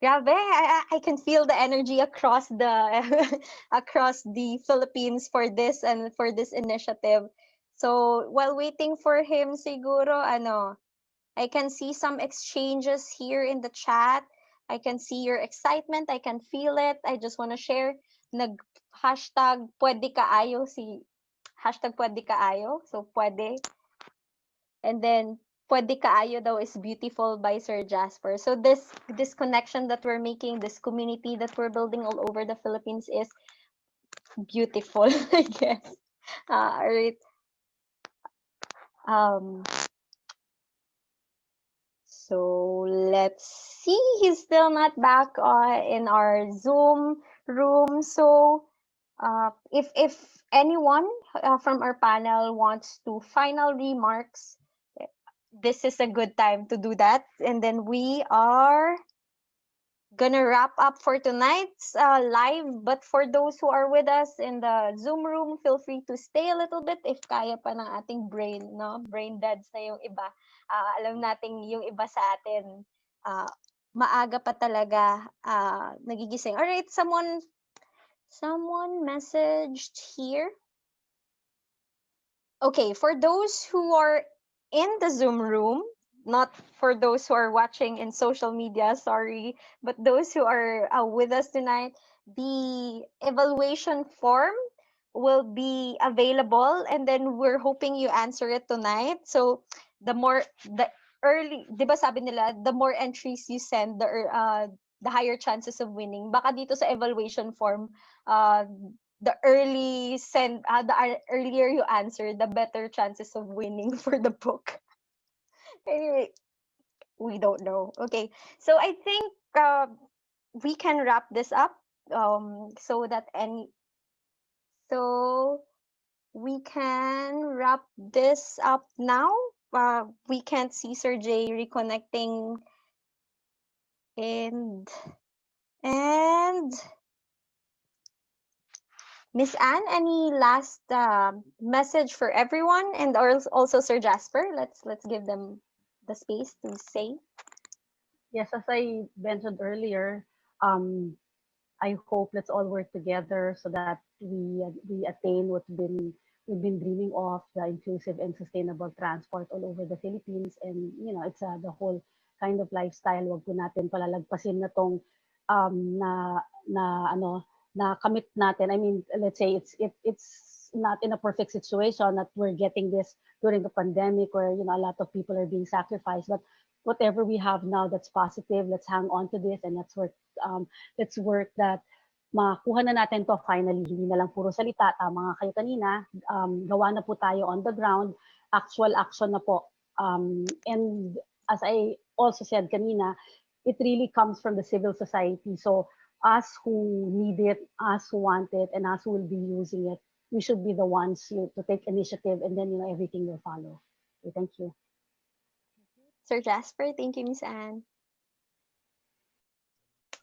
Grabe, I can feel the energy across the across the Philippines for this and for this initiative. So while waiting for him, siguro I can see some exchanges here in the chat. I can see your excitement. I can feel it. I just want to share. Nag hashtag pwede kaayo si hashtag pwede kaayo. So pwede. And then pwede kaayo daw is beautiful by Sir Jasper. So this connection that we're making, this community that we're building all over the Philippines is beautiful, I guess. All right. So let's see. He's still not back in our Zoom room. So if anyone from our panel wants to final remarks, this is a good time to do that. And then we are gonna wrap up for tonight's live. But for those who are with us in the Zoom room, feel free to stay a little bit if kaya pa ng ating brain, no? Brain deads na yung iba. Alam nating yung iba sa atin, maaga pa talaga nagigising. All right, someone messaged here. Okay, for those who are in the Zoom room, not for those who are watching in social media, sorry, but those who are with us tonight, the evaluation form will be available, and then we're hoping you answer it tonight. So the early, di ba sabi nila, the more entries you send, the higher chances of winning. Baka dito sa evaluation form, the earlier you answer, the better chances of winning for the book. Anyway, We don't know. Okay, so I think we can wrap this up. So that any so we can wrap this up now. We can't see Sir Jay reconnecting, and Miss Anne, any last message for everyone, and also Sir Jasper? Let's give them the space to say. Yes, as I mentioned earlier, um, I hope let's all work together so that we attain what we've been dreaming of, the inclusive and sustainable transport all over the Philippines. And it's the whole kind of lifestyle. Wag po natin palalagpasin na tong na ano na kamit natin. I mean, let's say it's not in a perfect situation that we're getting this during the pandemic where a lot of people are being sacrificed, but whatever we have now that's positive, let's hang on to this, and let's work that makuha na natin to finally. Hindi na lang puro salita. Tama nga kayo kanina. Gawa na po tayo on the ground. Actual action na po. And as I also said kanina, it really comes from the civil society. So us who need it, us who want it, and us who will be using it, we should be the ones to take initiative, and then everything will follow. Okay, thank you. Sir Jasper, thank you, Miss Anne.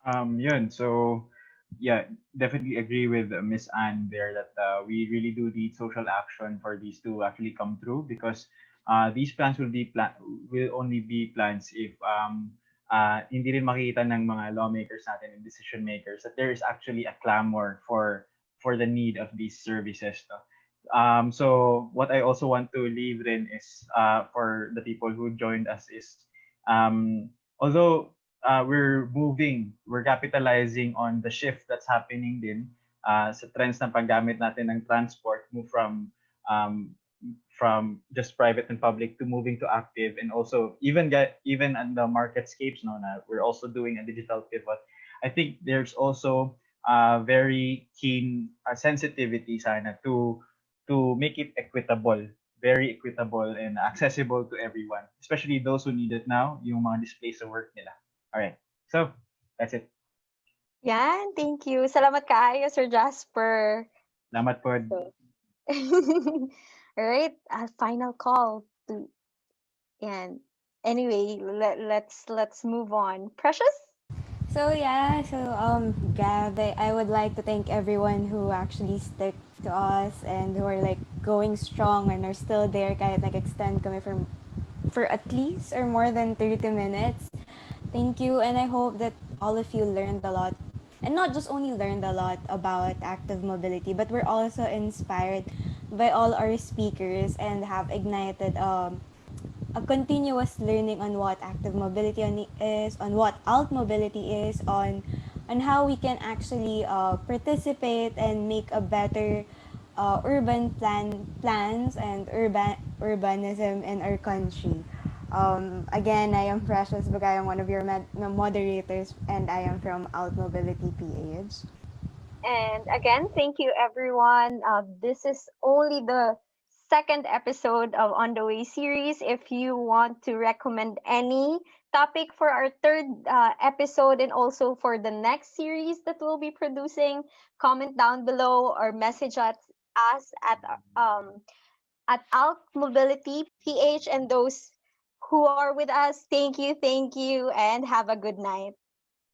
Yun. So, yeah, definitely agree with Miss Anne there that we really do need social action for these to actually come through, because these plans will only be plans if hindi rin makita ng mga lawmakers natin and decision makers that there is actually a clamor for the need of these services. No? So what I also want to leave then is for the people who joined us is although we're capitalizing on the shift that's happening din sa trends ng paggamit natin ng transport, move from just private and public to moving to active, and also even on the marketscapes, no, na we're also doing a digital pivot. I think there's also very keen sensitivity sana to make it equitable, very equitable and accessible to everyone, especially those who need it now, yung mga displaced sa work nila. All right. So, that's it. Yan, thank you. Salamat kaayo, Sir Jasper. Salamat po. All right, final call to, and anyway, let's move on. Precious? So yeah, Gab, I would like to thank everyone who actually stick to us and who are like going strong and are still there kahit nag-extend kami for at least or more than 30 minutes. Thank you, and I hope that all of you learned a lot, and not just only learned a lot about active mobility, but we're also inspired by all our speakers and have ignited a continuous learning on what active mobility is, on what AltMobility is, on how we can actually participate and make a better urban plans and urbanism in our country. Again, I am Precious Bagay. I'm one of your moderators, and I am from AltMobility PH. And again, thank you, everyone. This is only the second episode of On the Way series. If you want to recommend any topic for our third episode and also for the next series that we'll be producing, comment down below or message us at Alt Mobility PH. And those who are with us, thank you, and have a good night.